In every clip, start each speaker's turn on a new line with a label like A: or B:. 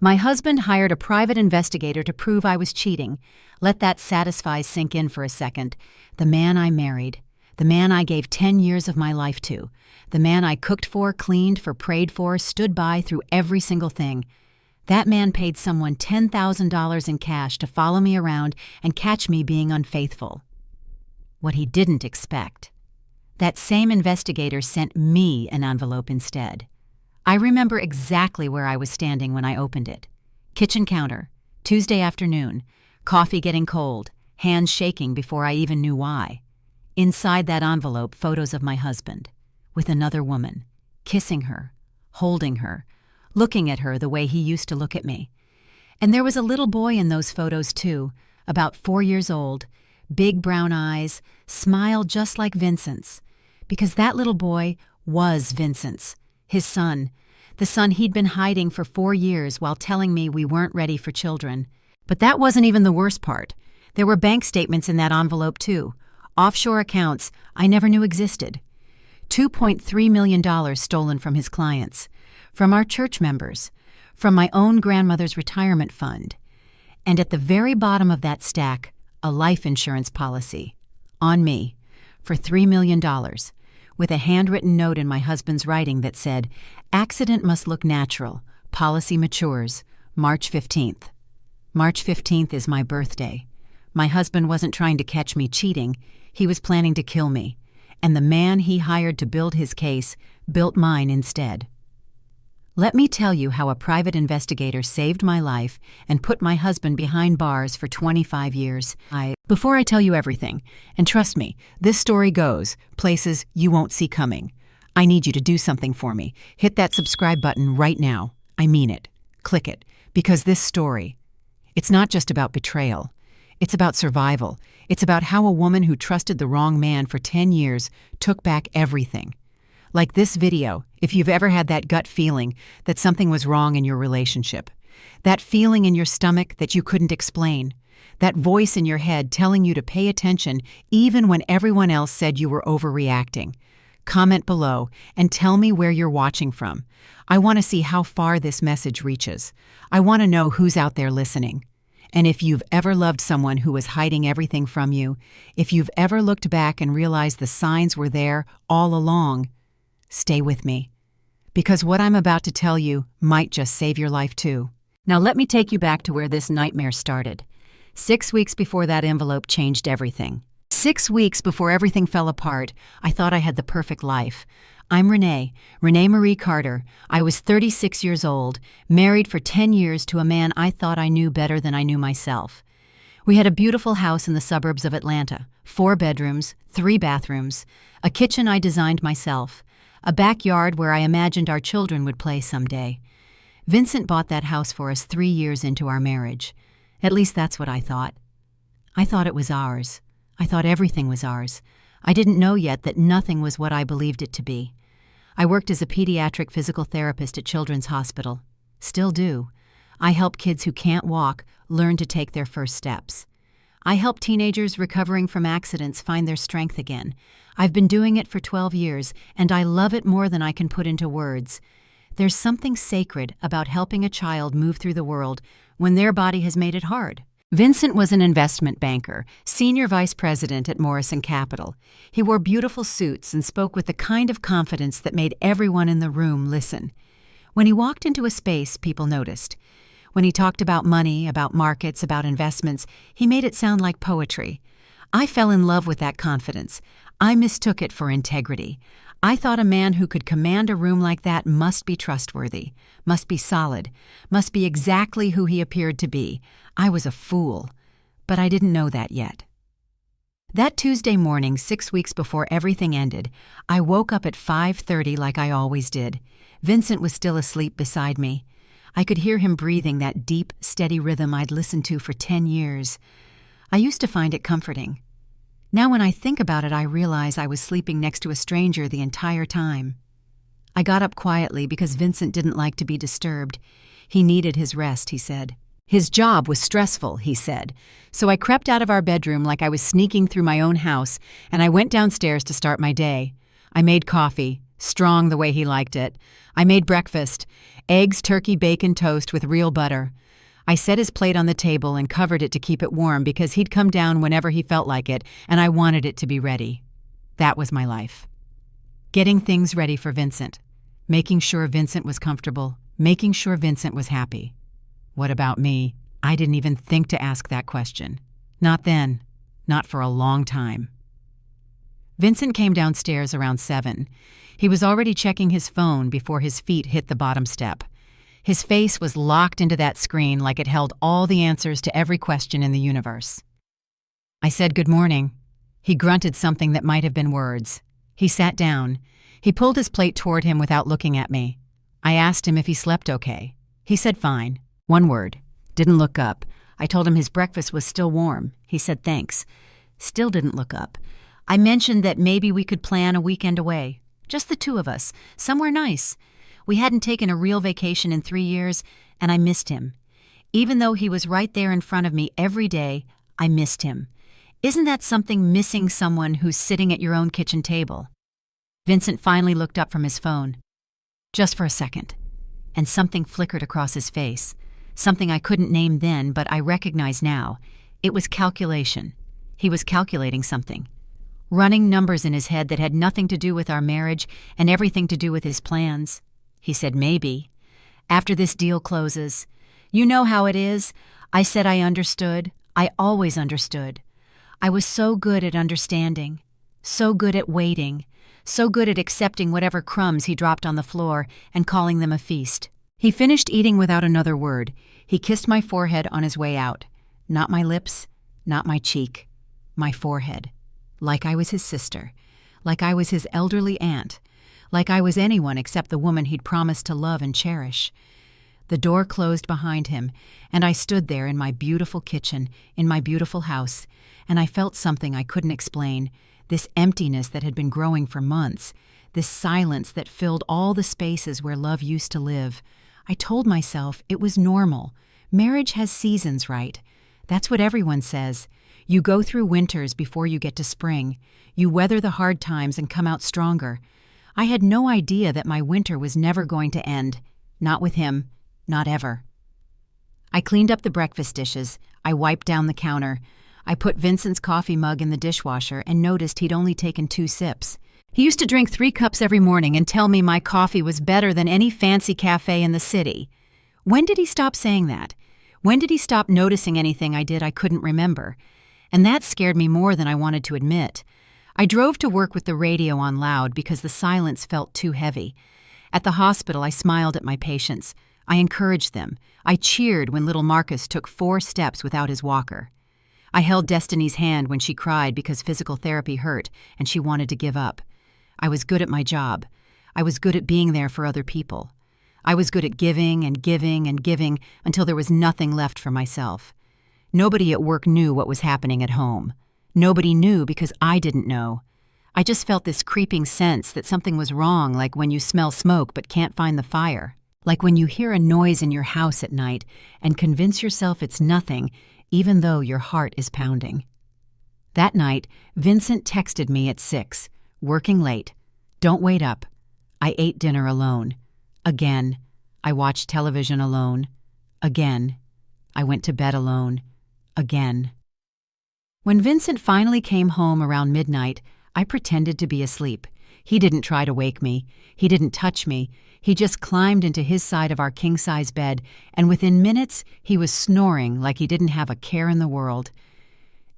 A: My husband hired a private investigator to prove I was cheating. Let that satisfy sink in for a second. The man I married. The man I gave 10 years of my life to. The man I cooked for, cleaned for, prayed for, stood by through every single thing. That man paid someone $10,000 in cash to follow me around and catch me being unfaithful. What he didn't expect. That same investigator sent me an envelope instead. I remember exactly where I was standing when I opened it. Kitchen counter, Tuesday afternoon, coffee getting cold, hands shaking before I even knew why. Inside that envelope, photos of my husband, with another woman, kissing her, holding her, looking at her the way he used to look at me. And there was a little boy in those photos too, about 4 years old, big brown eyes, smile just like Vincent's. Because that little boy was Vincent's, his son, the son he'd been hiding for 4 years while telling me we weren't ready for children. But that wasn't even the worst part. There were bank statements in that envelope too, offshore accounts I never knew existed. $2.3 million stolen from his clients, from our church members, from my own grandmother's retirement fund. And at the very bottom of that stack, a life insurance policy, on me, for $3 million, with a handwritten note in my husband's writing that said, "Accident must look natural. Policy matures. March 15th. March 15th is my birthday. My husband wasn't trying to catch me cheating. He was planning to kill me. And the man he hired to build his case built mine instead." Let me tell you how a private investigator saved my life and put my husband behind bars for 25 years. Before I tell you everything, and trust me, this story goes places you won't see coming. I need you to do something for me. Hit that subscribe button right now. I mean it. Click it. Because this story, it's not just about betrayal. It's about survival. It's about how a woman who trusted the wrong man for 10 years took back everything. Like this video, if you've ever had that gut feeling that something was wrong in your relationship, that feeling in your stomach that you couldn't explain, that voice in your head telling you to pay attention even when everyone else said you were overreacting, comment below and tell me where you're watching from. I want to see how far this message reaches. I want to know who's out there listening. And if you've ever loved someone who was hiding everything from you, if you've ever looked back and realized the signs were there all along, stay with me, because what I'm about to tell you might just save your life too. Now let me take you back to where this nightmare started. 6 weeks before that envelope changed everything. 6 weeks before everything fell apart, I thought I had the perfect life. I'm Renee Marie Carter. I was 36 years old, married for 10 years to a man I thought I knew better than I knew myself. We had a beautiful house in the suburbs of Atlanta, 4 bedrooms, 3 bathrooms, a kitchen I designed myself, a backyard where I imagined our children would play someday. Vincent bought that house for us 3 years into our marriage. At least that's what I thought. I thought it was ours. I thought everything was ours. I didn't know yet that nothing was what I believed it to be. I worked as a pediatric physical therapist at Children's Hospital. Still do. I help kids who can't walk learn to take their first steps. I help teenagers recovering from accidents find their strength again. I've been doing it for 12 years, and I love it more than I can put into words. There's something sacred about helping a child move through the world when their body has made it hard. Vincent was an investment banker, senior vice president at Morrison Capital. He wore beautiful suits and spoke with the kind of confidence that made everyone in the room listen. When he walked into a space, people noticed. When he talked about money, about markets, about investments, he made it sound like poetry. I fell in love with that confidence. I mistook it for integrity. I thought a man who could command a room like that must be trustworthy, must be solid, must be exactly who he appeared to be. I was a fool, but I didn't know that yet. That Tuesday morning, 6 weeks before everything ended, I woke up at 5:30 like I always did. Vincent was still asleep beside me. I could hear him breathing that deep, steady rhythm I'd listened to for 10 years. I used to find it comforting. Now when I think about it, I realize I was sleeping next to a stranger the entire time. I got up quietly because Vincent didn't like to be disturbed. He needed his rest, he said. His job was stressful, he said. So I crept out of our bedroom like I was sneaking through my own house, and I went downstairs to start my day. I made coffee, strong the way he liked it. I made breakfast, eggs, turkey, bacon, toast with real butter. I set his plate on the table and covered it to keep it warm because he'd come down whenever he felt like it, and I wanted it to be ready. That was my life. Getting things ready for Vincent. Making sure Vincent was comfortable. Making sure Vincent was happy. What about me? I didn't even think to ask that question. Not then. Not for a long time. Vincent came downstairs around 7. He was already checking his phone before his feet hit the bottom step. His face was locked into that screen like it held all the answers to every question in the universe. I said good morning. He grunted something that might have been words. He sat down. He pulled his plate toward him without looking at me. I asked him if he slept okay. He said fine. One word. Didn't look up. I told him his breakfast was still warm. He said thanks. Still didn't look up. I mentioned that maybe we could plan a weekend away. Just the two of us. Somewhere nice. We hadn't taken a real vacation in 3 years, and I missed him. Even though he was right there in front of me every day, I missed him. Isn't that something, missing someone who's sitting at your own kitchen table? Vincent finally looked up from his phone. Just for a second. And something flickered across his face. Something I couldn't name then, but I recognize now. It was calculation. He was calculating something. Running numbers in his head that had nothing to do with our marriage and everything to do with his plans. He said maybe. After this deal closes. You know how it is. I said I understood. I always understood. I was so good at understanding. So good at waiting. So good at accepting whatever crumbs he dropped on the floor and calling them a feast. He finished eating without another word. He kissed my forehead on his way out. Not my lips, not my cheek. My forehead. Like I was his sister. Like I was his elderly aunt. Like I was anyone except the woman he'd promised to love and cherish. The door closed behind him, and I stood there in my beautiful kitchen, in my beautiful house, and I felt something I couldn't explain, this emptiness that had been growing for months, this silence that filled all the spaces where love used to live. I told myself it was normal. Marriage has seasons, right? That's what everyone says. You go through winters before you get to spring. You weather the hard times and come out stronger. I had no idea that my winter was never going to end. Not with him. Not ever. I cleaned up the breakfast dishes. I wiped down the counter. I put Vincent's coffee mug in the dishwasher and noticed he'd only taken 2 sips. He used to drink 3 cups every morning and tell me my coffee was better than any fancy cafe in the city. When did he stop saying that? When did he stop noticing anything I did I couldn't remember? And that scared me more than I wanted to admit. I drove to work with the radio on loud because the silence felt too heavy. At the hospital, I smiled at my patients. I encouraged them. I cheered when little Marcus took 4 steps without his walker. I held Destiny's hand when she cried because physical therapy hurt and she wanted to give up. I was good at my job. I was good at being there for other people. I was good at giving and giving and giving until there was nothing left for myself. Nobody at work knew what was happening at home. Nobody knew because I didn't know. I just felt this creeping sense that something was wrong, like when you smell smoke but can't find the fire. Like when you hear a noise in your house at night and convince yourself it's nothing, even though your heart is pounding. That night, Vincent texted me at 6, working late. Don't wait up. I ate dinner alone. Again. I watched television alone. Again. I went to bed alone. Again. When Vincent finally came home around midnight, I pretended to be asleep. He didn't try to wake me. He didn't touch me. He just climbed into his side of our king-size bed, and within minutes he was snoring like he didn't have a care in the world.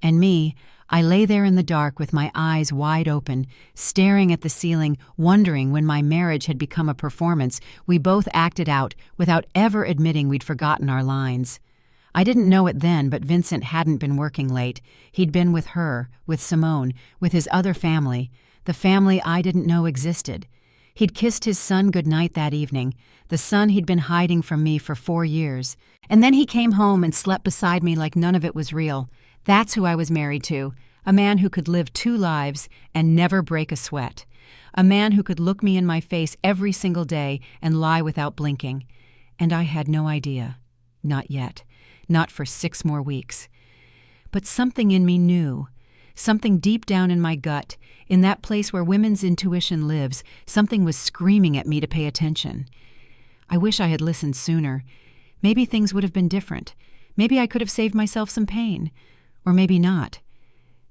A: And me, I lay there in the dark with my eyes wide open, staring at the ceiling, wondering when my marriage had become a performance we both acted out without ever admitting we'd forgotten our lines. I didn't know it then, but Vincent hadn't been working late. He'd been with her, with Simone, with his other family, the family I didn't know existed. He'd kissed his son goodnight that evening, the son he'd been hiding from me for 4 years. And then he came home and slept beside me like none of it was real. That's who I was married to, a man who could live 2 lives and never break a sweat. A man who could look me in my face every single day and lie without blinking. And I had no idea. Not yet. Not for 6 more weeks. But something in me knew. Something deep down in my gut, in that place where women's intuition lives, something was screaming at me to pay attention. I wish I had listened sooner. Maybe things would have been different. Maybe I could have saved myself some pain. Or maybe not.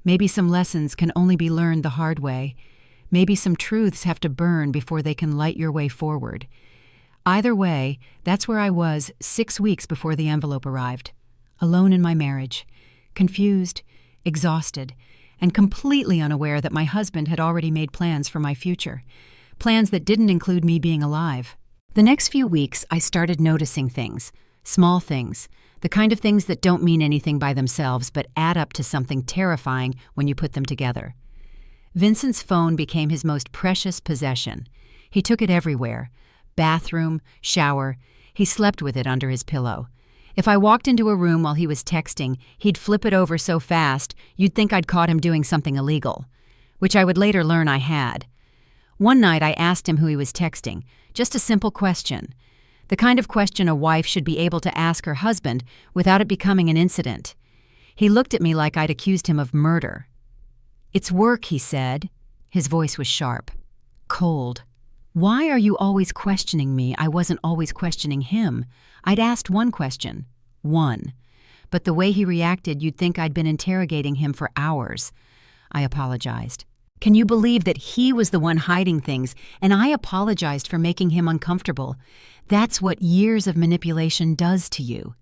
A: Maybe some lessons can only be learned the hard way. Maybe some truths have to burn before they can light your way forward. Either way, that's where I was 6 weeks before the envelope arrived. Alone in my marriage. Confused, exhausted, and completely unaware that my husband had already made plans for my future. Plans that didn't include me being alive. The next few weeks, I started noticing things. Small things. The kind of things that don't mean anything by themselves but add up to something terrifying when you put them together. Vincent's phone became his most precious possession. He took it everywhere. Bathroom, shower. He slept with it under his pillow. If I walked into a room while he was texting, he'd flip it over so fast you'd think I'd caught him doing something illegal, which I would later learn I had. One night I asked him who he was texting, just a simple question. The kind of question a wife should be able to ask her husband without it becoming an incident. He looked at me like I'd accused him of murder. "It's work," he said. His voice was sharp. Cold. Why are you always questioning me? I wasn't always questioning him. I'd asked one question. One. But the way he reacted, you'd think I'd been interrogating him for hours. I apologized. Can you believe that he was the one hiding things, and I apologized for making him uncomfortable? That's what years of manipulation does to you.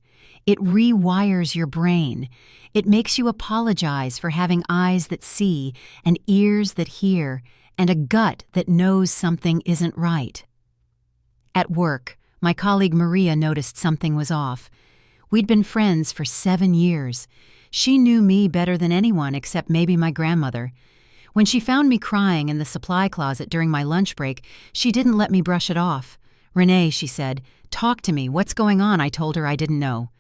A: It rewires your brain. It makes you apologize for having eyes that see, and ears that hear, and a gut that knows something isn't right. At work, my colleague Maria noticed something was off. We'd been friends for 7 years. She knew me better than anyone except maybe my grandmother. When she found me crying in the supply closet during my lunch break, she didn't let me brush it off. "Renee," she said, "talk to me. What's going on?" I told her I didn't know.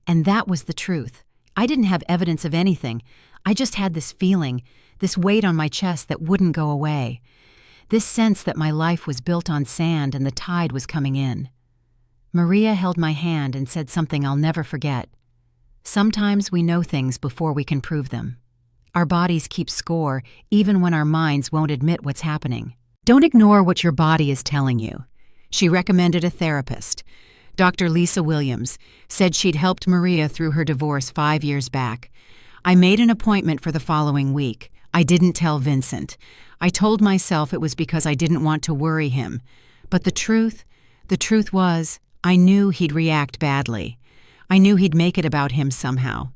A: And that was the truth. I didn't have evidence of anything. I just had this feeling, this weight on my chest that wouldn't go away. This sense that my life was built on sand and the tide was coming in. Maria held my hand and said something I'll never forget. Sometimes we know things before we can prove them. Our bodies keep score even when our minds won't admit what's happening. Don't ignore what your body is telling you. She recommended a therapist. Dr. Lisa Williams said she'd helped Maria through her divorce 5 years back. I made an appointment for the following week. I didn't tell Vincent. I told myself it was because I didn't want to worry him. But the truth was, I knew he'd react badly. I knew he'd make it about him somehow.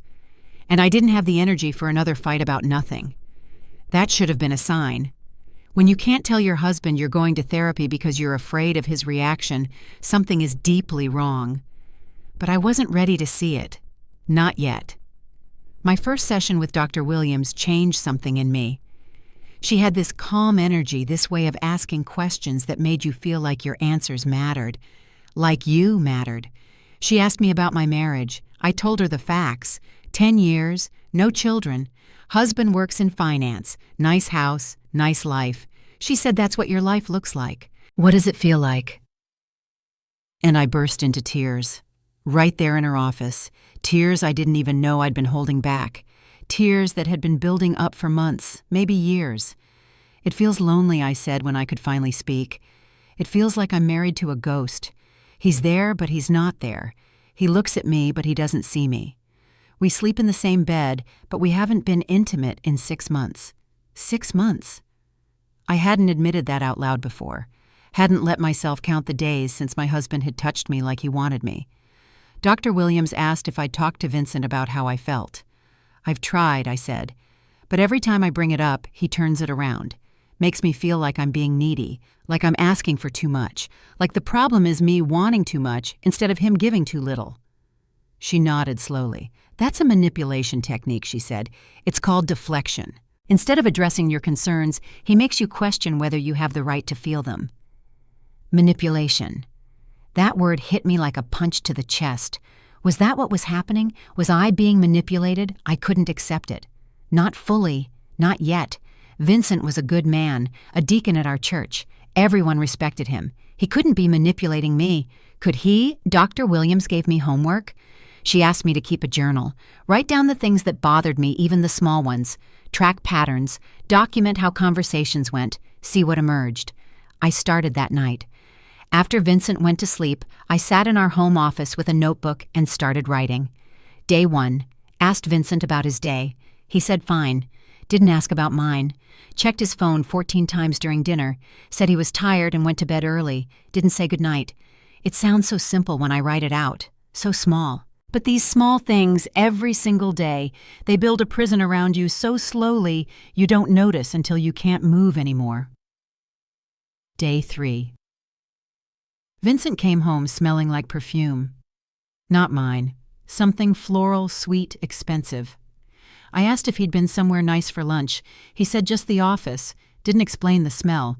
A: And I didn't have the energy for another fight about nothing. That should have been a sign. When you can't tell your husband you're going to therapy because you're afraid of his reaction, something is deeply wrong. But I wasn't ready to see it. Not yet. My first session with Dr. Williams changed something in me. She had this calm energy, this way of asking questions that made you feel like your answers mattered. Like you mattered. She asked me about my marriage. I told her the facts. 10 years, no children. Husband works in finance. Nice house, nice life. She said that's what your life looks like. What does it feel like? And I burst into tears. Right there in her office. Tears I didn't even know I'd been holding back. Tears that had been building up for months, maybe years. It feels lonely, I said when I could finally speak. It feels like I'm married to a ghost. He's there, but he's not there. He looks at me, but he doesn't see me. We sleep in the same bed, but we haven't been intimate in 6 months. 6 months. I hadn't admitted that out loud before. Hadn't let myself count the days since my husband had touched me like he wanted me. Dr. Williams asked if I'd talked to Vincent about how I felt. "I've tried," I said. "But every time I bring it up, he turns it around. Makes me feel like I'm being needy, like I'm asking for too much, like the problem is me wanting too much instead of him giving too little." She nodded slowly. "That's a manipulation technique," she said. "It's called deflection. Instead of addressing your concerns, he makes you question whether you have the right to feel them." Manipulation. That word hit me like a punch to the chest. Was that what was happening? Was I being manipulated? I couldn't accept it. Not fully. Not yet. Vincent was a good man, a deacon at our church. Everyone respected him. He couldn't be manipulating me. Could he? Dr. Williams gave me homework. She asked me to keep a journal, write down the things that bothered me, even the small ones, track patterns, document how conversations went, see what emerged. I started that night. After Vincent went to sleep, I sat in our home office with a notebook and started writing. Day 1. Asked Vincent about his day. He said fine. Didn't ask about mine. Checked his phone 14 times during dinner. Said he was tired and went to bed early. Didn't say goodnight. It sounds so simple when I write it out. So small. But these small things, every single day, they build a prison around you so slowly you don't notice until you can't move anymore. Day 3. Vincent came home smelling like perfume. Not mine. Something floral, sweet, expensive. I asked if he'd been somewhere nice for lunch. He said just the office. Didn't explain the smell.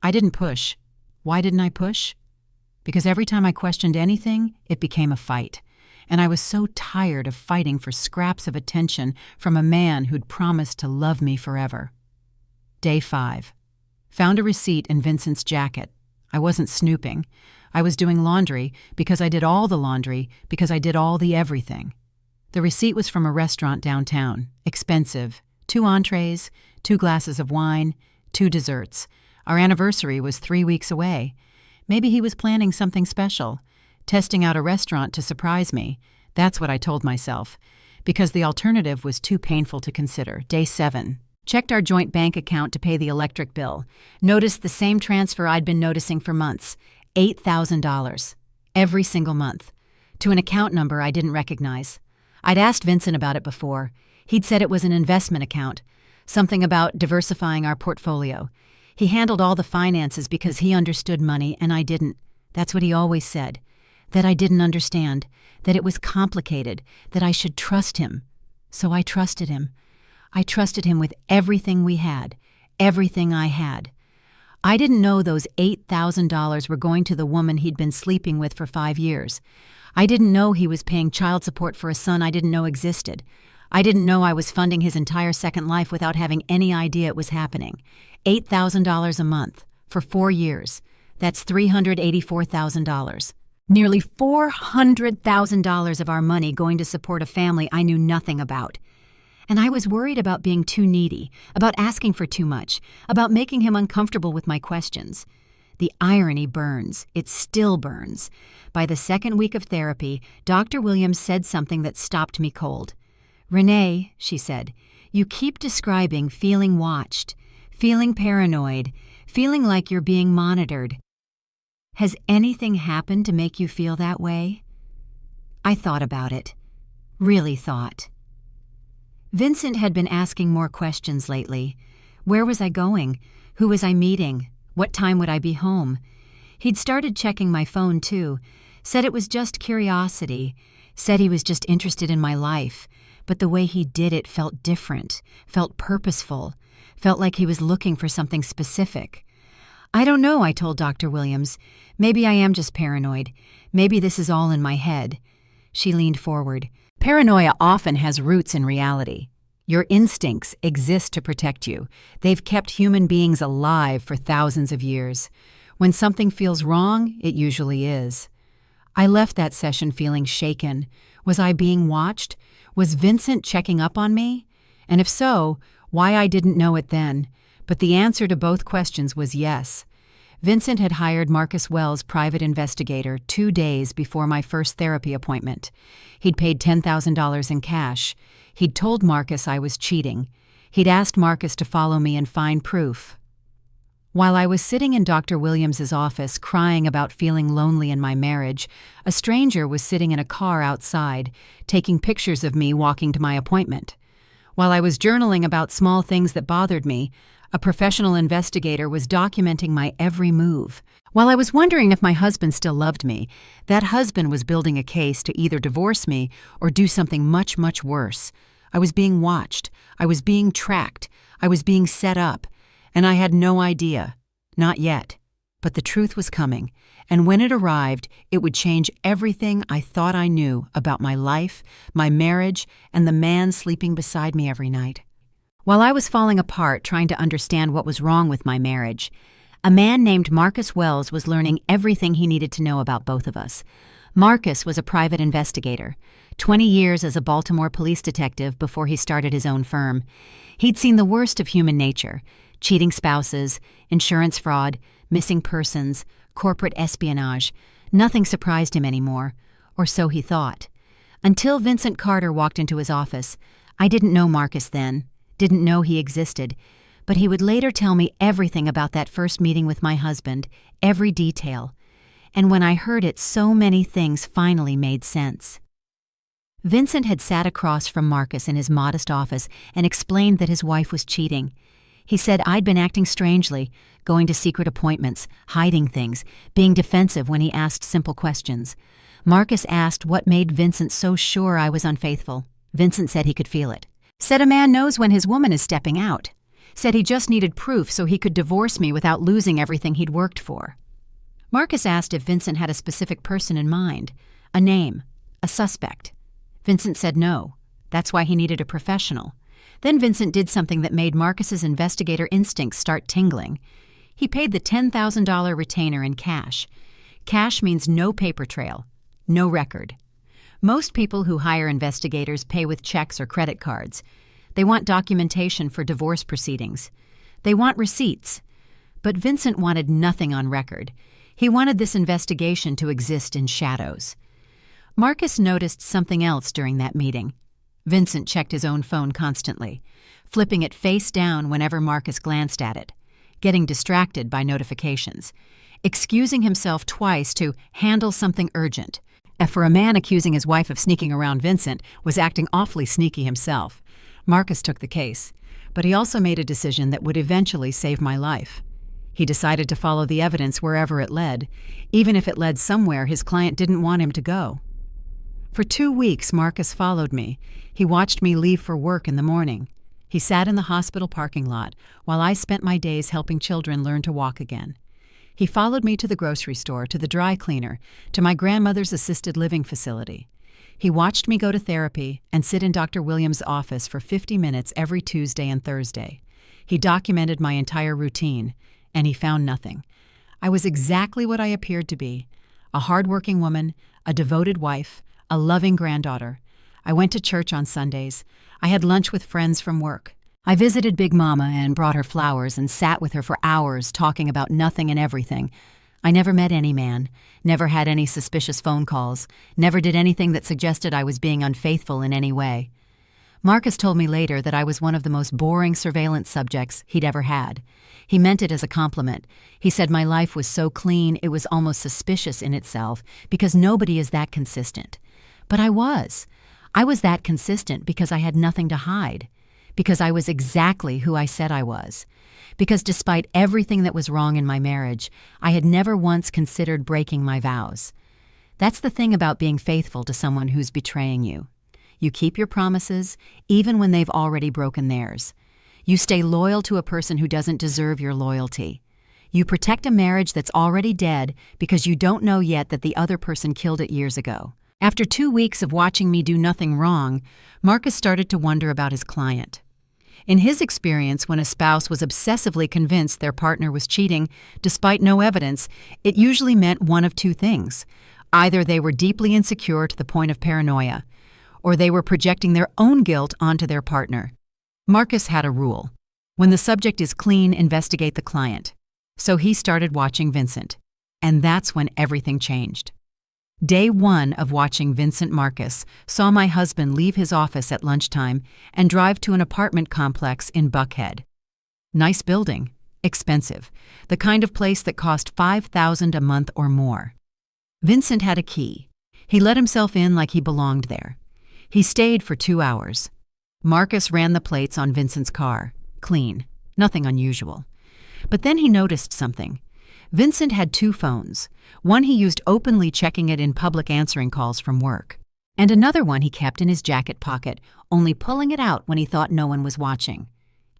A: I didn't push. Why didn't I push? Because every time I questioned anything, it became a fight. And I was so tired of fighting for scraps of attention from a man who'd promised to love me forever. Day 5. Found a receipt in Vincent's jacket. I wasn't snooping. I was doing laundry because I did all the laundry because I did all the everything. The receipt was from a restaurant downtown. Expensive. 2 entrees, 2 glasses of wine, 2 desserts. Our anniversary was 3 weeks away. Maybe he was planning something special. Testing out a restaurant to surprise me. That's what I told myself. Because the alternative was too painful to consider. Day 7. Checked our joint bank account to pay the electric bill. Noticed the same transfer I'd been noticing for months. $8,000. Every single month. To an account number I didn't recognize. I'd asked Vincent about it before. He'd said it was an investment account. Something about diversifying our portfolio. He handled all the finances because he understood money and I didn't. That's what he always said. That I didn't understand. That it was complicated. That I should trust him. So I trusted him. I trusted him with everything we had. Everything I had. I didn't know those $8,000 were going to the woman he'd been sleeping with for 5 years. I didn't know he was paying child support for a son I didn't know existed. I didn't know I was funding his entire second life without having any idea it was happening. $8,000 a month for 4 years. That's $384,000. Nearly $400,000 of our money going to support a family I knew nothing about. And I was worried about being too needy, about asking for too much, about making him uncomfortable with my questions. The irony burns. It still burns. By the second week of therapy, Dr. Williams said something that stopped me cold. "Renee," she said, "you keep describing feeling watched, feeling paranoid, feeling like you're being monitored. Has anything happened to make you feel that way?" I thought about it. Really thought. Vincent had been asking more questions lately. Where was I going? Who was I meeting? What time would I be home? He'd started checking my phone, too. Said it was just curiosity. Said he was just interested in my life. But the way he did it felt different, felt purposeful, felt like he was looking for something specific. "I don't know," I told Dr. Williams. "Maybe I am just paranoid. Maybe this is all in my head." She leaned forward. "Paranoia often has roots in reality. Your instincts exist to protect you. They've kept human beings alive for thousands of years. When something feels wrong, it usually is." I left that session feeling shaken. Was I being watched? Was Vincent checking up on me? And if so, why I didn't know it then. But the answer to both questions was yes. Vincent had hired Marcus Wells' private investigator 2 days before my first therapy appointment. He'd paid $10,000 in cash. He'd told Marcus I was cheating. He'd asked Marcus to follow me and find proof. While I was sitting in Dr. Williams's office crying about feeling lonely in my marriage, a stranger was sitting in a car outside, taking pictures of me walking to my appointment. While I was journaling about small things that bothered me, a professional investigator was documenting my every move. While I was wondering if my husband still loved me, that husband was building a case to either divorce me or do something much, much worse. I was being watched. I was being tracked. I was being set up. And I had no idea. Not yet. But the truth was coming. And when it arrived, it would change everything I thought I knew about my life, my marriage, and the man sleeping beside me every night. While I was falling apart trying to understand what was wrong with my marriage, a man named Marcus Wells was learning everything he needed to know about both of us. Marcus was a private investigator, 20 years as a Baltimore police detective before he started his own firm. He'd seen the worst of human nature: cheating spouses, insurance fraud, missing persons, corporate espionage. Nothing surprised him anymore, or so he thought. Until Vincent Carter walked into his office. I didn't know Marcus then, didn't know he existed, but he would later tell me everything about that first meeting with my husband, every detail. And when I heard it, so many things finally made sense. Vincent had sat across from Marcus in his modest office and explained that his wife was cheating. He said I'd been acting strangely, going to secret appointments, hiding things, being defensive when he asked simple questions. Marcus asked what made Vincent so sure I was unfaithful. Vincent said he could feel it. Said a man knows when his woman is stepping out. Said he just needed proof so he could divorce me without losing everything he'd worked for. Marcus asked if Vincent had a specific person in mind, a name, a suspect. Vincent said no. That's why he needed a professional. Then Vincent did something that made Marcus's investigator instincts start tingling. He paid the $10,000 retainer in cash. Cash means no paper trail, no record. Most people who hire investigators pay with checks or credit cards. They want documentation for divorce proceedings. They want receipts. But Vincent wanted nothing on record. He wanted this investigation to exist in shadows. Marcus noticed something else during that meeting. Vincent checked his own phone constantly, flipping it face down whenever Marcus glanced at it, getting distracted by notifications, excusing himself twice to handle something urgent. For a man accusing his wife of sneaking around Vincent was acting awfully sneaky himself. Marcus took the case, but he also made a decision that would eventually save my life. He decided to follow the evidence wherever it led, even if it led somewhere his client didn't want him to go. For 2 weeks, Marcus followed me. He watched me leave for work in the morning. He sat in the hospital parking lot while I spent my days helping children learn to walk again. He followed me to the grocery store, to the dry cleaner, to my grandmother's assisted living facility. He watched me go to therapy and sit in Dr. Williams' office for 50 minutes every Tuesday and Thursday. He documented my entire routine, and he found nothing. I was exactly what I appeared to be: a hardworking woman, a devoted wife, a loving granddaughter. I went to church on Sundays. I had lunch with friends from work. I visited Big Mama and brought her flowers and sat with her for hours talking about nothing and everything. I never met any man, never had any suspicious phone calls, never did anything that suggested I was being unfaithful in any way. Marcus told me later that I was one of the most boring surveillance subjects he'd ever had. He meant it as a compliment. He said my life was so clean it was almost suspicious in itself because nobody is that consistent. But I was. I was that consistent because I had nothing to hide. Because I was exactly who I said I was. Because despite everything that was wrong in my marriage, I had never once considered breaking my vows. That's the thing about being faithful to someone who's betraying you. You keep your promises, even when they've already broken theirs. You stay loyal to a person who doesn't deserve your loyalty. You protect a marriage that's already dead because you don't know yet that the other person killed it years ago. After 2 weeks of watching me do nothing wrong, Marcus started to wonder about his client. In his experience, when a spouse was obsessively convinced their partner was cheating, despite no evidence, it usually meant one of two things. Either they were deeply insecure to the point of paranoia, or they were projecting their own guilt onto their partner. Marcus had a rule. When the subject is clean, investigate the client. So he started watching Vincent. And that's when everything changed. Day 1 of watching Vincent Marcus saw my husband leave his office at lunchtime and drive to an apartment complex in Buckhead. Nice building, expensive, the kind of place that cost $5,000 a month or more. Vincent had a key. He let himself in like he belonged there. He stayed for 2 hours. Marcus ran the plates on Vincent's car. Clean, nothing unusual. But then he noticed something. Vincent had 2 phones. One he used openly, checking it in public answering calls from work. And another one he kept in his jacket pocket, only pulling it out when he thought no one was watching.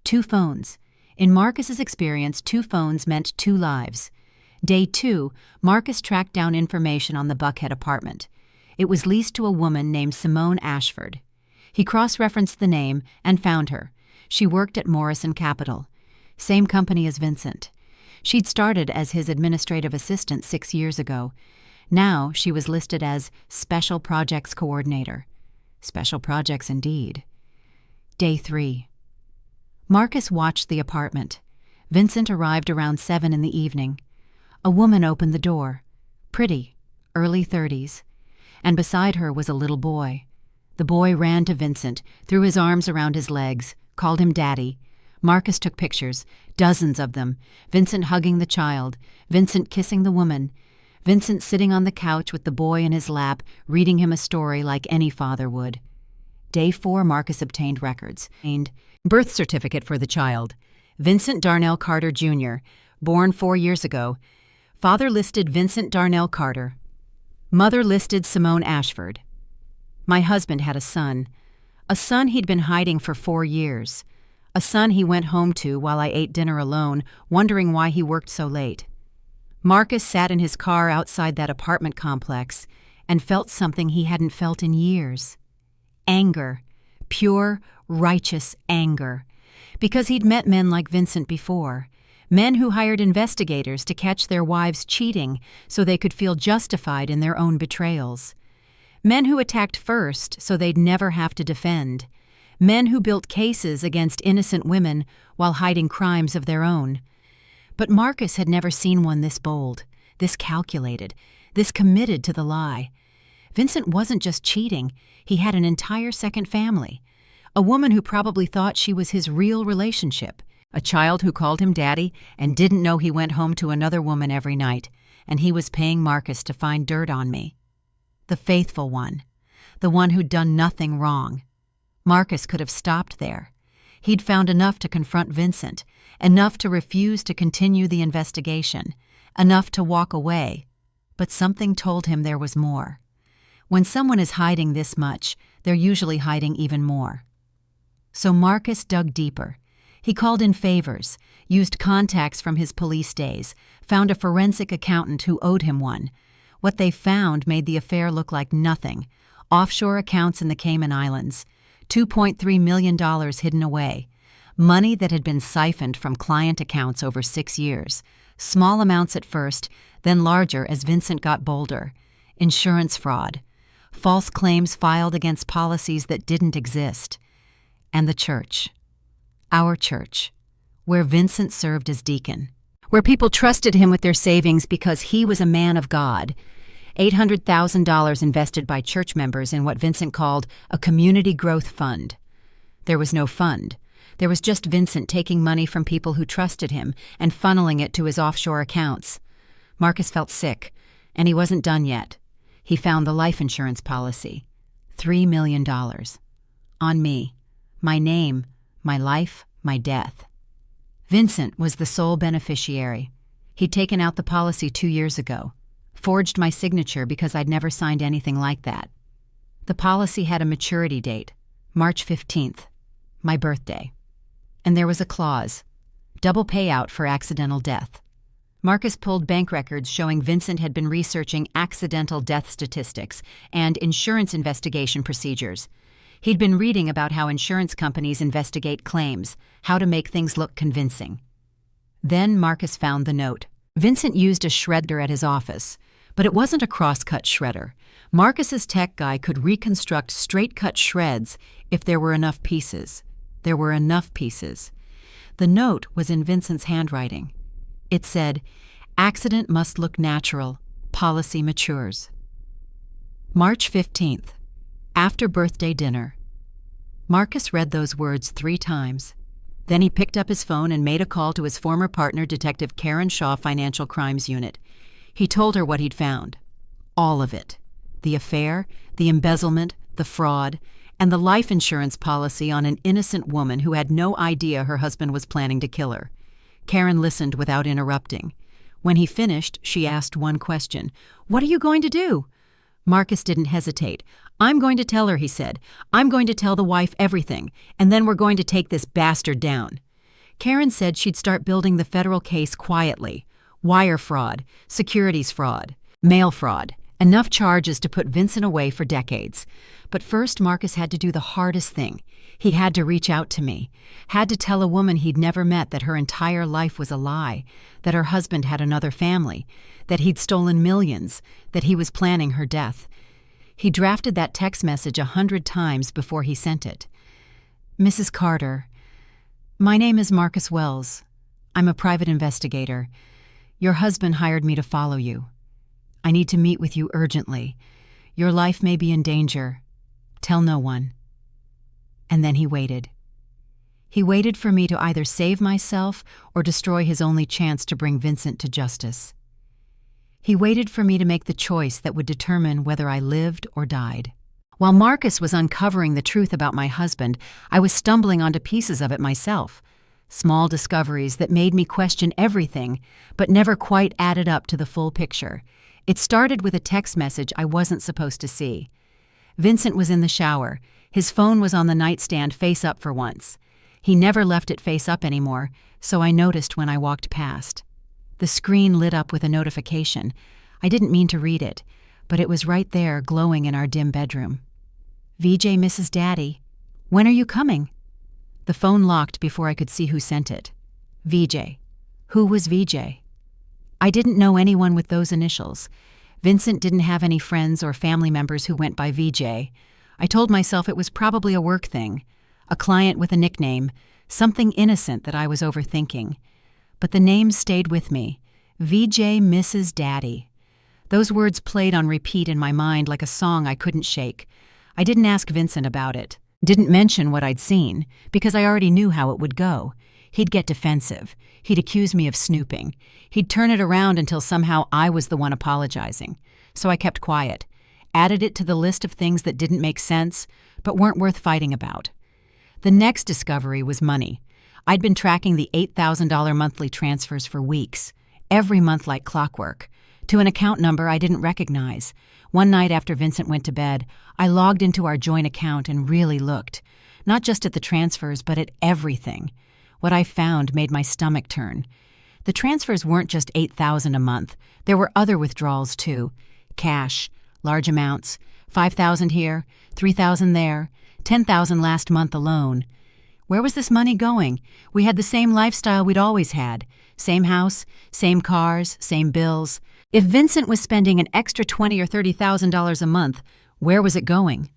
A: 2 phones. In Marcus's experience, 2 phones meant 2 lives. Day 2, Marcus tracked down information on the Buckhead apartment. It was leased to a woman named Simone Ashford. He cross-referenced the name and found her. She worked at Morrison Capital. Same company as Vincent. She'd started as his administrative assistant 6 years ago. Now she was listed as Special Projects Coordinator. Special projects indeed. Day 3. Marcus watched the apartment. Vincent arrived around 7 in the evening. A woman opened the door. Pretty, early 30s. And beside her was a little boy. The boy ran to Vincent, threw his arms around his legs, called him Daddy. Marcus took pictures, dozens of them. Vincent hugging the child, Vincent kissing the woman, Vincent sitting on the couch with the boy in his lap, reading him a story like any father would. Day 4, Marcus obtained records. Birth certificate for the child. Vincent Darnell Carter, Jr., born 4 years ago. Father listed Vincent Darnell Carter. Mother listed Simone Ashford. My husband had a son he'd been hiding for 4 years. A son he went home to while I ate dinner alone, wondering why he worked so late. Marcus sat in his car outside that apartment complex and felt something he hadn't felt in years. Anger. Pure, righteous anger. Because he'd met men like Vincent before. Men who hired investigators to catch their wives cheating so they could feel justified in their own betrayals. Men who attacked first so they'd never have to defend. Men who built cases against innocent women while hiding crimes of their own. But Marcus had never seen one this bold, this calculated, this committed to the lie. Vincent wasn't just cheating, he had an entire second family. A woman who probably thought she was his real relationship. A child who called him Daddy and didn't know he went home to another woman every night, and he was paying Marcus to find dirt on me. The faithful one. The one who'd done nothing wrong. Marcus could have stopped there. He'd found enough to confront Vincent, enough to refuse to continue the investigation, enough to walk away. But something told him there was more. When someone is hiding this much, they're usually hiding even more. So Marcus dug deeper. He called in favors, used contacts from his police days, found a forensic accountant who owed him one. What they found made the affair look like nothing. Offshore accounts in the Cayman Islands. $2.3 million hidden away. Money that had been siphoned from client accounts over 6 years. Small amounts at first, then larger as Vincent got bolder. Insurance fraud. False claims filed against policies that didn't exist. And the church. Our church. Where Vincent served as deacon. Where people trusted him with their savings because he was a man of God. $800,000 invested by church members in what Vincent called a community growth fund. There was no fund. There was just Vincent taking money from people who trusted him and funneling it to his offshore accounts. Marcus felt sick, and he wasn't done yet. He found the life insurance policy. $3 million. On me. My name, my life, my death. Vincent was the sole beneficiary. He'd taken out the policy 2 years ago. Forged my signature because I'd never signed anything like that. The policy had a maturity date, March 15th, my birthday. And there was a clause, double payout for accidental death. Marcus pulled bank records showing Vincent had been researching accidental death statistics and insurance investigation procedures. He'd been reading about how insurance companies investigate claims, how to make things look convincing. Then Marcus found the note. Vincent used a shredder at his office, but it wasn't a cross-cut shredder. Marcus's tech guy could reconstruct straight-cut shreds if there were enough pieces. There were enough pieces. The note was in Vincent's handwriting. It said, "Accident must look natural. Policy matures." March 15th, after birthday dinner. Marcus read those words 3 times. Then he picked up his phone and made a call to his former partner, Detective Karen Shaw, Financial Crimes Unit. He told her what he'd found. All of it. The affair, the embezzlement, the fraud, and the life insurance policy on an innocent woman who had no idea her husband was planning to kill her. Karen listened without interrupting. When he finished, she asked one question. "What are you going to do?" Marcus didn't hesitate. "I'm going to tell her," he said. "I'm going to tell the wife everything, and then we're going to take this bastard down." Karen said she'd start building the federal case quietly. Wire fraud, securities fraud, mail fraud, Enough charges to put Vincent away for decades. But first, Marcus had to do the hardest thing. He had to reach out to me, had to tell a woman he'd never met that her entire life was a lie, that her husband had another family, that he'd stolen millions, that he was planning her death. He drafted that text message 100 times before he sent it. Mrs. Carter, my name is Marcus Wells. I'm a private investigator. Your husband hired me to follow you. I need to meet with you urgently. Your life may be in danger. Tell no one. And then he waited. He waited for me to either save myself or destroy his only chance to bring Vincent to justice. He waited for me to make the choice that would determine whether I lived or died. While Marcus was uncovering the truth about my husband, I was stumbling onto pieces of it myself. Small discoveries that made me question everything, but never quite added up to the full picture. It started with a text message I wasn't supposed to see. Vincent was in the shower. His phone was on the nightstand face up for once. He never left it face up anymore, so I noticed when I walked past. The screen lit up with a notification. I didn't mean to read it, but it was right there, glowing in our dim bedroom. VJ, Mrs. Daddy, when are you coming? The phone locked before I could see who sent it. VJ. Who was VJ? I didn't know anyone with those initials. Vincent didn't have any friends or family members who went by VJ. I told myself it was probably a work thing, a client with a nickname, something innocent that I was overthinking. But the name stayed with me. VJ Mrs. Daddy. Those words played on repeat in my mind like a song I couldn't shake. I didn't ask Vincent about it. Didn't mention what I'd seen, because I already knew how it would go. He'd get defensive. He'd accuse me of snooping. He'd turn it around until somehow I was the one apologizing. So I kept quiet, added it to the list of things that didn't make sense, but weren't worth fighting about. The next discovery was money. I'd been tracking the $8,000 monthly transfers for weeks, every month like clockwork, to an account number I didn't recognize. One night after Vincent went to bed, I logged into our joint account and really looked, not just at the transfers, but at everything. What I found made my stomach turn. The transfers weren't just $8,000 a month. There were other withdrawals too. Cash, large amounts, $5,000 here, $3,000 there, $10,000 last month alone. Where was this money going? We had the same lifestyle we'd always had. Same house, same cars, same bills. If Vincent was spending an extra $20,000 or $30,000 a month, where was it going?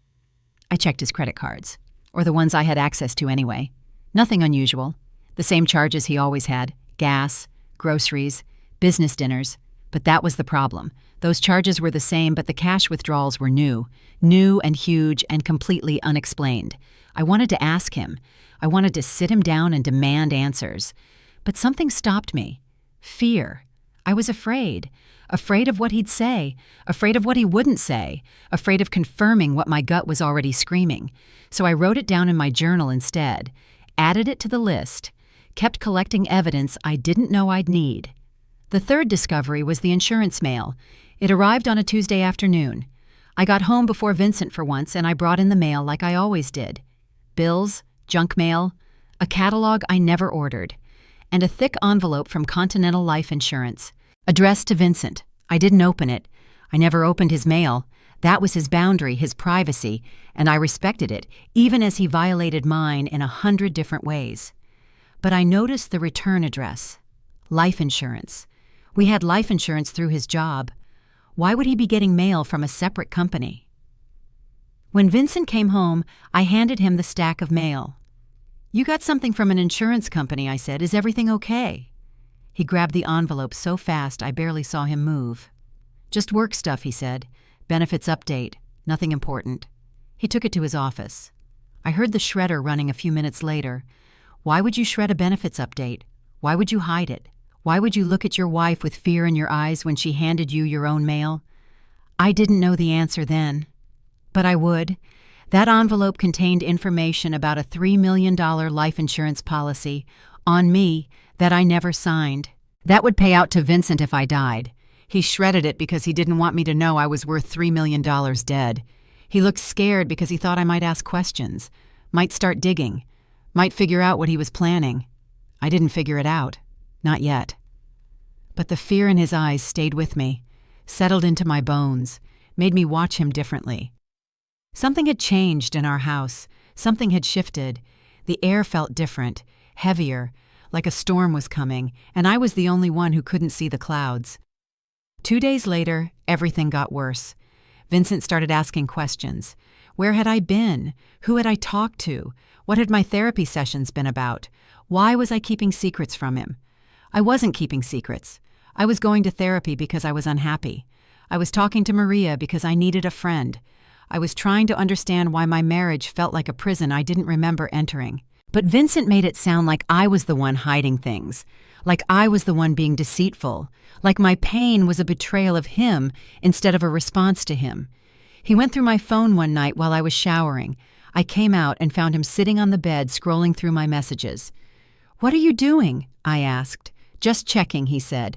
A: I checked his credit cards, or the ones I had access to anyway. Nothing unusual. The same charges he always had: gas, groceries, business dinners. But that was the problem. Those charges were the same, but the cash withdrawals were new and huge and completely unexplained. I wanted to ask him. I wanted to sit him down and demand answers. But something stopped me. Fear. I was afraid. Afraid of what he'd say. Afraid of what he wouldn't say. Afraid of confirming what my gut was already screaming. So I wrote it down in my journal instead. Added it to the list. Kept collecting evidence I didn't know I'd need. The third discovery was the insurance mail. It arrived on a Tuesday afternoon. I got home before Vincent for once, and I brought in the mail like I always did. Bills, junk mail, a catalog I never ordered, and a thick envelope from Continental Life Insurance, addressed to Vincent. I didn't open it. I never opened his mail. That was his boundary, his privacy, and I respected it, even as he violated mine in 100 different ways. But I noticed the return address. Life insurance. We had life insurance through his job. Why would he be getting mail from a separate company? When Vincent came home, I handed him the stack of mail. "You got something from an insurance company," I said. "Is everything okay?" He grabbed the envelope so fast I barely saw him move. "Just work stuff," he said. "Benefits update. Nothing important." He took it to his office. I heard the shredder running a few minutes later. Why would you shred a benefits update? Why would you hide it? Why would you look at your wife with fear in your eyes when she handed you your own mail? I didn't know the answer then. But I would. That envelope contained information about a $3 million life insurance policy on me that I never signed. That would pay out to Vincent if I died. He shredded it because he didn't want me to know I was worth $3 million dead. He looked scared because he thought I might ask questions, might start digging, might figure out what he was planning. I didn't figure it out. Not yet. But the fear in his eyes stayed with me, settled into my bones. made me watch him differently. Something had changed in our house. Something had shifted. The air felt different, heavier, like a storm was coming, and I was the only one who couldn't see the clouds. 2 days later, everything got worse. Vincent started asking questions. Where had I been? Who had I talked to? What had my therapy sessions been about? Why was I keeping secrets from him? I wasn't keeping secrets. I was going to therapy because I was unhappy. I was talking to Maria because I needed a friend. I was trying to understand why my marriage felt like a prison I didn't remember entering. But Vincent made it sound like I was the one hiding things, like I was the one being deceitful, like my pain was a betrayal of him instead of a response to him. He went through my phone one night while I was showering. I came out and found him sitting on the bed scrolling through my messages. "What are you doing?" I asked. "Just checking," he said.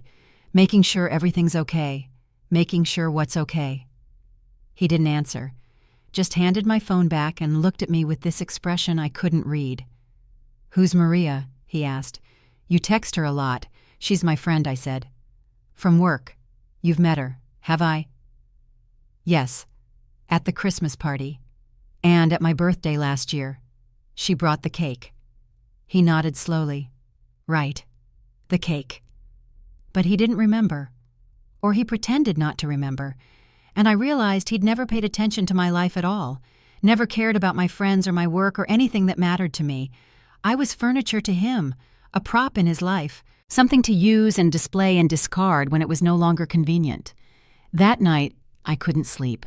A: "Making sure everything's okay. Making sure what's okay." He didn't answer, just handed my phone back and looked at me with this expression I couldn't read. "Who's Maria?" he asked. "You text her a lot. She's my friend," I said. "From work. You've met her, have I?" "Yes. At the Christmas party. And at my birthday last year. She brought the cake." He nodded slowly. "Right. The cake." But he didn't remember. Or he pretended not to remember. And I realized he'd never paid attention to my life at all, never cared about my friends or my work or anything that mattered to me. I was furniture to him, a prop in his life, something to use and display and discard when it was no longer convenient. That night, I couldn't sleep.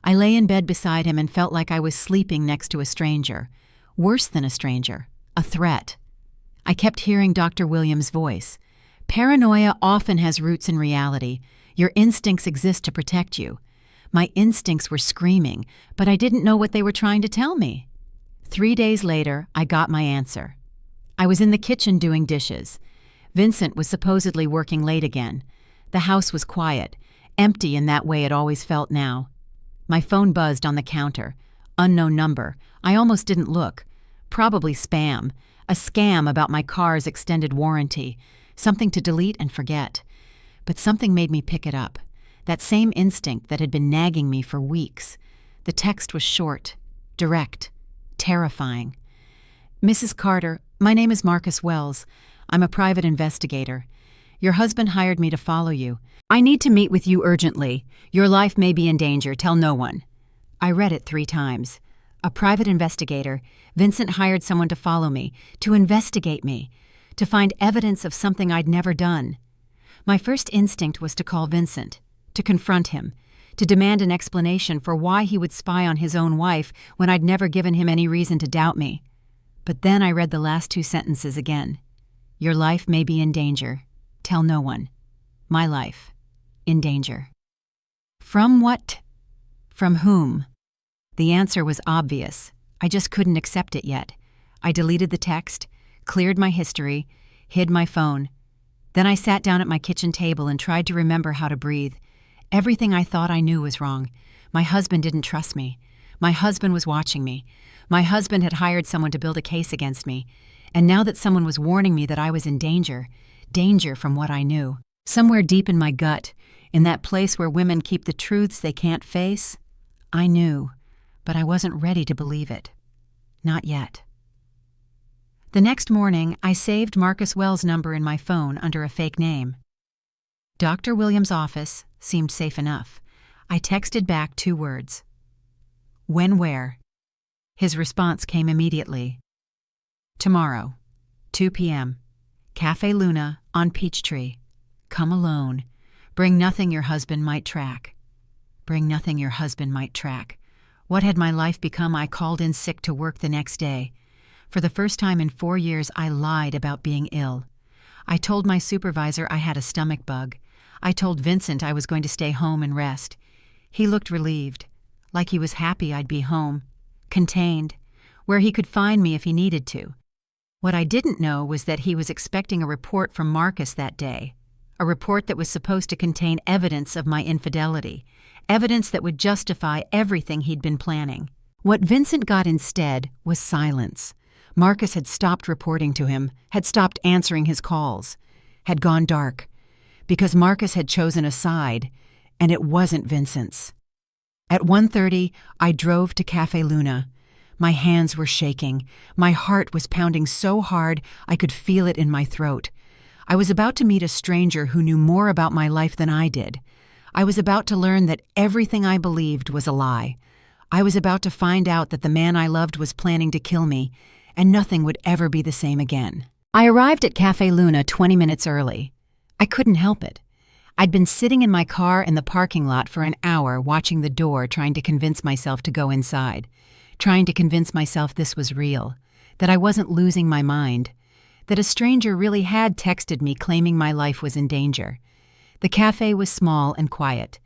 A: I lay in bed beside him and felt like I was sleeping next to a stranger. Worse than a stranger, a threat. I kept hearing Dr. Williams' voice. Paranoia often has roots in reality. Your instincts exist to protect you. My instincts were screaming, but I didn't know what they were trying to tell me. 3 days later, I got my answer. I was in the kitchen doing dishes. Vincent was supposedly working late again. The house was quiet, empty in that way it always felt now. My phone buzzed on the counter. Unknown number. I almost didn't look. Probably spam. A scam about my car's extended warranty. Something to delete and forget. But something made me pick it up. That same instinct that had been nagging me for weeks. The text was short, direct, terrifying. "Mrs. Carter, my name is Marcus Wells. I'm a private investigator. Your husband hired me to follow you. I need to meet with you urgently. Your life may be in danger. Tell no one." I read it 3 times. A private investigator. Vincent hired someone to follow me, to investigate me, to find evidence of something I'd never done. My first instinct was to call Vincent, to confront him, to demand an explanation for why he would spy on his own wife when I'd never given him any reason to doubt me. But then I read the last 2 sentences again. Your life may be in danger. Tell no one. My life. In danger. From what? From whom? The answer was obvious. I just couldn't accept it yet. I deleted the text, cleared my history, hid my phone. Then I sat down at my kitchen table and tried to remember how to breathe. Everything I thought I knew was wrong. My husband didn't trust me. My husband was watching me. My husband had hired someone to build a case against me. And now that someone was warning me that I was in danger from what I knew. Somewhere deep in my gut, in that place where women keep the truths they can't face, I knew, but I wasn't ready to believe it. Not yet. The next morning, I saved Marcus Wells' number in my phone under a fake name. Dr. Williams' office seemed safe enough. I texted back 2 words. When, where? His response came immediately. Tomorrow, 2 p.m., Cafe Luna on Peachtree. Come alone. Bring nothing your husband might track. Bring nothing your husband might track. What had my life become? I called in sick to work the next day. For the first time in 4 years, I lied about being ill. I told my supervisor I had a stomach bug. I told Vincent I was going to stay home and rest. He looked relieved, like he was happy I'd be home, contained, where he could find me if he needed to. What I didn't know was that he was expecting a report from Marcus that day, a report that was supposed to contain evidence of my infidelity, evidence that would justify everything he'd been planning. What Vincent got instead was silence. Marcus had stopped reporting to him, had stopped answering his calls, had gone dark, because Marcus had chosen a side, and it wasn't Vincent's. At 1:30, I drove to Cafe Luna. My hands were shaking. My heart was pounding so hard I could feel it in my throat. I was about to meet a stranger who knew more about my life than I did. I was about to learn that everything I believed was a lie. I was about to find out that the man I loved was planning to kill me, and nothing would ever be the same again. I arrived at Cafe Luna 20 minutes early. I couldn't help it. I'd been sitting in my car in the parking lot for an hour watching the door, trying to convince myself to go inside, trying to convince myself this was real, that I wasn't losing my mind, that a stranger really had texted me claiming my life was in danger. The cafe was small and quiet.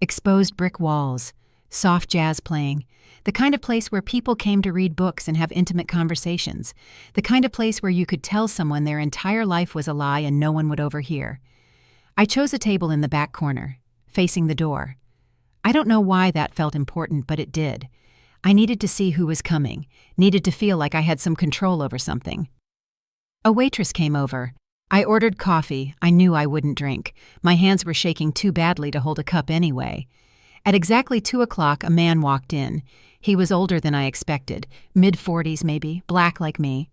A: Exposed brick walls, soft jazz playing, the kind of place where people came to read books and have intimate conversations, the kind of place where you could tell someone their entire life was a lie and no one would overhear. I chose a table in the back corner, facing the door. I don't know why that felt important, but it did. I needed to see who was coming, needed to feel like I had some control over something. A waitress came over. I ordered coffee. I knew I wouldn't drink. My hands were shaking too badly to hold a cup anyway. At exactly 2 o'clock, a man walked in. He was older than I expected, mid-40s maybe, black like me,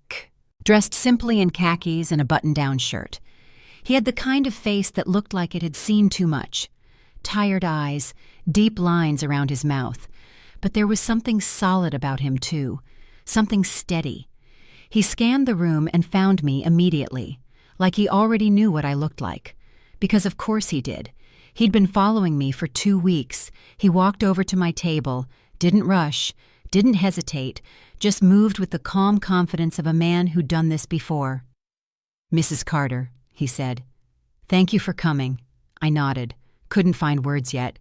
A: dressed simply in khakis and a button-down shirt. He had the kind of face that looked like it had seen too much. Tired eyes, deep lines around his mouth. But there was something solid about him, too. Something steady. He scanned the room and found me immediately, like he already knew what I looked like. Because of course he did. He'd been following me for 2 weeks. He walked over to my table, didn't rush, didn't hesitate, just moved with the calm confidence of a man who'd done this before. "Mrs. Carter," he said. "Thank you for coming." I nodded. Couldn't find words yet.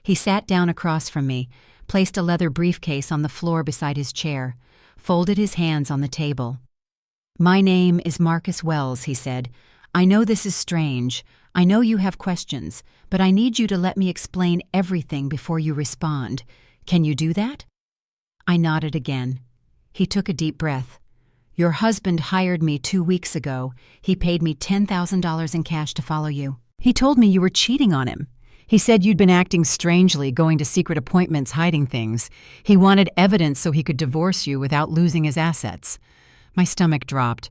A: He sat down across from me, placed a leather briefcase on the floor beside his chair, folded his hands on the table. "My name is Marcus Wells," he said. "I know this is strange. I know you have questions, but I need you to let me explain everything before you respond. Can you do that?" I nodded again. He took a deep breath. "Your husband hired me 2 weeks ago. He paid me $10,000 in cash to follow you. He told me you were cheating on him. He said you'd been acting strangely, going to secret appointments, hiding things. He wanted evidence so he could divorce you without losing his assets." My stomach dropped.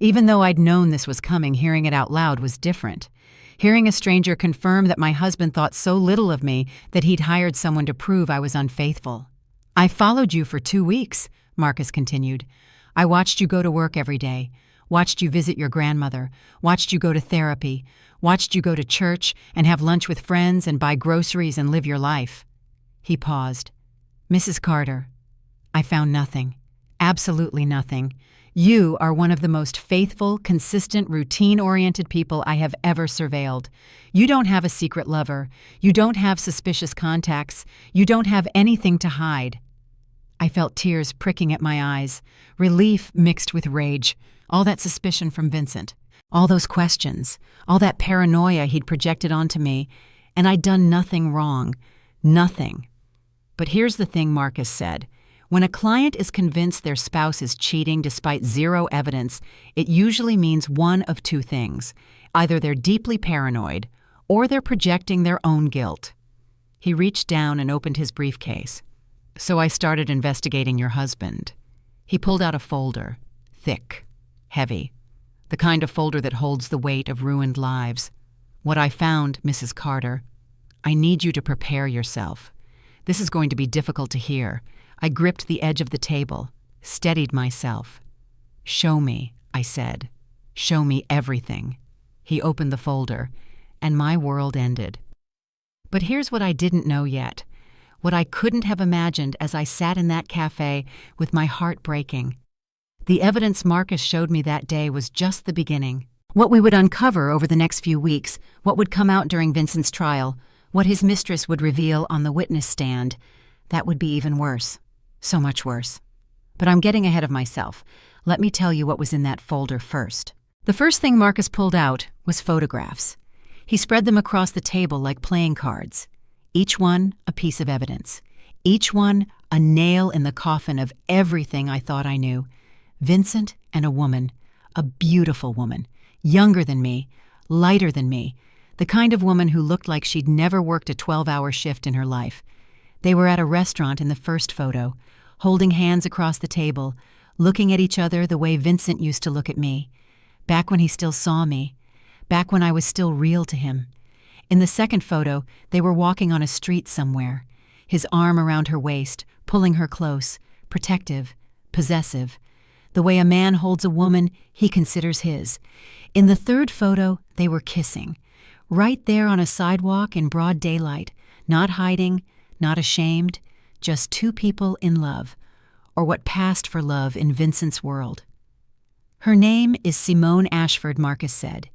A: Even though I'd known this was coming, hearing it out loud was different. Hearing a stranger confirm that my husband thought so little of me that he'd hired someone to prove I was unfaithful. "I followed you for 2 weeks," Marcus continued. "I watched you go to work every day, watched you visit your grandmother, watched you go to therapy, watched you go to church and have lunch with friends and buy groceries and live your life." He paused. "Mrs. Carter, I found nothing. Absolutely nothing. You are one of the most faithful, consistent, routine-oriented people I have ever surveilled. You don't have a secret lover. You don't have suspicious contacts. You don't have anything to hide." I felt tears pricking at my eyes, relief mixed with rage, all that suspicion from Vincent, all those questions, all that paranoia he'd projected onto me, and I'd done nothing wrong. Nothing. "But here's the thing," Marcus said. "When a client is convinced their spouse is cheating despite zero evidence, it usually means one of 2 things. Either they're deeply paranoid, or they're projecting their own guilt." He reached down and opened his briefcase. "So I started investigating your husband." He pulled out a folder, thick, heavy, the kind of folder that holds the weight of ruined lives. "What I found, Mrs. Carter, I need you to prepare yourself. This is going to be difficult to hear." I gripped the edge of the table, steadied myself. "Show me," I said. "Show me everything." He opened the folder, and my world ended. But here's what I didn't know yet, what I couldn't have imagined as I sat in that cafe with my heart breaking. The evidence Marcus showed me that day was just the beginning. What we would uncover over the next few weeks, what would come out during Vincent's trial, what his mistress would reveal on the witness stand, that would be even worse. So much worse. But I'm getting ahead of myself. Let me tell you what was in that folder first. The first thing Marcus pulled out was photographs. He spread them across the table like playing cards. Each one a piece of evidence. Each one a nail in the coffin of everything I thought I knew. Vincent and a woman. A beautiful woman. Younger than me. Lighter than me. The kind of woman who looked like she'd never worked a 12-hour shift in her life. They were at a restaurant in the first photo, holding hands across the table, looking at each other the way Vincent used to look at me, back when he still saw me, back when I was still real to him. In the second photo, they were walking on a street somewhere, his arm around her waist, pulling her close, protective, possessive, the way a man holds a woman he considers his. In the third photo, they were kissing, right there on a sidewalk in broad daylight, not hiding, not ashamed, just two people in love, or what passed for love in Vincent's world. Her name is Simone Ashford, Marcus said.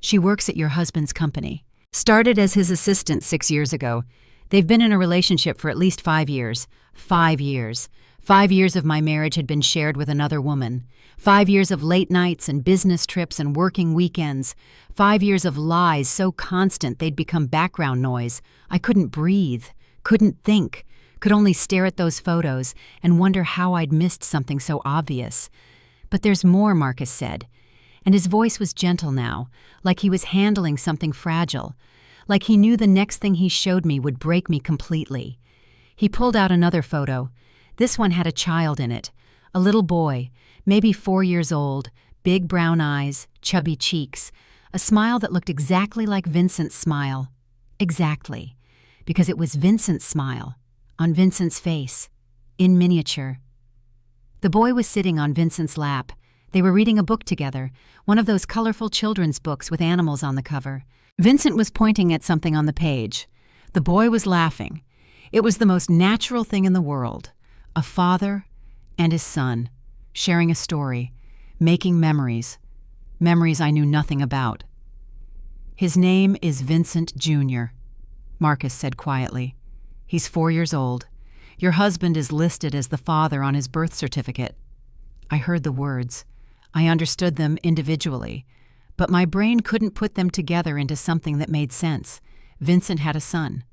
A: She works at your husband's company. Started as his assistant 6 years ago. They've been in a relationship for at least 5 years. 5 years. 5 years of my marriage had been shared with another woman. 5 years of late nights and business trips and working weekends. 5 years of lies so constant they'd become background noise. I couldn't breathe, couldn't think, could only stare at those photos and wonder how I'd missed something so obvious. But there's more, Marcus said. And his voice was gentle now, like he was handling something fragile, like he knew the next thing he showed me would break me completely. He pulled out another photo. This one had a child in it, a little boy, maybe 4 years old, big brown eyes, chubby cheeks, a smile that looked exactly like Vincent's smile. Exactly, because it was Vincent's smile, on Vincent's face, in miniature. The boy was sitting on Vincent's lap. They were reading a book together, one of those colorful children's books with animals on the cover. Vincent was pointing at something on the page. The boy was laughing. It was the most natural thing in the world. A father and his son, sharing a story, making memories I knew nothing about. His name is Vincent Jr., Marcus said quietly. He's 4 years old. Your husband is listed as the father on his birth certificate. I heard the words. I understood them individually, but my brain couldn't put them together into something that made sense. Vincent had a son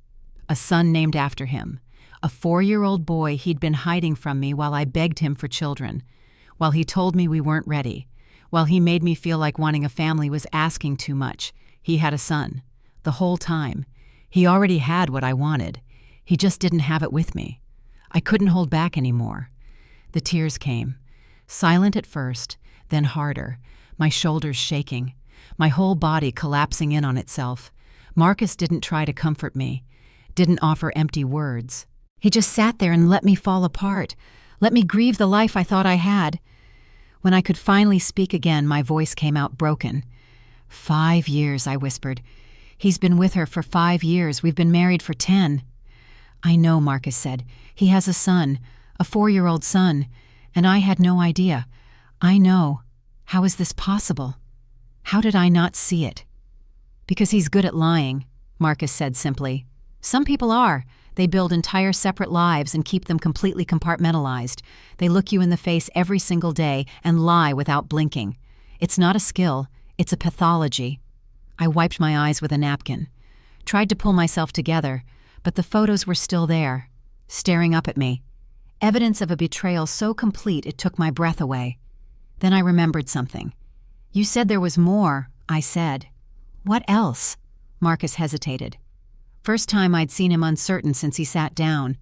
A: named after him, a 4-year-old boy he'd been hiding from me while I begged him for children, while he told me we weren't ready, while he made me feel like wanting a family was asking too much. He had a son, the whole time. He already had what I wanted. He just didn't have it with me. I couldn't hold back anymore. The tears came, silent at first, then harder, my shoulders shaking, my whole body collapsing in on itself. Marcus didn't try to comfort me, didn't offer empty words. He just sat there and let me fall apart, let me grieve the life I thought I had. When I could finally speak again, my voice came out broken. 5 years, I whispered. He's been with her for 5 years. We've been married for 10. I know, Marcus said. He has a son, a 4-year-old son, and I had no idea. I know. How is this possible? How did I not see it? Because he's good at lying, Marcus said simply. Some people are. They build entire separate lives and keep them completely compartmentalized. They look you in the face every single day and lie without blinking. It's not a skill, it's a pathology. I wiped my eyes with a napkin, tried to pull myself together, but the photos were still there, staring up at me. Evidence of a betrayal so complete it took my breath away. Then I remembered something. You said there was more, I said. What else? Marcus hesitated. First time I'd seen him uncertain since he sat down.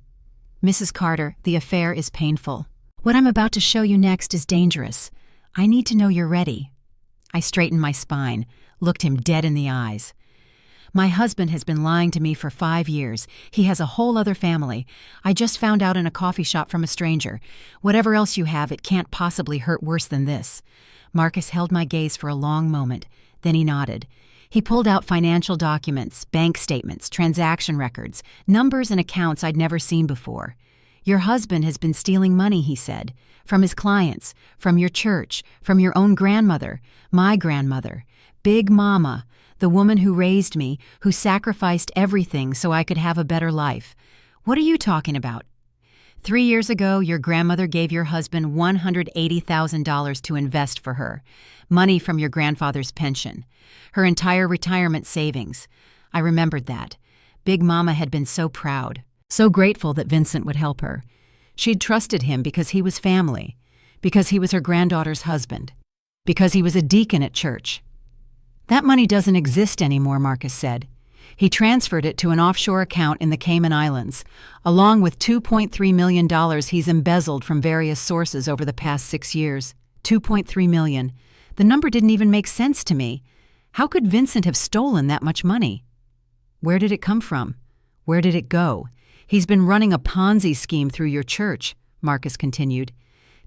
A: Mrs. Carter, the affair is painful. What I'm about to show you next is dangerous. I need to know you're ready. I straightened my spine, looked him dead in the eyes. My husband has been lying to me for 5 years. He has a whole other family. I just found out in a coffee shop from a stranger. Whatever else you have, it can't possibly hurt worse than this. Marcus held my gaze for a long moment. Then he nodded. He pulled out financial documents, bank statements, transaction records, numbers and accounts I'd never seen before. Your husband has been stealing money, he said, from his clients, from your church, from your own grandmother, my grandmother, Big Mama, the woman who raised me, who sacrificed everything so I could have a better life. What are you talking about? 3 years ago, your grandmother gave your husband $180,000 to invest for her, money from your grandfather's pension, her entire retirement savings. I remembered that. Big Mama had been so proud, so grateful that Vincent would help her. She'd trusted him because he was family, because he was her granddaughter's husband, because he was a deacon at church. That money doesn't exist anymore, Marcus said. He transferred it to an offshore account in the Cayman Islands, along with $2.3 million he's embezzled from various sources over the past 6 years. $2.3 million. The number didn't even make sense to me. How could Vincent have stolen that much money? Where did it come from? Where did it go? He's been running a Ponzi scheme through your church, Marcus continued,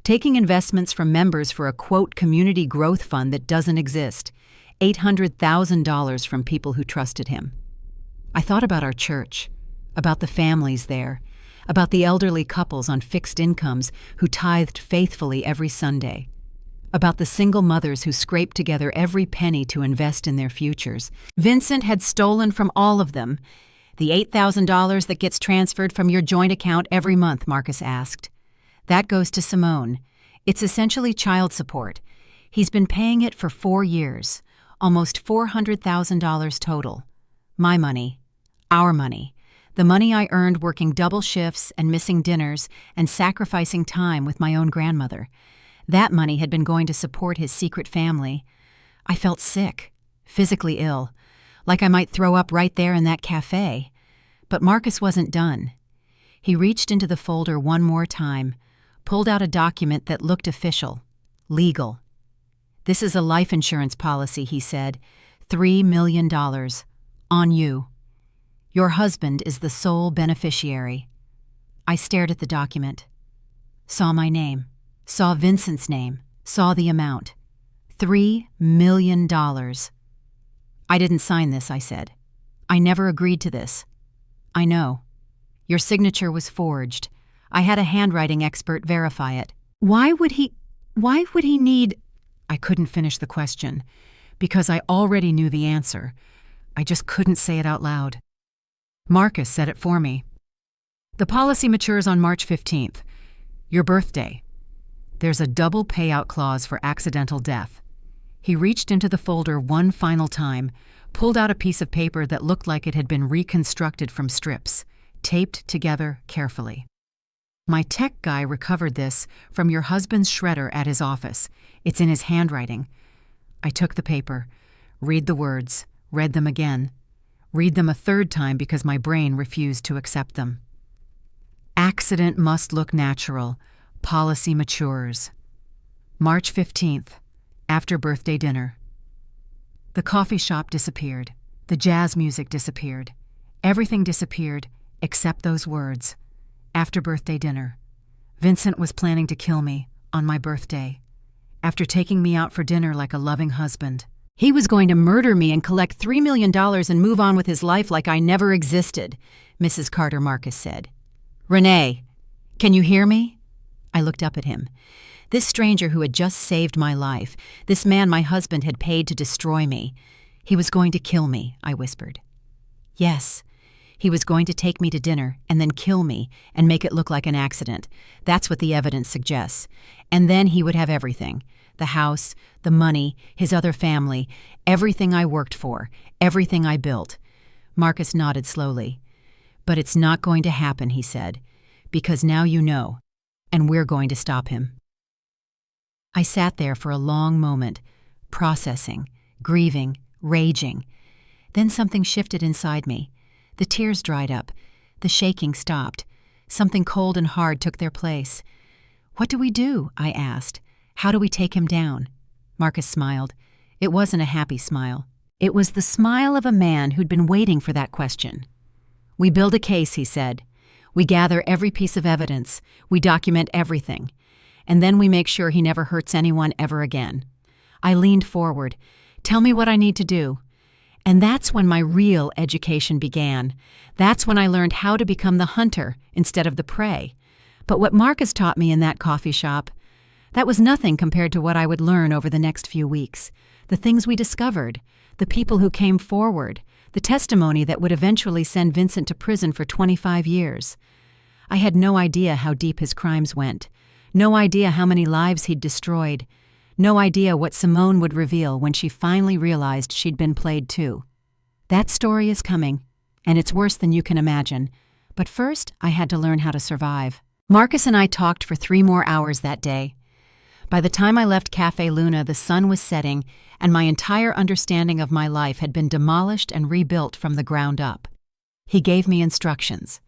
A: taking investments from members for a, quote, community growth fund that doesn't exist, $800,000 from people who trusted him. I thought about our church, about the families there, about the elderly couples on fixed incomes who tithed faithfully every Sunday, about the single mothers who scraped together every penny to invest in their futures. Vincent had stolen from all of them. The $8,000 that gets transferred from your joint account every month, Marcus asked. That goes to Simone. It's essentially child support. He's been paying it for 4 years, almost $400,000 total. My money, our money, the money I earned working double shifts and missing dinners and sacrificing time with my own grandmother. That money had been going to support his secret family. I felt sick, physically ill, like I might throw up right there in that cafe. But Marcus wasn't done. He reached into the folder one more time, pulled out a document that looked official, legal. This is a life insurance policy, he said. $3 million. On you. Your husband is the sole beneficiary. I stared at the document. Saw my name. Saw Vincent's name. Saw the amount. $3 million. I didn't sign this, I said. I never agreed to this. I know. Your signature was forged. I had a handwriting expert verify it. Why would he need... I couldn't finish the question, because I already knew the answer. I just couldn't say it out loud. Marcus said it for me. The policy matures on March 15th, your birthday. There's a double payout clause for accidental death. He reached into the folder one final time, pulled out a piece of paper that looked like it had been reconstructed from strips, taped together carefully. My tech guy recovered this from your husband's shredder at his office. It's in his handwriting. I took the paper, read the words, read them again, read them a third time because my brain refused to accept them. Accident must look natural. Policy matures. March 15th, after birthday dinner. The coffee shop disappeared. The jazz music disappeared. Everything disappeared except those words. After birthday dinner. Vincent was planning to kill me on my birthday. After taking me out for dinner like a loving husband. He was going to murder me and collect $3 million and move on with his life like I never existed, Mrs. Carter Marcus said. Renee, can you hear me? I looked up at him. This stranger who had just saved my life, this man my husband had paid to destroy me. He was going to kill me, I whispered. Yes. He was going to take me to dinner and then kill me and make it look like an accident. That's what the evidence suggests. And then he would have everything. The house, the money, his other family, everything I worked for, everything I built. Marcus nodded slowly. But it's not going to happen, he said, because now you know, and we're going to stop him. I sat there for a long moment, processing, grieving, raging. Then something shifted inside me. The tears dried up. The shaking stopped. Something cold and hard took their place. What do we do? I asked. How do we take him down? Marcus smiled. It wasn't a happy smile. It was the smile of a man who'd been waiting for that question. We build a case, he said. We gather every piece of evidence. We document everything. And then we make sure he never hurts anyone ever again. I leaned forward. Tell me what I need to do. And that's when my real education began. That's when I learned how to become the hunter instead of the prey. But what Marcus taught me in that coffee shop, that was nothing compared to what I would learn over the next few weeks. The things we discovered, the people who came forward, the testimony that would eventually send Vincent to prison for 25 years. I had no idea how deep his crimes went, no idea how many lives he'd destroyed, no idea what Simone would reveal when she finally realized she'd been played too. That story is coming, and it's worse than you can imagine. But first, I had to learn how to survive. Marcus and I talked for 3 more hours that day. By the time I left Cafe Luna, the sun was setting, and my entire understanding of my life had been demolished and rebuilt from the ground up. He gave me instructions.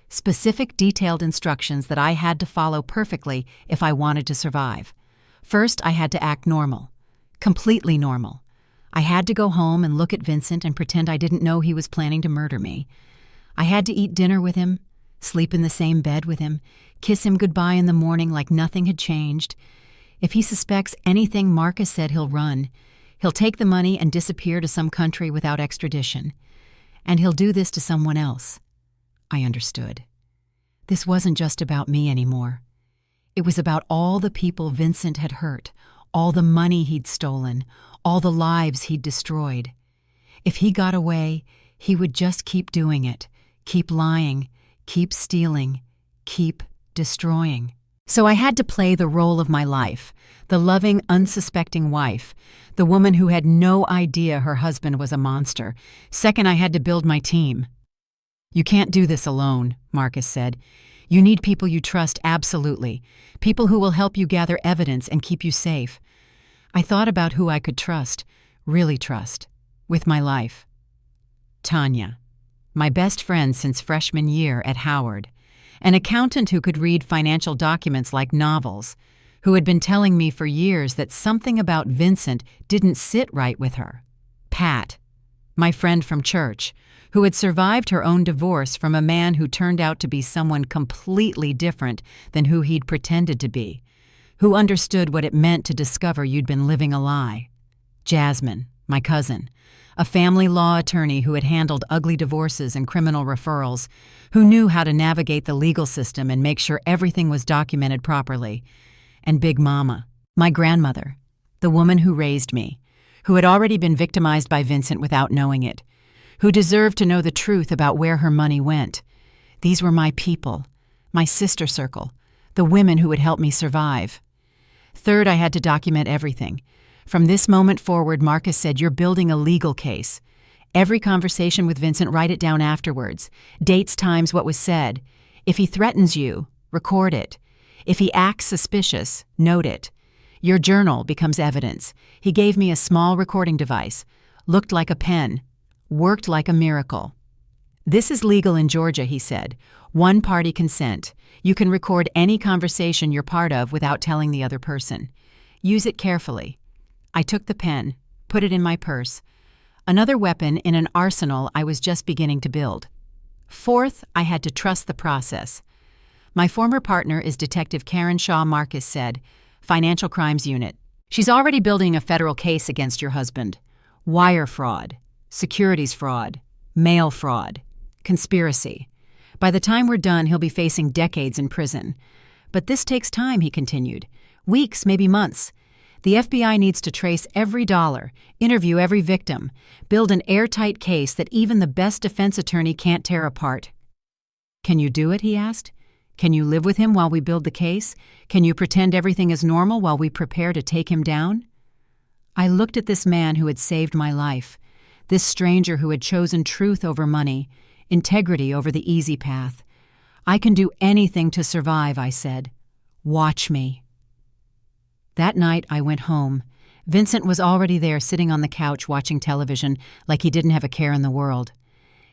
A: Specific, detailed instructions that I had to follow perfectly if I wanted to survive. First, I had to act normal. Completely normal. I had to go home and look at Vincent and pretend I didn't know he was planning to murder me. I had to eat dinner with him, sleep in the same bed with him, kiss him goodbye in the morning like nothing had changed. If he suspects anything, Marcus said he'll run. He'll take the money and disappear to some country without extradition. And he'll do this to someone else. I understood. This wasn't just about me anymore. It was about all the people Vincent had hurt, all the money he'd stolen, all the lives he'd destroyed. If he got away, he would just keep doing it, keep lying, keep stealing, keep destroying. So I had to play the role of my life, the loving, unsuspecting wife, the woman who had no idea her husband was a monster. Second, I had to build my team. "You can't do this alone," Marcus said. "You need people you trust absolutely, people who will help you gather evidence and keep you safe." I thought about who I could trust, really trust, with my life. Tanya, my best friend since freshman year at Howard, an accountant who could read financial documents like novels, who had been telling me for years that something about Vincent didn't sit right with her. Pat, my friend from church, who had survived her own divorce from a man who turned out to be someone completely different than who he'd pretended to be, who understood what it meant to discover you'd been living a lie. Jasmine, my cousin, a family law attorney who had handled ugly divorces and criminal referrals, who knew how to navigate the legal system and make sure everything was documented properly. And Big Mama, my grandmother, the woman who raised me, who had already been victimized by Vincent without knowing it, who deserved to know the truth about where her money went. These were my people, my sister circle, the women who would help me survive. Third, I had to document everything. From this moment forward, Marcus said, "You're building a legal case. Every conversation with Vincent, write it down afterwards. Dates, times, what was said. If he threatens you, record it. If he acts suspicious, note it. Your journal becomes evidence." He gave me a small recording device. Looked like a pen. Worked like a miracle. "This is legal in Georgia," he said. "One-party consent. You can record any conversation you're part of without telling the other person. Use it carefully." I took the pen, put it in my purse. Another weapon in an arsenal I was just beginning to build. Fourth, I had to trust the process. "My former partner is Detective Karen Shaw," Marcus said, Financial Crimes Unit. "She's already building a federal case against your husband. Wire fraud, securities fraud, mail fraud, conspiracy. By the time we're done, he'll be facing decades in prison. But this takes time," he continued. "Weeks, maybe months. The FBI needs to trace every dollar, interview every victim, build an airtight case that even the best defense attorney can't tear apart." "Can you do it?" he asked. "Can you live with him while we build the case? Can you pretend everything is normal while we prepare to take him down?" I looked at this man who had saved my life, this stranger who had chosen truth over money, integrity over the easy path. "I can do anything to survive," I said. "Watch me." That night, I went home. Vincent was already there sitting on the couch watching television like he didn't have a care in the world.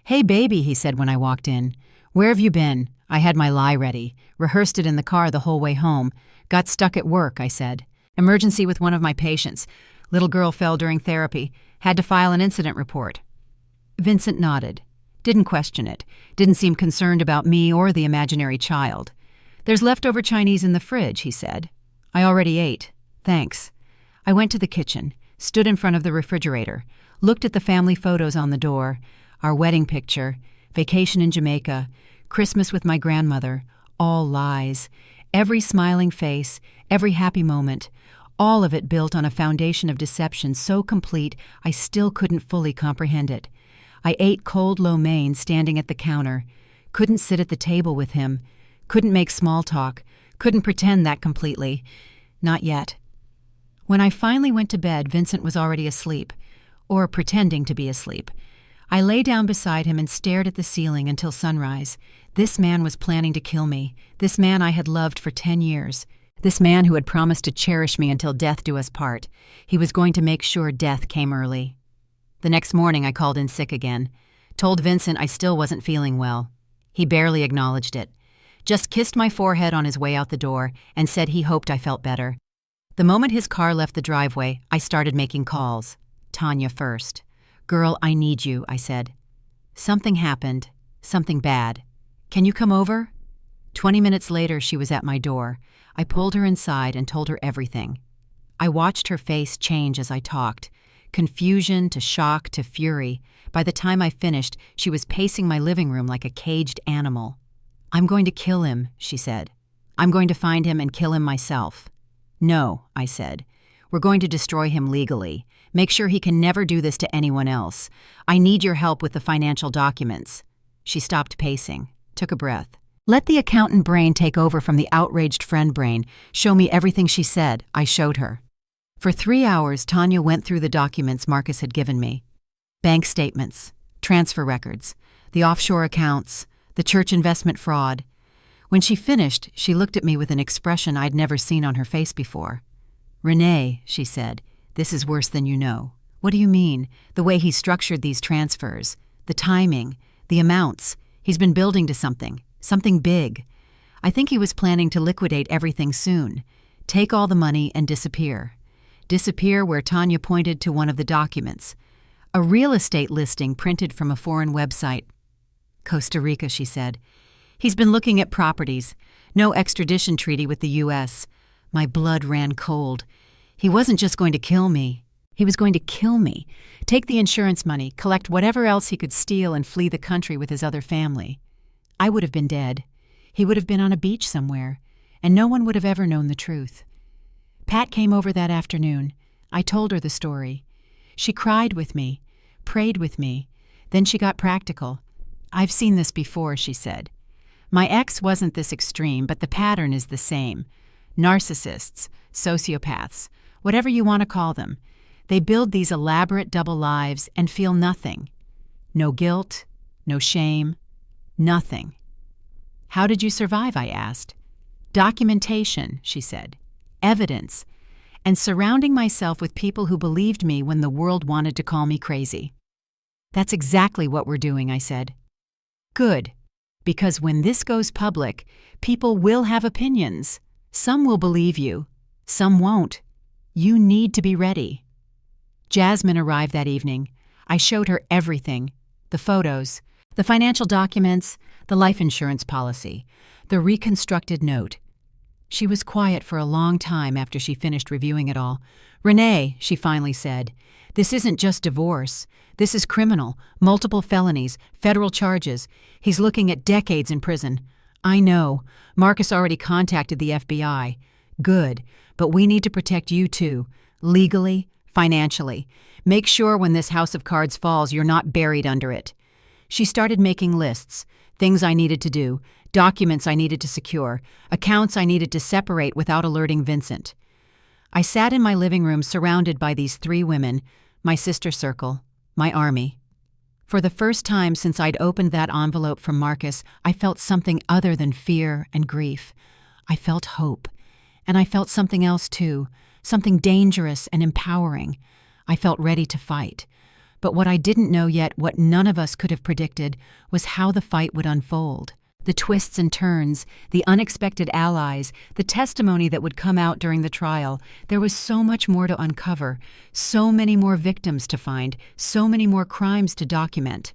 A: "Hey, baby," he said when I walked in. "Where have you been?" I had my lie ready, rehearsed it in the car the whole way home. "Got stuck at work," I said. "Emergency with one of my patients. Little girl fell during therapy. Had to file an incident report." Vincent nodded. Didn't question it. Didn't seem concerned about me or the imaginary child. "There's leftover Chinese in the fridge," he said. "I already ate. Thanks." I went to the kitchen, stood in front of the refrigerator, looked at the family photos on the door, our wedding picture, vacation in Jamaica, Christmas with my grandmother, all lies. Every smiling face, every happy moment, all of it built on a foundation of deception so complete I still couldn't fully comprehend it. I ate cold lo mein standing at the counter, couldn't sit at the table with him, couldn't make small talk, couldn't pretend that completely. Not yet. When I finally went to bed, Vincent was already asleep, or pretending to be asleep. I lay down beside him and stared at the ceiling until sunrise. This man was planning to kill me, this man I had loved for 10 years. This man who had promised to cherish me until death do us part. He was going to make sure death came early. The next morning I called in sick again. Told Vincent I still wasn't feeling well. He barely acknowledged it. Just kissed my forehead on his way out the door and said he hoped I felt better. The moment his car left the driveway, I started making calls. Tanya first. "Girl, I need you," I said. "Something happened. Something bad. Can you come over?" 20 minutes later, she was at my door. I pulled her inside and told her everything. I watched her face change as I talked. Confusion to shock to fury. By the time I finished, she was pacing my living room like a caged animal. "I'm going to kill him," she said. "I'm going to find him and kill him myself." "No," I said. "We're going to destroy him legally. Make sure he can never do this to anyone else. I need your help with the financial documents." She stopped pacing, took a breath. Let the accountant brain take over from the outraged friend brain. Show me everything she said. I showed her. For 3 hours, Tanya went through the documents Marcus had given me. Bank statements, transfer records, the offshore accounts, the church investment fraud. When she finished, she looked at me with an expression I'd never seen on her face before. "Renee," she said, "this is worse than you know." "What do you mean?" "The way he structured these transfers, the timing, the amounts. He's been building to something big. I think he was planning to liquidate everything soon. Take all the money and disappear. Disappear where Tanya pointed to one of the documents. A real estate listing printed from a foreign website. "Costa Rica," she said. "He's been looking at properties. No extradition treaty with the U.S. My blood ran cold. He wasn't just going to kill me. He was going to kill me. Take the insurance money, collect whatever else he could steal and flee the country with his other family. I would have been dead. He would have been on a beach somewhere, and no one would have ever known the truth." Pat came over that afternoon. I told her the story. She cried with me, prayed with me. Then she got practical. "I've seen this before," she said. "My ex wasn't this extreme, but the pattern is the same. Narcissists, sociopaths, whatever you want to call them. They build these elaborate double lives and feel nothing. No guilt, no shame, nothing." "How did you survive?" I asked. "Documentation," she said. "Evidence. And surrounding myself with people who believed me when the world wanted to call me crazy." "That's exactly what we're doing," I said. "Good. Because when this goes public, people will have opinions. Some will believe you. Some won't. You need to be ready." Jasmine arrived that evening. I showed her everything. The photos, the financial documents, the life insurance policy, the reconstructed note. She was quiet for a long time after she finished reviewing it all. "Renee," she finally said, "this isn't just divorce. This is criminal, multiple felonies, federal charges. He's looking at decades in prison." "I know. Marcus already contacted the FBI. Good, but we need to protect you too, legally, financially. Make sure when this house of cards falls, you're not buried under it." She started making lists, things I needed to do, documents I needed to secure, accounts I needed to separate without alerting Vincent. I sat in my living room surrounded by these 3 women, my sister circle, my army. For the first time since I'd opened that envelope from Marcus, I felt something other than fear and grief. I felt hope. And I felt something else too, something dangerous and empowering. I felt ready to fight. But what I didn't know yet, what none of us could have predicted, was how the fight would unfold. The twists and turns, the unexpected allies, the testimony that would come out during the trial. There was so much more to uncover, so many more victims to find, so many more crimes to document.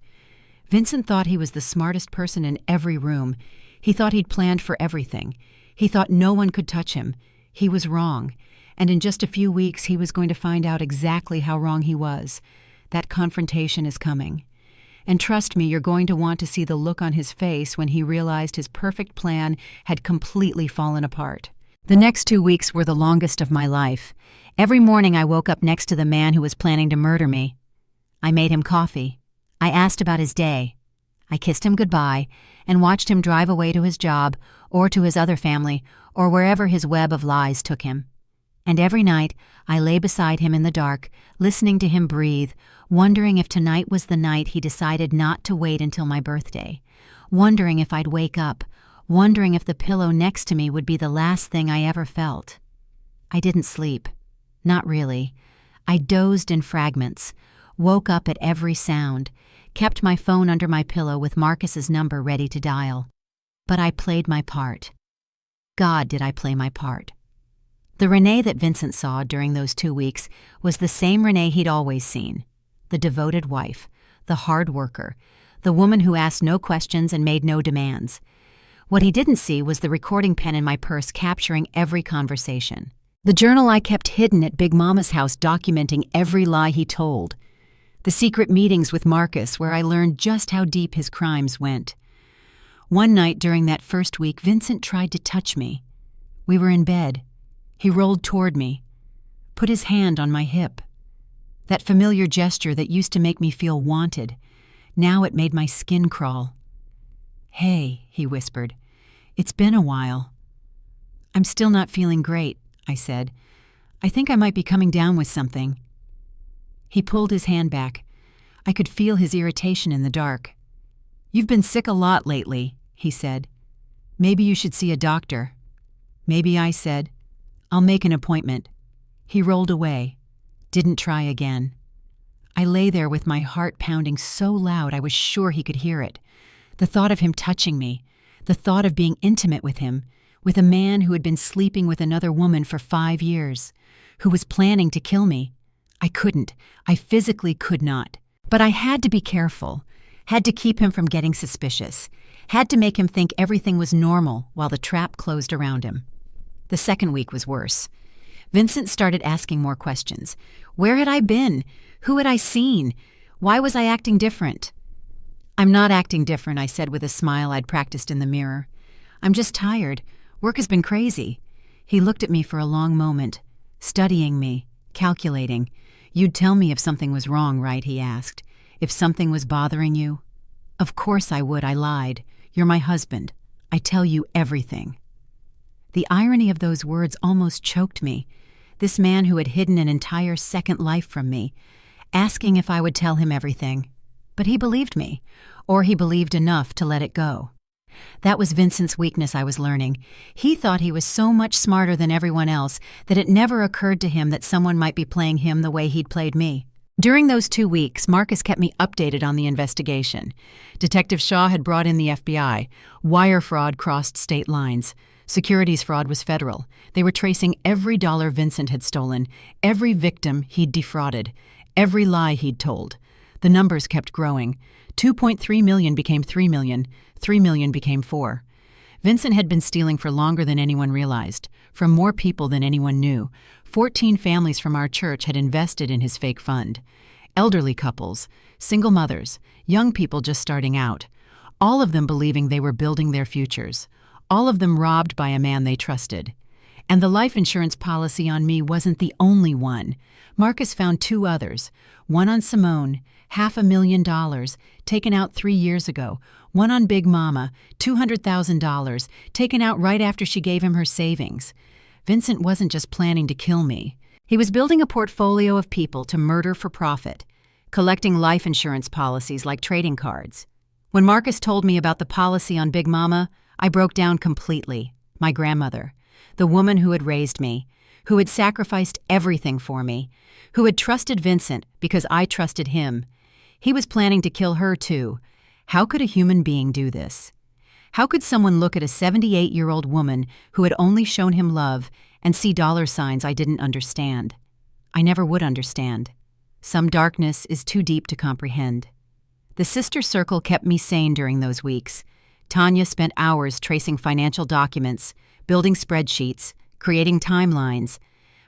A: Vincent thought he was the smartest person in every room. He thought he'd planned for everything. He thought no one could touch him. He was wrong. And in just a few weeks, he was going to find out exactly how wrong he was. That confrontation is coming. And trust me, you're going to want to see the look on his face when he realized his perfect plan had completely fallen apart. The next 2 weeks were the longest of my life. Every morning I woke up next to the man who was planning to murder me. I made him coffee. I asked about his day. I kissed him goodbye and watched him drive away to his job or to his other family or wherever his web of lies took him. And every night I lay beside him in the dark, listening to him breathe, wondering if tonight was the night he decided not to wait until my birthday, wondering if I'd wake up, wondering if the pillow next to me would be the last thing I ever felt. I didn't sleep. Not really. I dozed in fragments, woke up at every sound, kept my phone under my pillow with Marcus's number ready to dial. But I played my part. God, did I play my part. The Renee that Vincent saw during those 2 weeks was the same Renee he'd always seen. The devoted wife, the hard worker, the woman who asked no questions and made no demands. What he didn't see was the recording pen in my purse capturing every conversation. The journal I kept hidden at Big Mama's house documenting every lie he told. The secret meetings with Marcus where I learned just how deep his crimes went. One night during that first week, Vincent tried to touch me. We were in bed. He rolled toward me, put his hand on my hip. That familiar gesture that used to make me feel wanted, now it made my skin crawl. "Hey," he whispered, "it's been a while." "I'm still not feeling great," I said. "I think I might be coming down with something." He pulled his hand back. I could feel his irritation in the dark. "You've been sick a lot lately," he said. "Maybe you should see a doctor." "Maybe," I said. "I'll make an appointment." He rolled away. Didn't try again. I lay there with my heart pounding so loud I was sure he could hear it. The thought of him touching me, the thought of being intimate with him, with a man who had been sleeping with another woman for 5 years, who was planning to kill me. I physically could not. But I had to be careful, had to keep him from getting suspicious, had to make him think everything was normal while the trap closed around him. The second week was worse. Vincent started asking more questions. Where had I been? Who had I seen? Why was I acting different? "I'm not acting different," I said with a smile I'd practiced in the mirror. "I'm just tired. Work has been crazy." He looked at me for a long moment, studying me, calculating. "You'd tell me if something was wrong, right?" he asked. "If something was bothering you?" "Of course I would," I lied. "You're my husband. I tell you everything." The irony of those words almost choked me. This man who had hidden an entire second life from me, asking if I would tell him everything. But he believed me, or he believed enough to let it go. That was Vincent's weakness, I was learning. He thought he was so much smarter than everyone else that it never occurred to him that someone might be playing him the way he'd played me. During those 2 weeks, Marcus kept me updated on the investigation. Detective Shaw had brought in the FBI. Wire fraud crossed state lines. Securities fraud was federal. They were tracing every dollar Vincent had stolen, every victim he'd defrauded, every lie he'd told. The numbers kept growing. 2.3 million became 3 million. 3 million became 4. Vincent had been stealing for longer than anyone realized, from more people than anyone knew. 14 families from our church had invested in his fake fund. Elderly couples, single mothers, young people just starting out. All of them believing they were building their futures. All of them robbed by a man they trusted. And the life insurance policy on me wasn't the only one. Marcus found 2 others. One on Simone, $500,000, taken out 3 years ago. One on Big Mama, $200,000, taken out right after she gave him her savings. Vincent wasn't just planning to kill me. He was building a portfolio of people to murder for profit, collecting life insurance policies like trading cards. When Marcus told me about the policy on Big Mama, I broke down completely. My grandmother, the woman who had raised me, who had sacrificed everything for me, who had trusted Vincent because I trusted him. He was planning to kill her too. How could a human being do this? How could someone look at a 78-year-old woman who had only shown him love and see dollar signs I didn't understand? I never would understand. Some darkness is too deep to comprehend. The sister circle kept me sane during those weeks. Tanya spent hours tracing financial documents, building spreadsheets, creating timelines.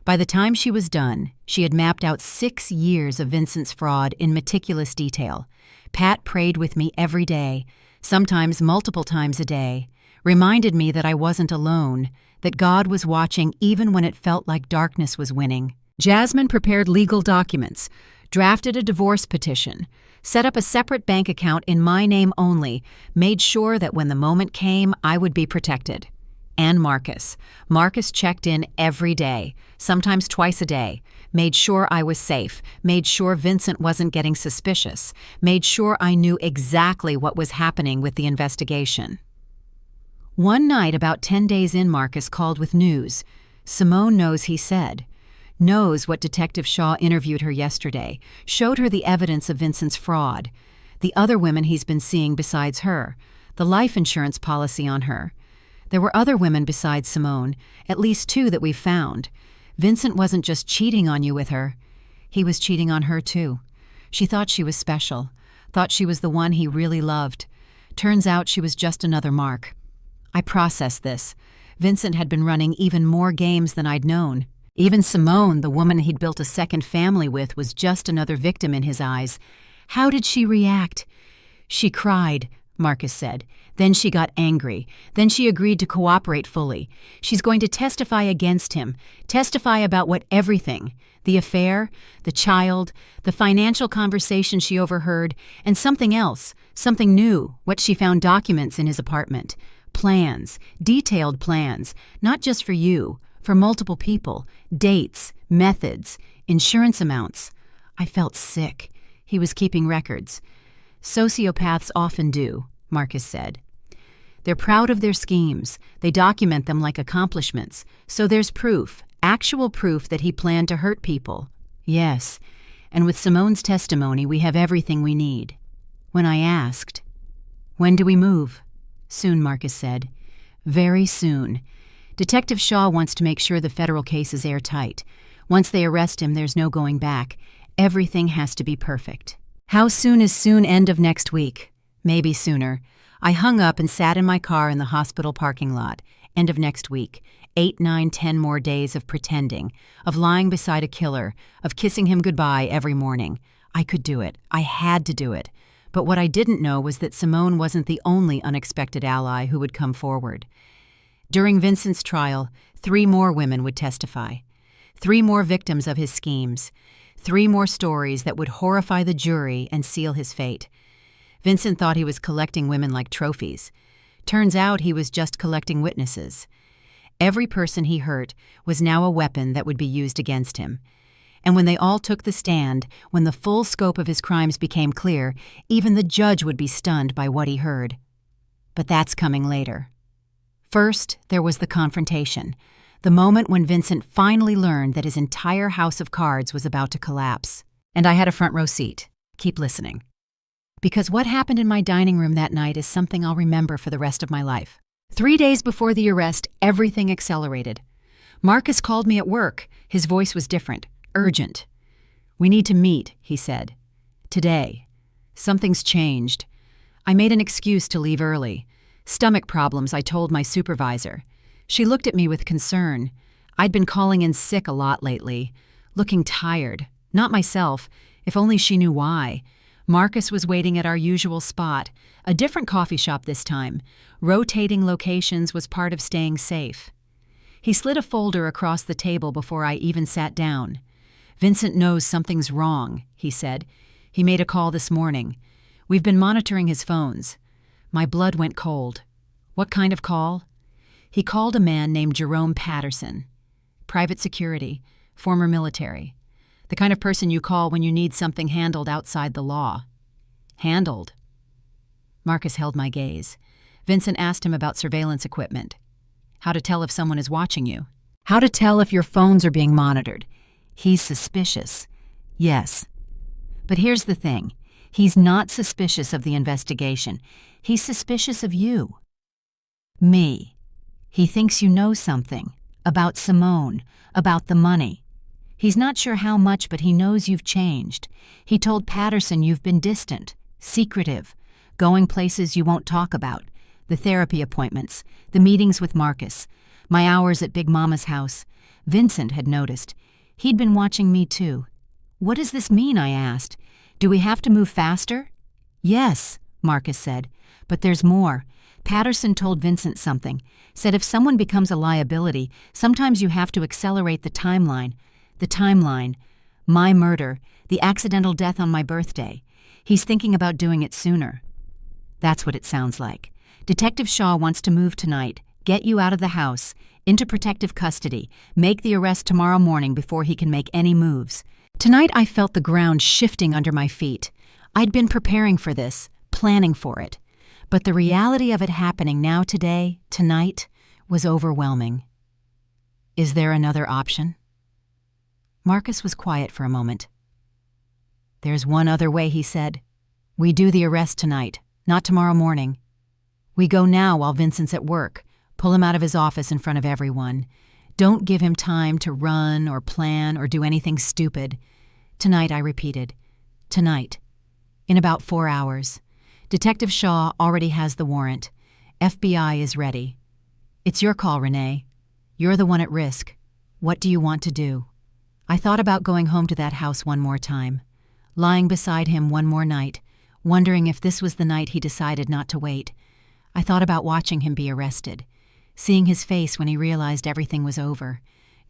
A: By the time she was done, she had mapped out 6 years of Vincent's fraud in meticulous detail. Pat prayed with me every day, sometimes multiple times a day, reminded me that I wasn't alone, that God was watching even when it felt like darkness was winning. Jasmine prepared legal documents, drafted a divorce petition, set up a separate bank account in my name only, made sure that when the moment came, I would be protected. And Marcus. Marcus checked in every day, sometimes twice a day, made sure I was safe, made sure Vincent wasn't getting suspicious, made sure I knew exactly what was happening with the investigation. One night, about 10 days in, Marcus called with news. Simone knows, he said. Knows what Detective Shaw interviewed her yesterday, showed her the evidence of Vincent's fraud, the other women he's been seeing besides her, the life insurance policy on her. There were other women besides Simone, at least 2 that we've found. Vincent wasn't just cheating on you with her. He was cheating on her too. She thought she was special, thought she was the one he really loved. Turns out she was just another mark. I processed this. Vincent had been running even more games than I'd known. Even Simone, the woman he'd built a second family with, was just another victim in his eyes. How did she react? She cried, Marcus said. Then she got angry. Then she agreed to cooperate fully. She's going to testify against him, testify about what everything, the affair, the child, the financial conversation she overheard, and something else, something new, what she found documents in his apartment. Plans, detailed plans, not just for you, for multiple people, dates, methods, insurance amounts. I felt sick. He was keeping records. Sociopaths often do, Marcus said. They're proud of their schemes. They document them like accomplishments. So there's proof, actual proof that he planned to hurt people. Yes, and with Simone's testimony, we have everything we need. When I asked, "When do we move?" "Soon," Marcus said. "Very soon. Detective Shaw wants to make sure the federal case is airtight. Once they arrest him, there's no going back. Everything has to be perfect." How soon is soon? End of next week. Maybe sooner. I hung up and sat in my car in the hospital parking lot. End of next week. 8, 9, 10 more days of pretending, of lying beside a killer, of kissing him goodbye every morning. I could do it. I had to do it. But what I didn't know was that Simone wasn't the only unexpected ally who would come forward. During Vincent's trial, 3 more women would testify. 3 more victims of his schemes. 3 more stories that would horrify the jury and seal his fate. Vincent thought he was collecting women like trophies. Turns out he was just collecting witnesses. Every person he hurt was now a weapon that would be used against him. And when they all took the stand, when the full scope of his crimes became clear, even the judge would be stunned by what he heard. But that's coming later. First, there was the confrontation, the moment when Vincent finally learned that his entire house of cards was about to collapse. And I had a front row seat. Keep listening. Because what happened in my dining room that night is something I'll remember for the rest of my life. 3 days before the arrest, everything accelerated. Marcus called me at work. His voice was different. Urgent. "We need to meet," he said. "Today. Something's changed." I made an excuse to leave early. Stomach problems, I told my supervisor. She looked at me with concern. I'd been calling in sick a lot lately, looking tired. Not myself, if only she knew why. Marcus was waiting at our usual spot, a different coffee shop this time. Rotating locations was part of staying safe. He slid a folder across the table before I even sat down. "Vincent knows something's wrong," he said. "He made a call this morning. We've been monitoring his phones." My blood went cold. "What kind of call?" He called a man named Jerome Patterson. Private security, former military. The kind of person you call when you need something handled outside the law. Handled? Marcus held my gaze. Vincent asked him about surveillance equipment. How to tell if someone is watching you. How to tell if your phones are being monitored. He's suspicious. Yes. But here's the thing. He's not suspicious of the investigation. He's suspicious of you. Me. He thinks you know something. About Simone. About the money. He's not sure how much, but he knows you've changed. He told Patterson you've been distant, secretive, going places you won't talk about, the therapy appointments, the meetings with Marcus, my hours at Big Mama's house. Vincent had noticed. He'd been watching me too. "What does this mean?" I asked. "Do we have to move faster?" "Yes," Marcus said. "But there's more. Patterson told Vincent something. Said if someone becomes a liability, sometimes you have to accelerate the timeline. The timeline. My murder. The accidental death on my birthday. He's thinking about doing it sooner." That's what it sounds like. Detective Shaw wants to move tonight, get you out of the house, into protective custody, make the arrest tomorrow morning before he can make any moves. Tonight I felt the ground shifting under my feet. I'd been preparing for this, planning for it. but the reality of it happening now today, tonight, was overwhelming. Is there another option? Marcus was quiet for a moment. There's one other way, he said. We do the arrest tonight, not tomorrow morning. We go now while Vincent's at work. Pull him out of his office in front of everyone. Don't give him time to run or plan or do anything stupid. Tonight, I repeated. Tonight. In about 4 hours. Detective Shaw already has the warrant. FBI is ready. It's your call, Renee. You're the one at risk. What do you want to do? I thought about going home to that house one more time, lying beside him one more night, wondering if this was the night he decided not to wait. I thought about watching him be arrested, seeing his face when he realized everything was over,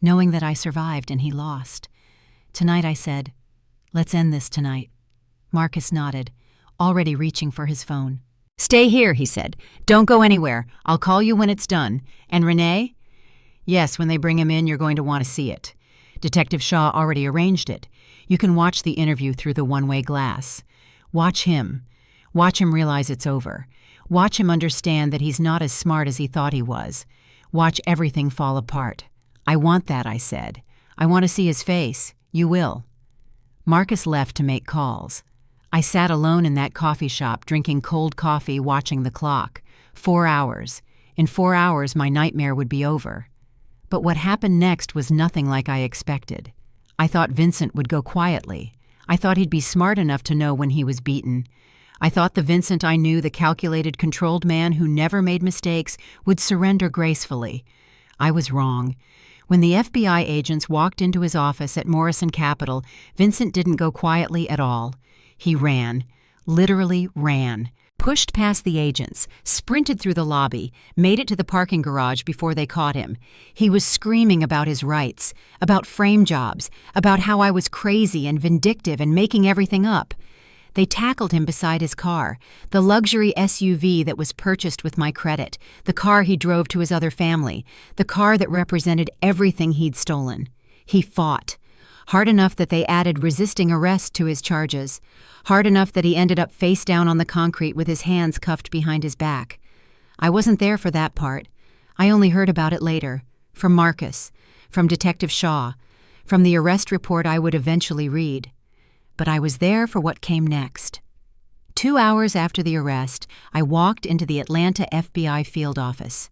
A: knowing that I survived and he lost. Tonight, I said, let's end this tonight. Marcus nodded, already reaching for his phone. Stay here, he said. Don't go anywhere. I'll call you when it's done. And Renee? Yes, when they bring him in, you're going to want to see it. Detective Shaw already arranged it. You can watch the interview through the one-way glass. Watch him. Watch him realize it's over. Watch him understand that he's not as smart as he thought he was. Watch everything fall apart. I want that, I said. I want to see his face. You will. Marcus left to make calls. I sat alone in that coffee shop drinking cold coffee, watching the clock. 4 hours. In 4 hours, my nightmare would be over. But what happened next was nothing like I expected. I thought Vincent would go quietly. I thought he'd be smart enough to know when he was beaten. I thought the Vincent I knew, the calculated, controlled man who never made mistakes, would surrender gracefully. I was wrong. When the FBI agents walked into his office at Morrison Capital, Vincent didn't go quietly at all. He ran, literally ran, pushed past the agents, sprinted through the lobby, made it to the parking garage before they caught him. He was screaming about his rights, about frame jobs, about how I was crazy and vindictive and making everything up. They tackled him beside his car, the luxury SUV that was purchased with my credit, the car he drove to his other family, the car that represented everything he'd stolen. He fought. Hard enough that they added resisting arrest to his charges. Hard enough that he ended up face down on the concrete with his hands cuffed behind his back. I wasn't there for that part. I only heard about it later, from Marcus, from Detective Shaw, from the arrest report I would eventually read. But I was there for what came next. 2 hours after the arrest, I walked into the Atlanta FBI field office.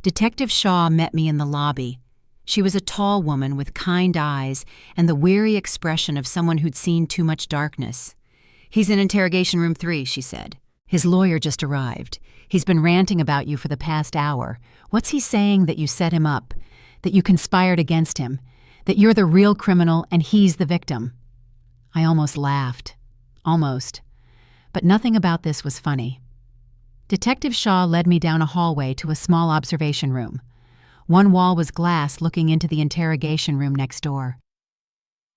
A: Detective Shaw met me in the lobby. She was a tall woman with kind eyes and the weary expression of someone who'd seen too much darkness. He's in interrogation room 3, she said. His lawyer just arrived. He's been ranting about you for the past hour. What's he saying? That you set him up, that you conspired against him, that you're the real criminal and he's the victim. I almost laughed. Almost. But nothing about this was funny. Detective Shaw led me down a hallway to a small observation room. One wall was glass looking into the interrogation room next door.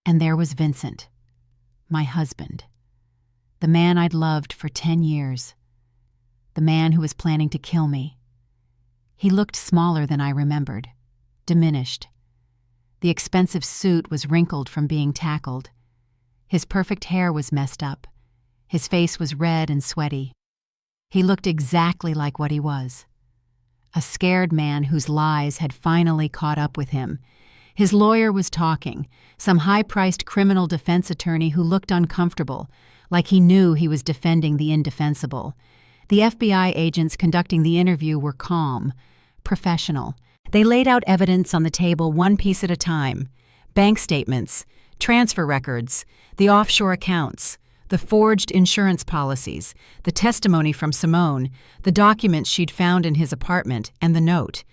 A: And there was Vincent, my husband, the man I'd loved for 10 years, the man who was planning to kill me. He looked smaller than I remembered, diminished. The expensive suit was wrinkled from being tackled. His perfect hair was messed up. His face was red and sweaty. He looked exactly like what he was. A scared man whose lies had finally caught up with him. His lawyer was talking, some high-priced criminal defense attorney who looked uncomfortable, like he knew he was defending the indefensible. The FBI agents conducting the interview were calm, professional. They laid out evidence on the table one piece at a time. Bank statements, transfer records, the offshore accounts, the forged insurance policies, the testimony from Simone, the documents she'd found in his apartment, and the note.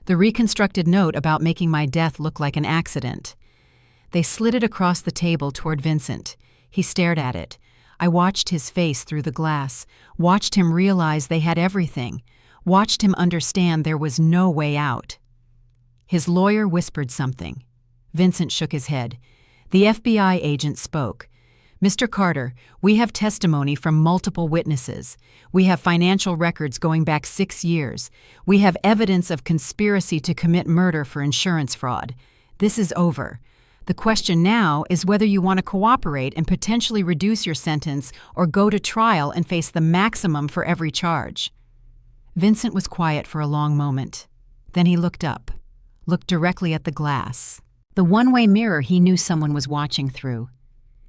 A: The reconstructed note about making my death look like an accident. They slid it across the table toward Vincent. He stared at it. I watched his face through the glass, watched him realize they had everything, watched him understand there was no way out. His lawyer whispered something. Vincent shook his head. The FBI agent spoke. Mr. Carter, we have testimony from multiple witnesses. We have financial records going back 6 years. We have evidence of conspiracy to commit murder for insurance fraud. This is over. The question now is whether you want to cooperate and potentially reduce your sentence or go to trial and face the maximum for every charge." Vincent was quiet for a long moment. Then he looked up, looked directly at the glass, the one-way mirror he knew someone was watching through.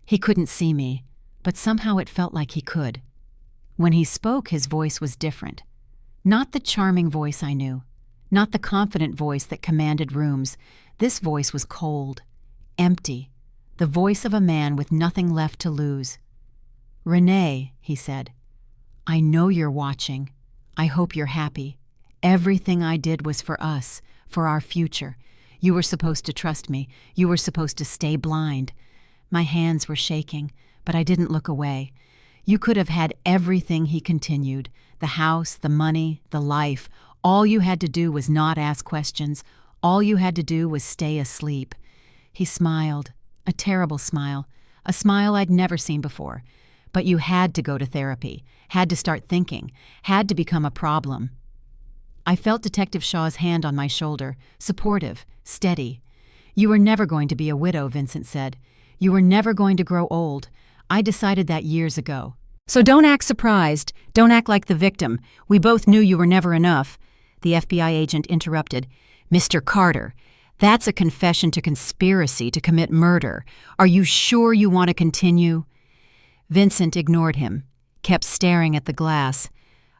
A: He couldn't see me, but somehow it felt like he could. When he spoke, his voice was different. Not the charming voice I knew, not the confident voice that commanded rooms. This voice was cold, empty, the voice of a man with nothing left to lose. "Renee," he said, "I know you're watching. I hope you're happy. Everything I did was for us, for our future. You were supposed to trust me. You were supposed to stay blind." My hands were shaking, but I didn't look away. "You could have had everything," he continued. "The house, the money, the life. All you had to do was not ask questions. All you had to do was stay asleep." He smiled, a terrible smile, a smile I'd never seen before. "But you had to go to therapy, had to start thinking, had to become a problem." I felt Detective Shaw's hand on my shoulder, supportive, steady. "You were never going to be a widow," Vincent said. "You were never going to grow old. I decided that years ago. So don't act surprised. Don't act like the victim. We both knew you were never enough." The FBI agent interrupted. "Mr. Carter, that's a confession to conspiracy to commit murder. Are you sure you want to continue?" Vincent ignored him, kept staring at the glass.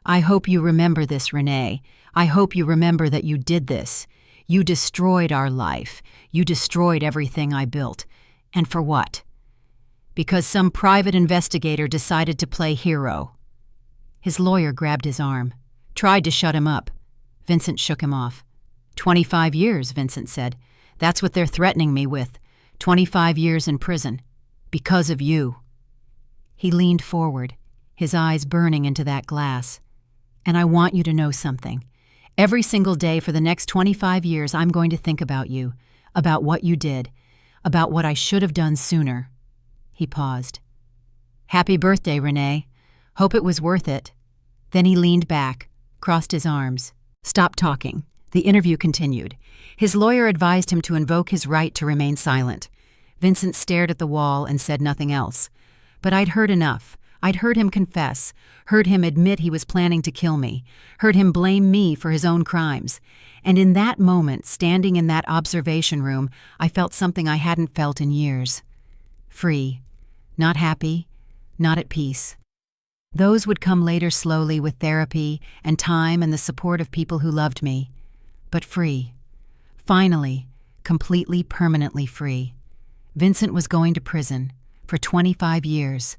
A: "I hope you remember this, Renee. I hope you remember that you did this. You destroyed our life. You destroyed everything I built. And for what? Because some private investigator decided to play hero." His lawyer grabbed his arm, tried to shut him up. Vincent shook him off. 25 years, Vincent said. "That's what they're threatening me with. 25 years in prison. Because of you." He leaned forward, his eyes burning into that glass. "And I want you to know something. Every single day for the next 25 years, I'm going to think about you, about what you did, about what I should have done sooner." He paused. "Happy birthday, Renee. Hope it was worth it." Then he leaned back, crossed his arms. "Stop talking." The interview continued. His lawyer advised him to invoke his right to remain silent. Vincent stared at the wall and said nothing else. But I'd heard enough. I'd heard him confess, heard him admit he was planning to kill me, heard him blame me for his own crimes. And in that moment, standing in that observation room, I felt something I hadn't felt in years. Free. Not happy. Not at peace. Those would come later slowly with therapy and time and the support of people who loved me. But free. Finally, completely, permanently free. Vincent was going to prison for 25 years.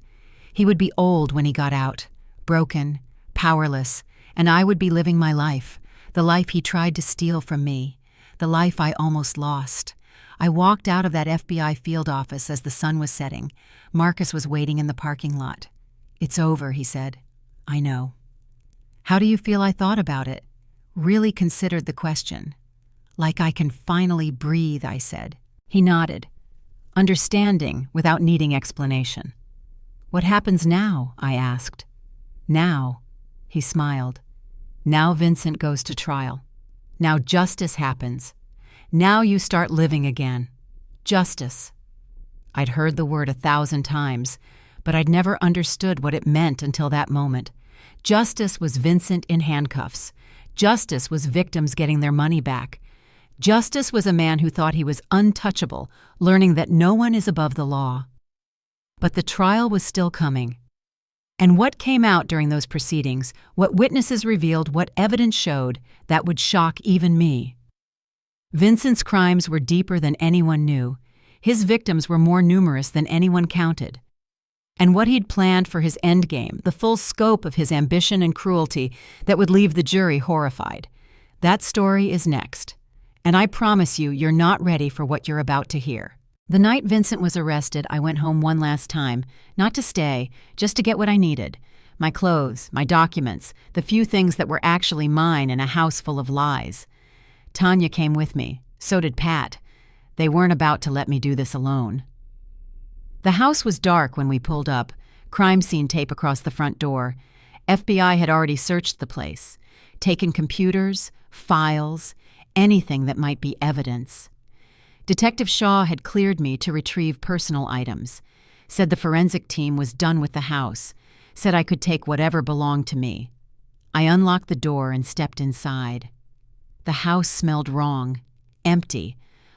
A: He would be old when he got out, broken, powerless, and I would be living my life, the life he tried to steal from me, the life I almost lost. I walked out of that FBI field office as the sun was setting. Marcus was waiting in the parking lot. "It's over," he said. "I know." "How do you feel I thought about it?" Really considered the question. "Like I can finally breathe," I said. He nodded, understanding without needing explanation. "What happens now?" I asked. "Now," he smiled. "Now Vincent goes to trial. Now justice happens. Now you start living again. Justice." I'd heard the word 1,000 times, but I'd never understood what it meant until that moment. Justice was Vincent in handcuffs. Justice was victims getting their money back. Justice was a man who thought he was untouchable, learning that no one is above the law. But the trial was still coming. And what came out during those proceedings, what witnesses revealed, what evidence showed, that would shock even me. Vincent's crimes were deeper than anyone knew. His victims were more numerous than anyone counted. And what he'd planned for his endgame, the full scope of his ambition and cruelty that would leave the jury horrified. That story is next. And I promise you, you're not ready for what you're about to hear. The night Vincent was arrested, I went home one last time, not to stay, just to get what I needed. My clothes, my documents, the few things that were actually mine in a house full of lies. Tanya came with me. So did Pat. They weren't about to let me do this alone. The house was dark when we pulled up, crime scene tape across the front door. FBI had already searched the place, taken computers, files, anything that might be evidence. Detective Shaw had cleared me to retrieve personal items. Said the forensic team was done with the house. Said I could take whatever belonged to me. I unlocked the door and stepped inside. The house smelled wrong, empty,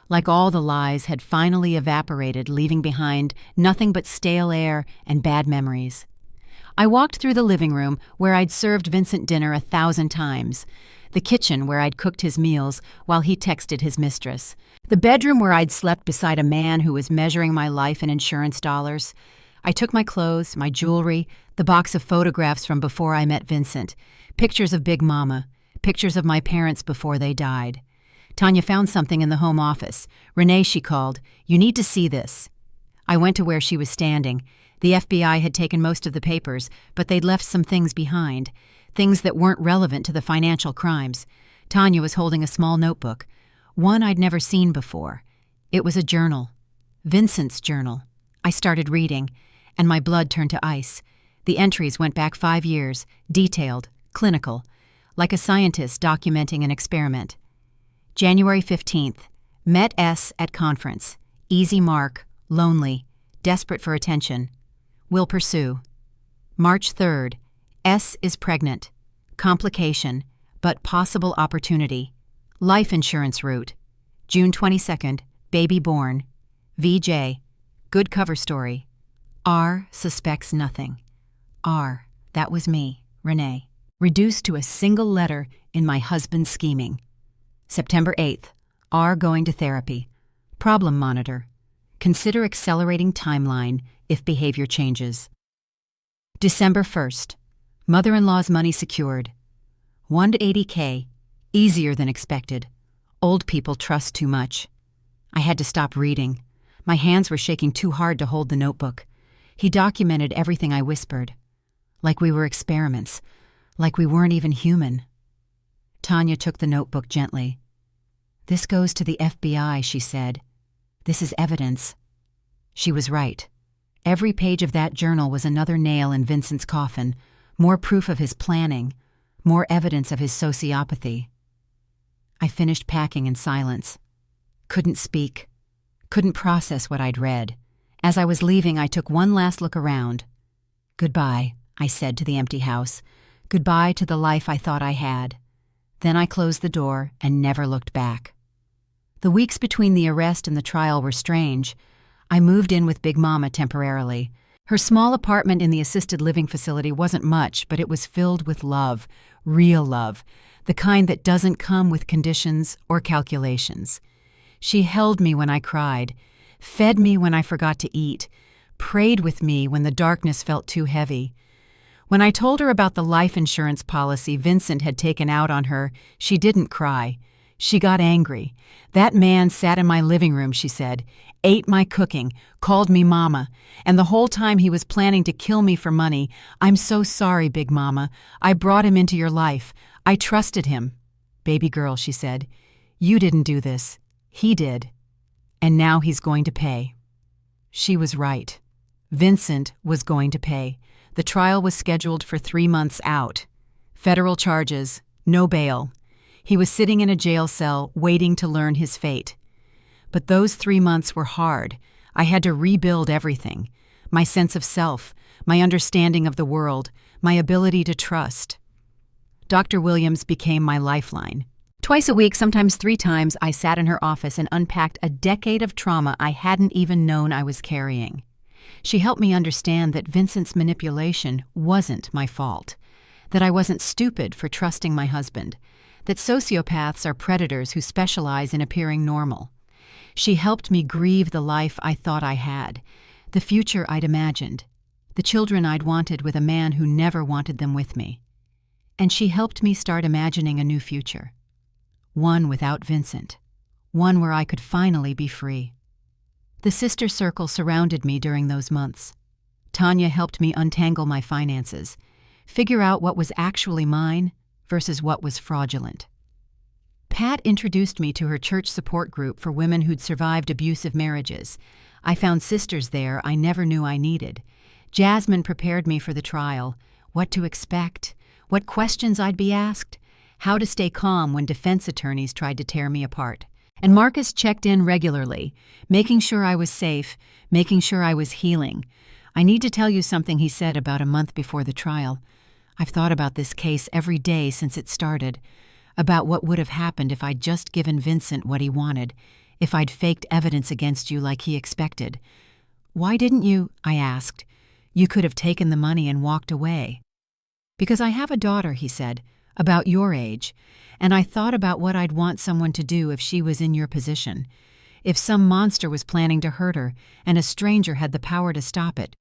A: like all the lies had finally evaporated, leaving behind nothing but stale air and bad memories. I walked through the living room where I'd served Vincent dinner 1,000 times, the kitchen where I'd cooked his meals while he texted his mistress, the bedroom where I'd slept beside a man who was measuring my life in insurance dollars. I took my clothes, my jewelry, the box of photographs from before I met Vincent, pictures of Big Mama, pictures of my parents before they died. Tanya found something in the home office. Renee, she called. You need to see this. I went to where she was standing. The FBI had taken most of the papers, but they'd left some things behind, things that weren't relevant to the financial crimes. Tanya was holding a small notebook, one I'd never seen before. It was a journal. Vincent's journal. I started reading, and my blood turned to ice. The entries went back 5 years, detailed, clinical, like a scientist documenting an experiment. January 15th. Met S at conference. Easy mark, lonely, desperate for attention. Will pursue. March 3rd. S is pregnant. Complication, but possible opportunity. Life insurance route. June 22nd. Baby born. VJ. Good cover story. R suspects nothing. R, that was me, Renee. Reduced to a single letter in my husband's scheming. September 8th. R going to therapy. Problem monitor. Consider accelerating timeline if behavior changes. December 1st. Mother-in-law's money secured. 1 to 80K. Easier than expected. Old people trust too much. I had to stop reading. My hands were shaking too hard to hold the notebook. He documented everything I whispered. Like we were experiments. Like we weren't even human. Tanya took the notebook gently. This goes to the FBI, she said. This is evidence. She was right. Every page of that journal was another nail in Vincent's coffin, more proof of his planning, more evidence of his sociopathy. I finished packing in silence. Couldn't speak. Couldn't process what I'd read. As I was leaving, I took one last look around. Goodbye, I said to the empty house. Goodbye to the life I thought I had. Then I closed the door and never looked back. The weeks between the arrest and the trial were strange. I moved in with Big Mama temporarily. Her small apartment in the assisted living facility wasn't much, but it was filled with love, real love, the kind that doesn't come with conditions or calculations. She held me when I cried, fed me when I forgot to eat, prayed with me when the darkness felt too heavy. When I told her about the life insurance policy Vincent had taken out on her, she didn't cry. She got angry. That man sat in my living room, she said, ate my cooking, called me Mama, and the whole time he was planning to kill me for money. I'm so sorry, Big Mama. I brought him into your life. I trusted him. Baby girl, she said, you didn't do this. He did. And now he's going to pay. She was right. Vincent was going to pay. The trial was scheduled for 3 months out. Federal charges, no bail. He was sitting in a jail cell waiting to learn his fate. But those 3 months were hard. I had to rebuild everything. My sense of self, my understanding of the world, my ability to trust. Dr. Williams became my lifeline. Twice a week, sometimes 3 times, I sat in her office and unpacked a decade of trauma I hadn't even known I was carrying. She helped me understand that Vincent's manipulation wasn't my fault, that I wasn't stupid for trusting my husband, that sociopaths are predators who specialize in appearing normal. She helped me grieve the life I thought I had, the future I'd imagined, the children I'd wanted with a man who never wanted them with me. And she helped me start imagining a new future. One without Vincent. One where I could finally be free. The sister circle surrounded me during those months. Tanya helped me untangle my finances, figure out what was actually mine versus what was fraudulent. Pat introduced me to her church support group for women who'd survived abusive marriages. I found sisters there I never knew I needed. Jasmine prepared me for the trial, what to expect, what questions I'd be asked, how to stay calm when defense attorneys tried to tear me apart. And Marcus checked in regularly, making sure I was safe, making sure I was healing. "I need to tell you something," he said about a month before the trial. "I've thought about this case every day since it started, about what would have happened if I'd just given Vincent what he wanted, if I'd faked evidence against you like he expected. Why didn't you?" I asked. "You could have taken the money and walked away." "Because I have a daughter," he said, "about your age, and I thought about what I'd want someone to do if she was in your position, if some monster was planning to hurt her and a stranger had the power to stop it."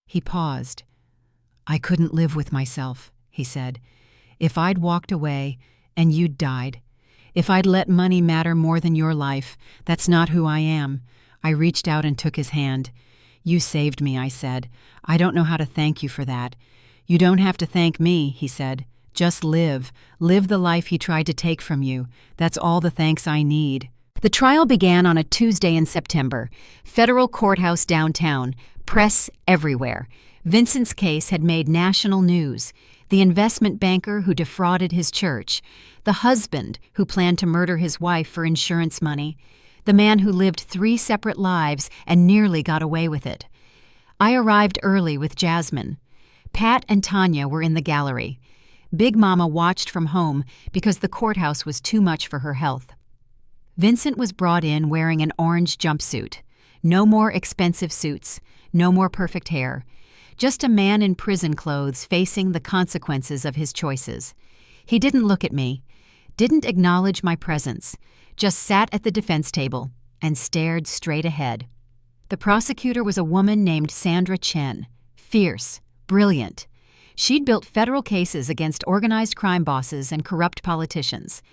A: He paused. "I couldn't live with myself," he said. "If I'd walked away and you'd died, if I'd let money matter more than your life, that's not who I am." I reached out and took his hand. "You saved me," I said. "I don't know how to thank you for that." "You don't have to thank me," he said. "Just live. Live the life he tried to take from you. That's all the thanks I need." The trial began on a Tuesday in September. Federal courthouse downtown. Press everywhere. Vincent's case had made national news. The investment banker who defrauded his church. The husband who planned to murder his wife for insurance money. The man who lived 3 separate lives and nearly got away with it. I arrived early with Jasmine. Pat and Tanya were in the gallery. Big Mama watched from home because the courthouse was too much for her health. Vincent was brought in wearing an orange jumpsuit. No more expensive suits, no more perfect hair. Just a man in prison clothes facing the consequences of his choices. He didn't look at me, didn't acknowledge my presence, just sat at the defense table and stared straight ahead. The prosecutor was a woman named Sandra Chen. Fierce, brilliant. She'd built federal cases against organized crime bosses and corrupt politicians.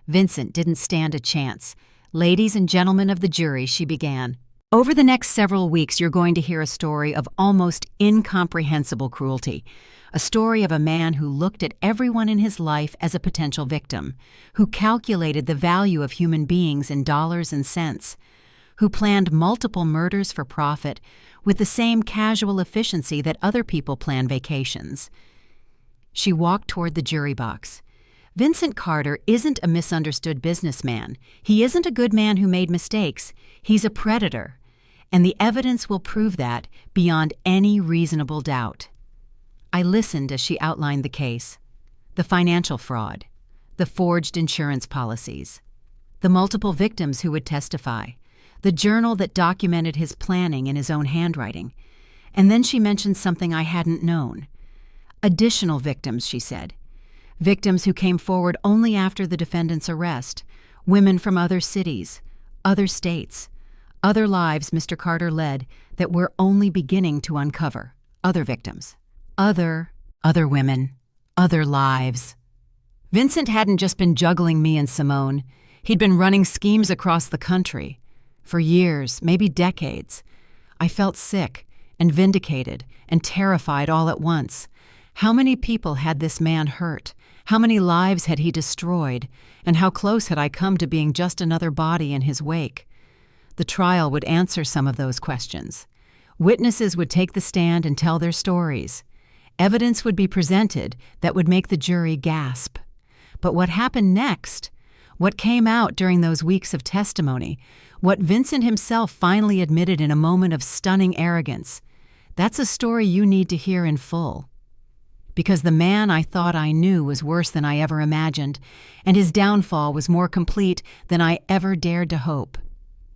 A: Vincent didn't stand a chance. "Ladies and gentlemen of the jury," she began. "Over the next several weeks, you're going to hear a story of almost incomprehensible cruelty. A story of a man who looked at everyone in his life as a potential victim, who calculated the value of human beings in dollars and cents, who planned multiple murders for profit with the same casual efficiency that other people plan vacations." She walked toward the jury box. "Vincent Carter isn't a misunderstood businessman. He isn't a good man who made mistakes. He's a predator. And the evidence will prove that beyond any reasonable doubt." I listened as she outlined the case. The financial fraud, the forged insurance policies, the multiple victims who would testify, the journal that documented his planning in his own handwriting. And then she mentioned something I hadn't known. Additional victims, she said. Victims who came forward only after the defendant's arrest, women from other cities, other states, other lives Mr. Carter led that we're only beginning to uncover. Other victims. Other women. Other lives. Vincent hadn't just been juggling me and Simone. He'd been running schemes across the country. For years, maybe decades. I felt sick and vindicated and terrified all at once. How many people had this man hurt? How many lives had he destroyed? And how close had I come to being just another body in his wake? The trial would answer some of those questions. Witnesses would take the stand and tell their stories. Evidence would be presented that would make the jury gasp. But what happened next? What came out during those weeks of testimony? What Vincent himself finally admitted in a moment of stunning arrogance? That's a story you need to hear in full. Because the man I thought I knew was worse than I ever imagined, and his downfall was more complete than I ever dared to hope.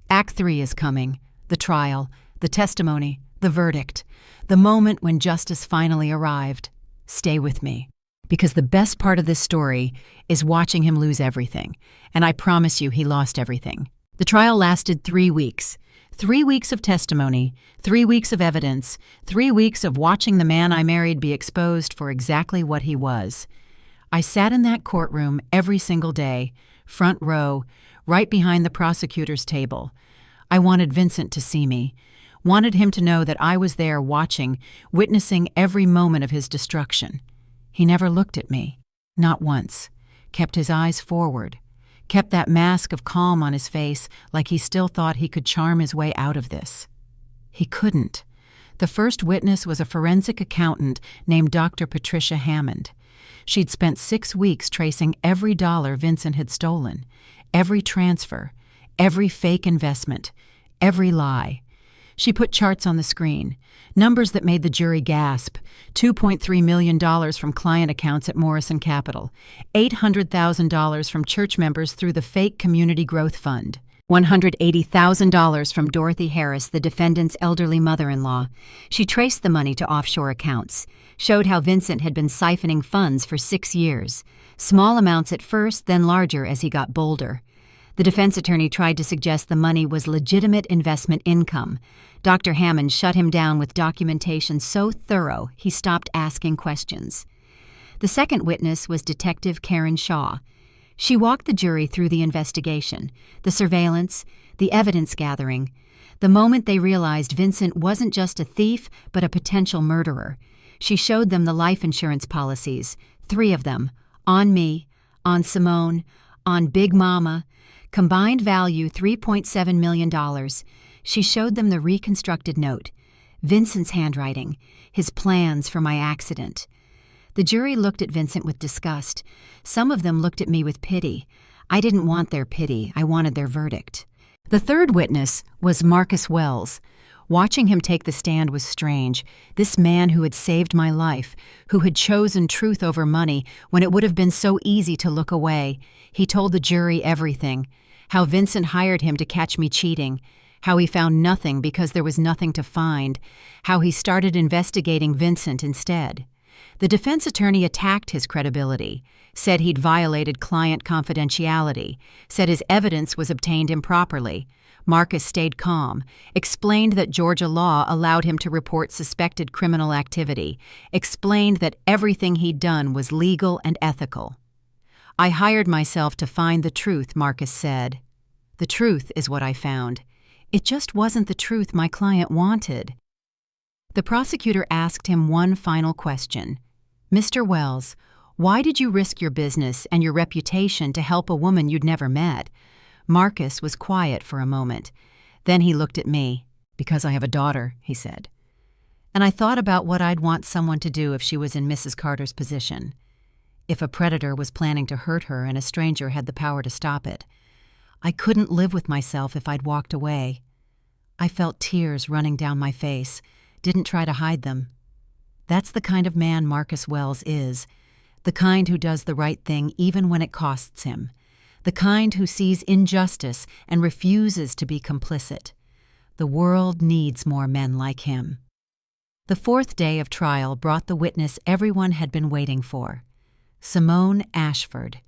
A: Act 3 is coming. The trial, the testimony, the verdict, the moment when justice finally arrived. Stay with me. Because the best part of this story is watching him lose everything, and I promise you he lost everything. The trial lasted 3 weeks. 3 weeks of testimony, 3 weeks of evidence, 3 weeks of watching the man I married be exposed for exactly what he was. I sat in that courtroom every single day, front row, right behind the prosecutor's table. I wanted Vincent to see me, wanted him to know that I was there watching, witnessing every moment of his destruction. He never looked at me, not once, kept his eyes forward, kept that mask of calm on his face like he still thought he could charm his way out of this. He couldn't. The first witness was a forensic accountant named Dr. Patricia Hammond. She'd spent 6 weeks tracing every dollar Vincent had stolen, every transfer, every fake investment, every lie. She put charts on the screen, numbers that made the jury gasp. $2.3 million from client accounts at Morrison Capital, $800,000 from church members through the fake Community Growth Fund, $180,000 from Dorothy Harris, the defendant's elderly mother-in-law. She traced the money to offshore accounts, showed how Vincent had been siphoning funds for 6 years, small amounts at first, then larger as he got bolder. The defense attorney tried to suggest the money was legitimate investment income. Dr. Hammond shut him down with documentation so thorough he stopped asking questions. The second witness was Detective Karen Shaw. She walked the jury through the investigation, the surveillance, the evidence gathering. The moment they realized Vincent wasn't just a thief but a potential murderer, she showed them the life insurance policies, 3 of them, on me, on Simone, on Big Mama. Combined value $3.7 million. She showed them the reconstructed note, Vincent's handwriting, his plans for my accident. The jury looked at Vincent with disgust. Some of them looked at me with pity. I didn't want their pity, I wanted their verdict. The third witness was Marcus Wells. Watching him take the stand was strange. This man who had saved my life, who had chosen truth over money when it would have been so easy to look away. He told the jury everything. How Vincent hired him to catch me cheating. How he found nothing because there was nothing to find. How he started investigating Vincent instead. The defense attorney attacked his credibility, said he'd violated client confidentiality, said his evidence was obtained improperly. Marcus stayed calm, explained that Georgia law allowed him to report suspected criminal activity, explained that everything he'd done was legal and ethical. I hired myself to find the truth, Marcus said. The truth is what I found. It just wasn't the truth my client wanted. The prosecutor asked him one final question. Mr. Wells, why did you risk your business and your reputation to help a woman you'd never met? Marcus was quiet for a moment. Then he looked at me. Because I have a daughter, he said. And I thought about what I'd want someone to do if she was in Mrs. Carter's position. If a predator was planning to hurt her and a stranger had the power to stop it. I couldn't live with myself if I'd walked away. I felt tears running down my face, didn't try to hide them. That's the kind of man Marcus Wells is, the kind who does the right thing even when it costs him. The kind who sees injustice and refuses to be complicit. The world needs more men like him. The fourth day of trial brought the witness everyone had been waiting for, Simone Ashford.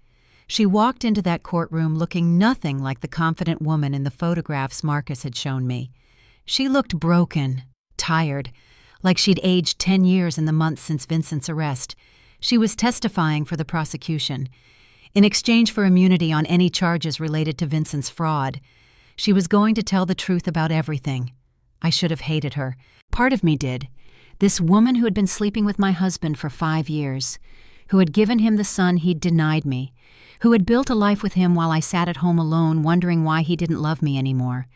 A: She walked into that courtroom looking nothing like the confident woman in the photographs Marcus had shown me. She looked broken, tired, like she'd aged 10 years in the months since Vincent's arrest. She was testifying for the prosecution. In exchange for immunity on any charges related to Vincent's fraud, she was going to tell the truth about everything. I should have hated her. Part of me did. This woman who had been sleeping with my husband for 5 years, who had given him the son he'd denied me, who had built a life with him while I sat at home alone wondering why he didn't love me anymore.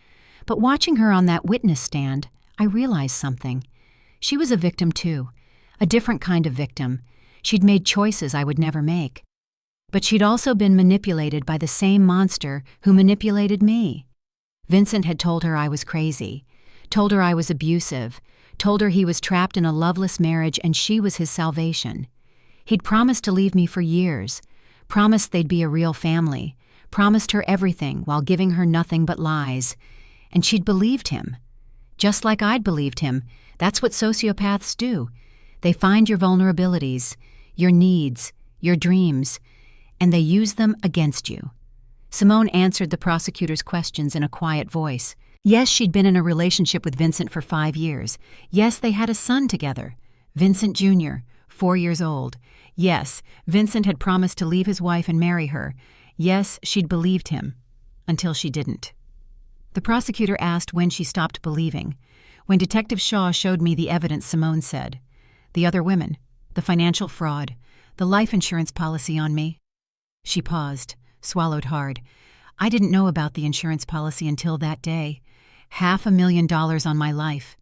A: But watching her on that witness stand, I realized something. She was a victim too, a different kind of victim. She'd made choices I would never make. But she'd also been manipulated by the same monster who manipulated me. Vincent had told her I was crazy, told her I was abusive, told her he was trapped in a loveless marriage and she was his salvation. He'd promised to leave me for years, promised they'd be a real family, promised her everything while giving her nothing but lies. And she'd believed him. Just like I'd believed him, that's what sociopaths do. They find your vulnerabilities, your needs, your dreams, and they use them against you. Simone answered the prosecutor's questions in a quiet voice. Yes, she'd been in a relationship with Vincent for 5 years. Yes, they had a son together, Vincent Jr., 4 years old. Yes, Vincent had promised to leave his wife and marry her. Yes, she'd believed him, until she didn't. The prosecutor asked when she stopped believing. When Detective Shaw showed me the evidence, Simone said, "The other women, the financial fraud, the life insurance policy on me." She paused, swallowed hard. I didn't know about the insurance policy until that day. $500,000 on my life.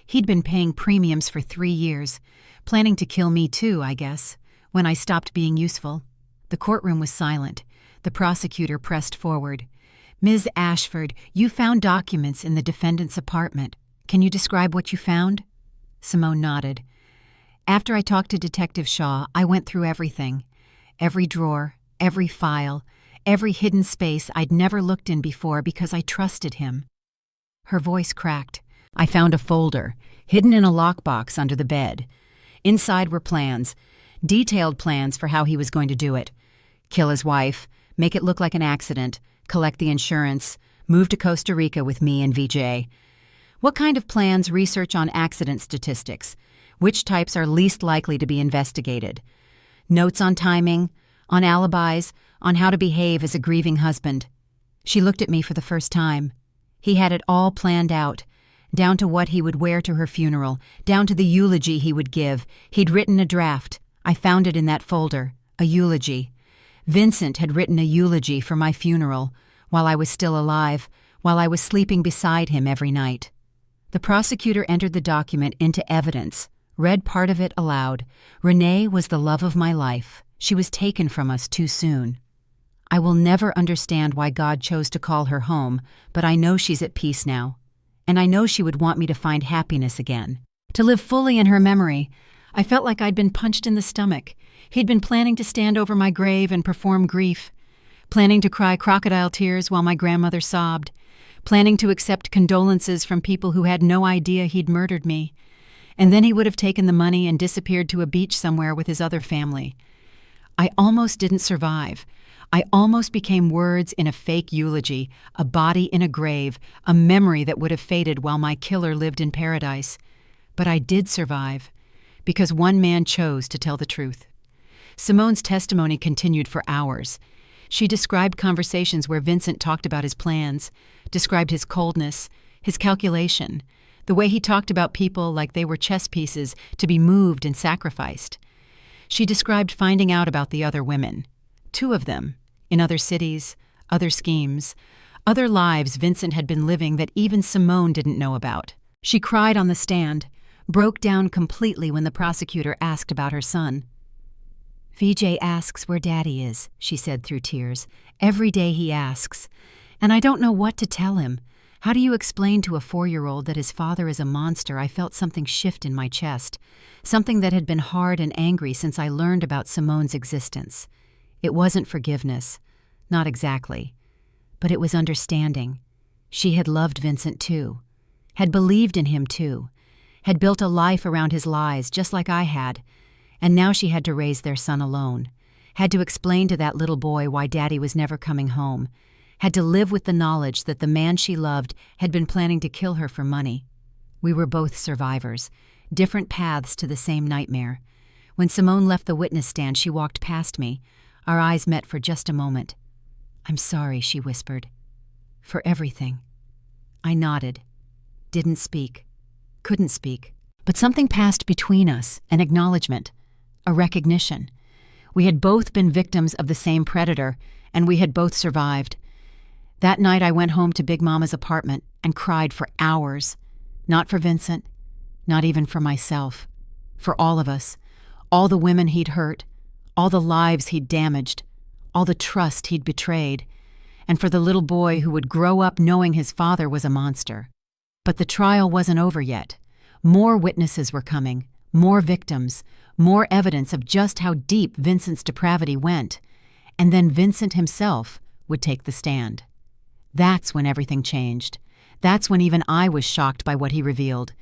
A: He'd been paying premiums for 3 years, planning to kill me too, I guess, when I stopped being useful. The courtroom was silent. The prosecutor pressed forward. Ms. Ashford, you found documents in the defendant's apartment. Can you describe what you found? Simone nodded. After I talked to Detective Shaw, I went through everything. Every drawer, every file, every hidden space I'd never looked in before because I trusted him. Her voice cracked. I found a folder, hidden in a lockbox under the bed. Inside were plans, detailed plans for how he was going to do it. Kill his wife, make it look like an accident, collect the insurance, move to Costa Rica with me and VJ. What kind of plans research on accident statistics? Which types are least likely to be investigated? Notes on timing, on alibis, on how to behave as a grieving husband. She looked at me for the first time. He had it all planned out, down to what he would wear to her funeral, down to the eulogy he would give. He'd written a draft. I found it in that folder, a eulogy. Vincent had written a eulogy for my funeral, while I was still alive, while I was sleeping beside him every night. The prosecutor entered the document into evidence, read part of it aloud. Renee was the love of my life. She was taken from us too soon. I will never understand why God chose to call her home, but I know she's at peace now. And I know she would want me to find happiness again, to live fully in her memory. I felt like I'd been punched in the stomach. He'd been planning to stand over my grave and perform grief, planning to cry crocodile tears while my grandmother sobbed, planning to accept condolences from people who had no idea he'd murdered me. And then he would have taken the money and disappeared to a beach somewhere with his other family. I almost didn't survive. I almost became words in a fake eulogy, a body in a grave, a memory that would have faded while my killer lived in paradise. But I did survive, because one man chose to tell the truth. Simone's testimony continued for hours. She described conversations where Vincent talked about his plans, described his coldness, his calculation, the way he talked about people like they were chess pieces to be moved and sacrificed. She described finding out about the other women, 2 of them, in other cities, other schemes, other lives Vincent had been living that even Simone didn't know about. She cried on the stand, broke down completely when the prosecutor asked about her son. VJ asks where Daddy is, she said through tears. Every day he asks. And I don't know what to tell him. How do you explain to a 4-year-old that his father is a monster? I felt something shift in my chest, something that had been hard and angry since I learned about Simone's existence. It wasn't forgiveness, not exactly, but it was understanding. She had loved Vincent too, had believed in him too, had built a life around his lies just like I had, and now she had to raise their son alone, had to explain to that little boy why Daddy was never coming home, had to live with the knowledge that the man she loved had been planning to kill her for money. We were both survivors, different paths to the same nightmare. When Simone left the witness stand, she walked past me. Our eyes met for just a moment. "I'm sorry," she whispered. "For everything." I nodded, didn't speak, couldn't speak. But something passed between us, an acknowledgement, a recognition. We had both been victims of the same predator, and we had both survived. That night I went home to Big Mama's apartment and cried for hours. Not for Vincent, not even for myself. For all of us, all the women he'd hurt, all the lives he'd damaged, all the trust he'd betrayed, and for the little boy who would grow up knowing his father was a monster. But the trial wasn't over yet. More witnesses were coming, more victims, more evidence of just how deep Vincent's depravity went. And then Vincent himself would take the stand. That's when everything changed. That's when even I was shocked by what he revealed.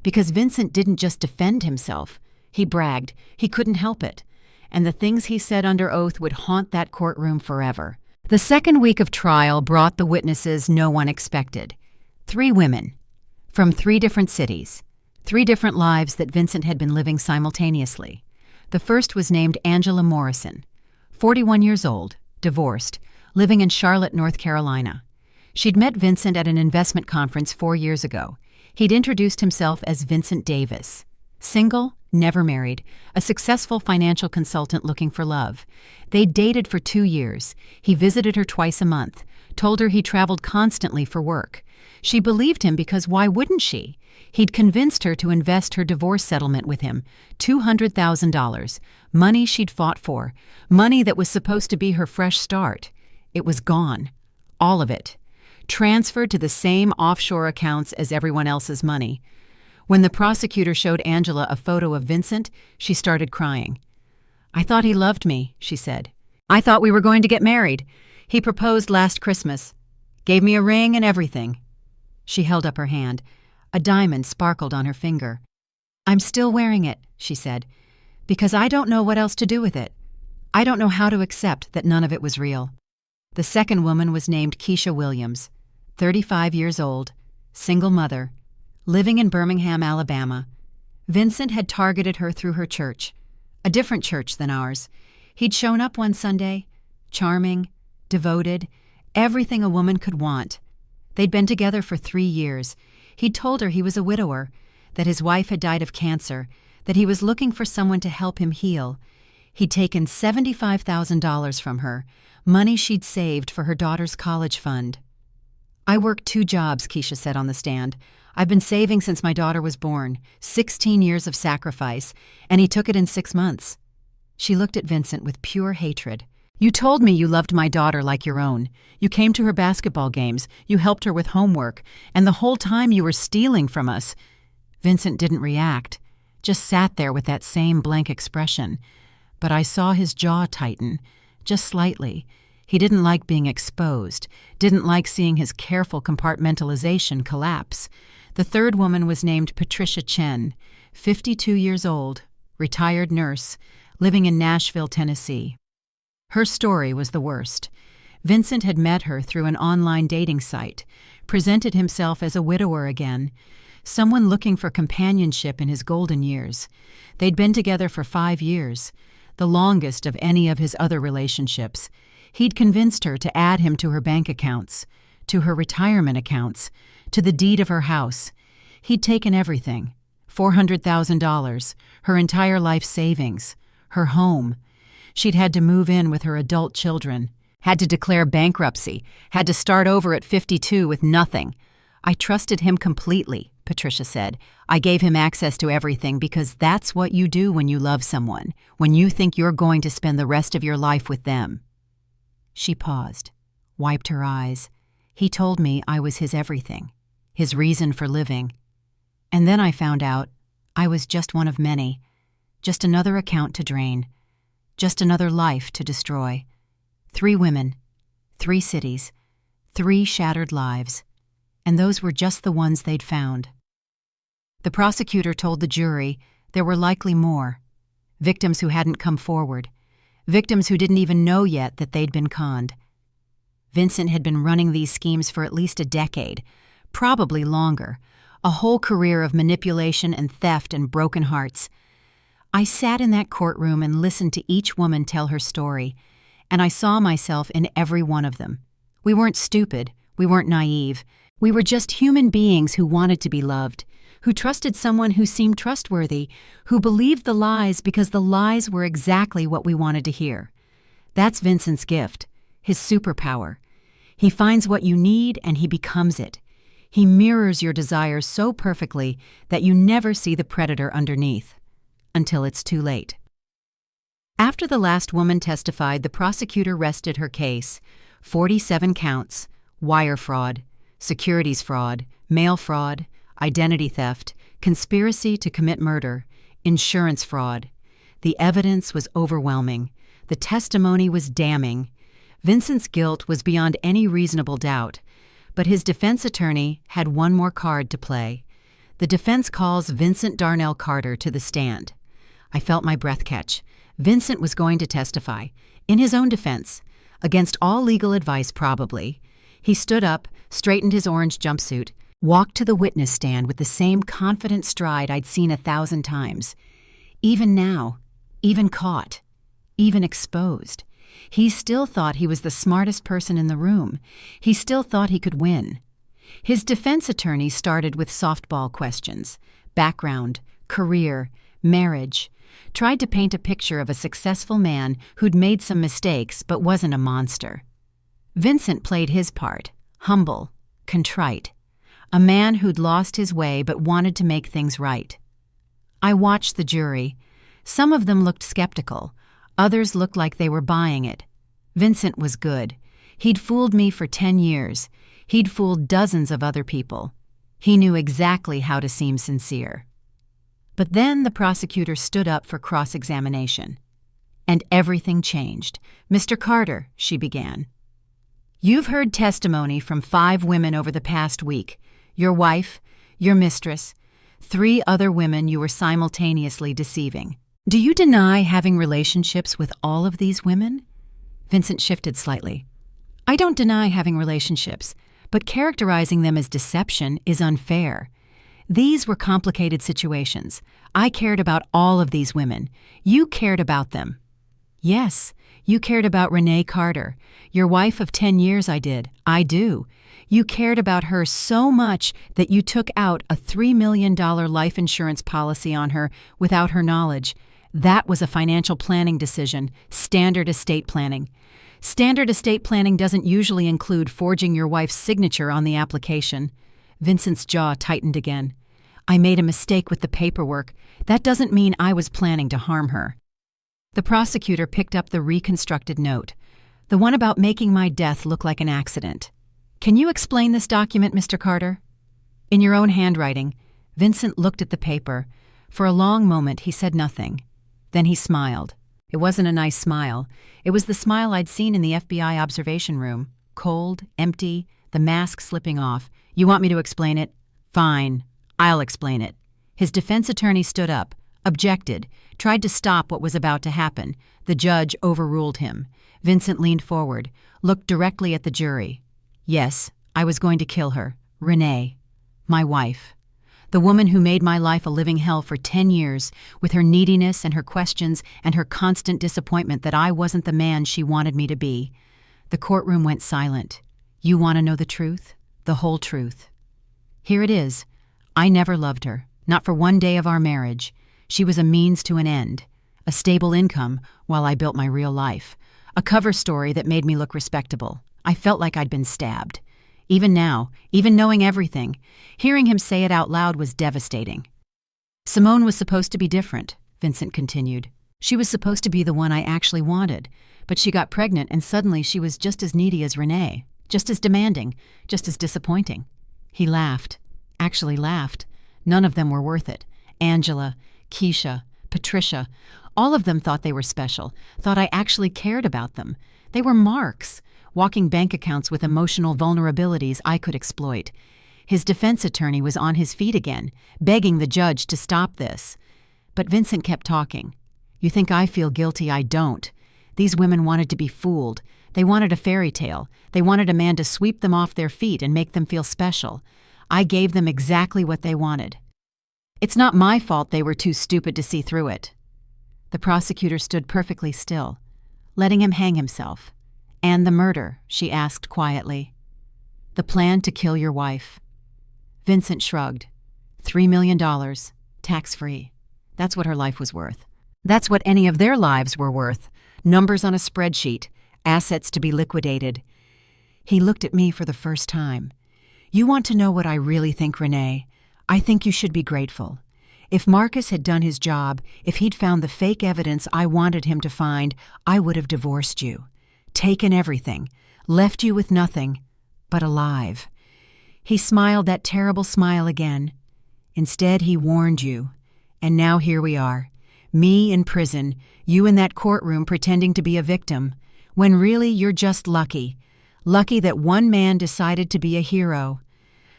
A: Because Vincent didn't just defend himself. He bragged. He couldn't help it. And the things he said under oath would haunt that courtroom forever. The second week of trial brought the witnesses no one expected. 3 women, from 3 different cities, 3 different lives that Vincent had been living simultaneously. The first was named Angela Morrison, 41 years old, divorced, living in Charlotte, North Carolina. She'd met Vincent at an investment conference 4 years ago. He'd introduced himself as Vincent Davis. Single, never married, a successful financial consultant looking for love. They'd dated for 2 years. He visited her twice a month, told her he traveled constantly for work. She believed him because why wouldn't she? He'd convinced her to invest her divorce settlement with him, $200,000, money she'd fought for, money that was supposed to be her fresh start. It was gone. All of it. transferred to the same offshore accounts as everyone else's money. When the prosecutor showed Angela a photo of Vincent, she started crying. "I thought he loved me," she said. "I thought we were going to get married. He proposed last Christmas. Gave me a ring and everything." She held up her hand. A diamond sparkled on her finger. "I'm still wearing it," she said, "because I don't know what else to do with it. I don't know how to accept that none of it was real." The second woman was named Keisha Williams, 35 years old, single mother, living in Birmingham, Alabama. Vincent had targeted her through her church, a different church than ours. He'd shown up one Sunday, charming, devoted, everything a woman could want. They'd been together for 3 years. He'd told her he was a widower, that his wife had died of cancer, that he was looking for someone to help him heal. He'd taken $75,000 from her, money she'd saved for her daughter's college fund. "I worked 2 jobs," Keisha said on the stand. "I've been saving since my daughter was born, 16 years of sacrifice, and he took it in 6 months." She looked at Vincent with pure hatred. "You told me you loved my daughter like your own. You came to her basketball games, you helped her with homework, and the whole time you were stealing from us." Vincent didn't react, just sat there with that same blank expression. But I saw his jaw tighten, just slightly. He didn't like being exposed, didn't like seeing his careful compartmentalization collapse. The third woman was named Patricia Chen, 52 years old, retired nurse, living in Nashville, Tennessee. Her story was the worst. Vincent had met her through an online dating site, presented himself as a widower again, someone looking for companionship in his golden years. They'd been together for 5 years, the longest of any of his other relationships. He'd convinced her to add him to her bank accounts, to her retirement accounts, to the deed of her house. He'd taken everything, $400,000, her entire life savings, her home. She'd had to move in with her adult children, had to declare bankruptcy, had to start over at 52 with nothing. "I trusted him completely," Patricia said. "I gave him access to everything because that's what you do when you love someone, when you think you're going to spend the rest of your life with them." She paused, wiped her eyes. "He told me I was his everything, his reason for living. And then I found out I was just one of many, just another account to drain, just another life to destroy. 3 women, 3 cities, 3 shattered lives. And those were just the ones they'd found." The prosecutor told the jury there were likely more, victims who hadn't come forward, victims who didn't even know yet that they'd been conned. Vincent had been running these schemes for at least a decade, probably longer, a whole career of manipulation and theft and broken hearts. I sat in that courtroom and listened to each woman tell her story, and I saw myself in every one of them. We weren't stupid, we weren't naive. We were just human beings who wanted to be loved, who trusted someone who seemed trustworthy, who believed the lies because the lies were exactly what we wanted to hear. That's Vincent's gift, his superpower. He finds what you need and he becomes it. He mirrors your desires so perfectly that you never see the predator underneath, until it's too late. After the last woman testified, the prosecutor rested her case. 47 counts, wire fraud, securities fraud, mail fraud, identity theft, conspiracy to commit murder, insurance fraud. The evidence was overwhelming. The testimony was damning. Vincent's guilt was beyond any reasonable doubt, but his defense attorney had one more card to play. The defense calls Vincent Darnell Carter to the stand. I felt my breath catch. Vincent was going to testify, in his own defense, against all legal advice probably. He stood up, straightened his orange jumpsuit, walked to the witness stand with the same confident stride I'd seen 1,000 times. Even now, even caught, even exposed, he still thought he was the smartest person in the room. He still thought he could win. His defense attorney started with softball questions, background, career, marriage, tried to paint a picture of a successful man who'd made some mistakes but wasn't a monster. Vincent played his part, humble, contrite, a man who'd lost his way but wanted to make things right. I watched the jury. Some of them looked skeptical. Others looked like they were buying it. Vincent was good. He'd fooled me for 10 years. He'd fooled dozens of other people. He knew exactly how to seem sincere. But then the prosecutor stood up for cross-examination. And everything changed. "Mr. Carter," she began, "you've heard testimony from 5 women over the past week. Your wife, your mistress, 3 other women you were simultaneously deceiving. Do you deny having relationships with all of these women?" Vincent shifted slightly. "I don't deny having relationships, but characterizing them as deception is unfair. These were complicated situations. I cared about all of these women. You cared about them." "Yes, you cared about Renee Carter. Your wife of 10 years I did. I do. You cared about her so much that you took out a $3 million life insurance policy on her without her knowledge. That was a financial planning decision, standard estate planning. Standard estate planning doesn't usually include forging your wife's signature on the application." Vincent's jaw tightened again. "I made a mistake with the paperwork. That doesn't mean I was planning to harm her." The prosecutor picked up the reconstructed note, the one about making my death look like an accident. "Can you explain this document, Mr. Carter?" In your own handwriting. Vincent looked at the paper. For a long moment he said nothing. Then he smiled. It wasn't a nice smile. It was the smile I'd seen in the FBI observation room. Cold, empty, the mask slipping off. "You want me to explain it? Fine. I'll explain it." His defense attorney stood up, objected, tried to stop what was about to happen. The judge overruled him. Vincent leaned forward, looked directly at the jury. "Yes, I was going to kill her. Renee. My wife. The woman who made my life a living hell for 10 years, with her neediness and her questions and her constant disappointment that I wasn't the man she wanted me to be." The courtroom went silent. "You want to know the truth? The whole truth?" "Here it is. I never loved her, not for one day of our marriage. She was a means to an end, a stable income while I built my real life, a cover story that made me look respectable. I felt like I'd been stabbed. Even now, even knowing everything, hearing him say it out loud was devastating." "Simone was supposed to be different," Vincent continued. "She was supposed to be the one I actually wanted, but she got pregnant and suddenly she was just as needy as Renee, just as demanding, just as disappointing." He laughed. Actually laughed. None of them were worth it. Angela, Keisha, Patricia, all of them thought they were special, thought I actually cared about them. They were marks, walking bank accounts with emotional vulnerabilities I could exploit. His defense attorney was on his feet again, begging the judge to stop this. But Vincent kept talking. "You think I feel guilty? I don't. These women wanted to be fooled. They wanted a fairy tale. They wanted a man to sweep them off their feet and make them feel special. I gave them exactly what they wanted. It's not my fault they were too stupid to see through it." The prosecutor stood perfectly still, letting him hang himself. "And the murder?" she asked quietly. "The plan to kill your wife." Vincent shrugged. $3 million, tax-free. That's what her life was worth. That's what any of their lives were worth. Numbers on a spreadsheet, assets to be liquidated. He looked at me for the first time. "You want to know what I really think, Renee? I think you should be grateful. If Marcus had done his job, if he'd found the fake evidence I wanted him to find, I would have divorced you. Taken everything, left you with nothing, but alive." He smiled that terrible smile again. "Instead, he warned you. And now here we are. Me in prison, you in that courtroom pretending to be a victim, when really you're just lucky. Lucky that one man decided to be a hero."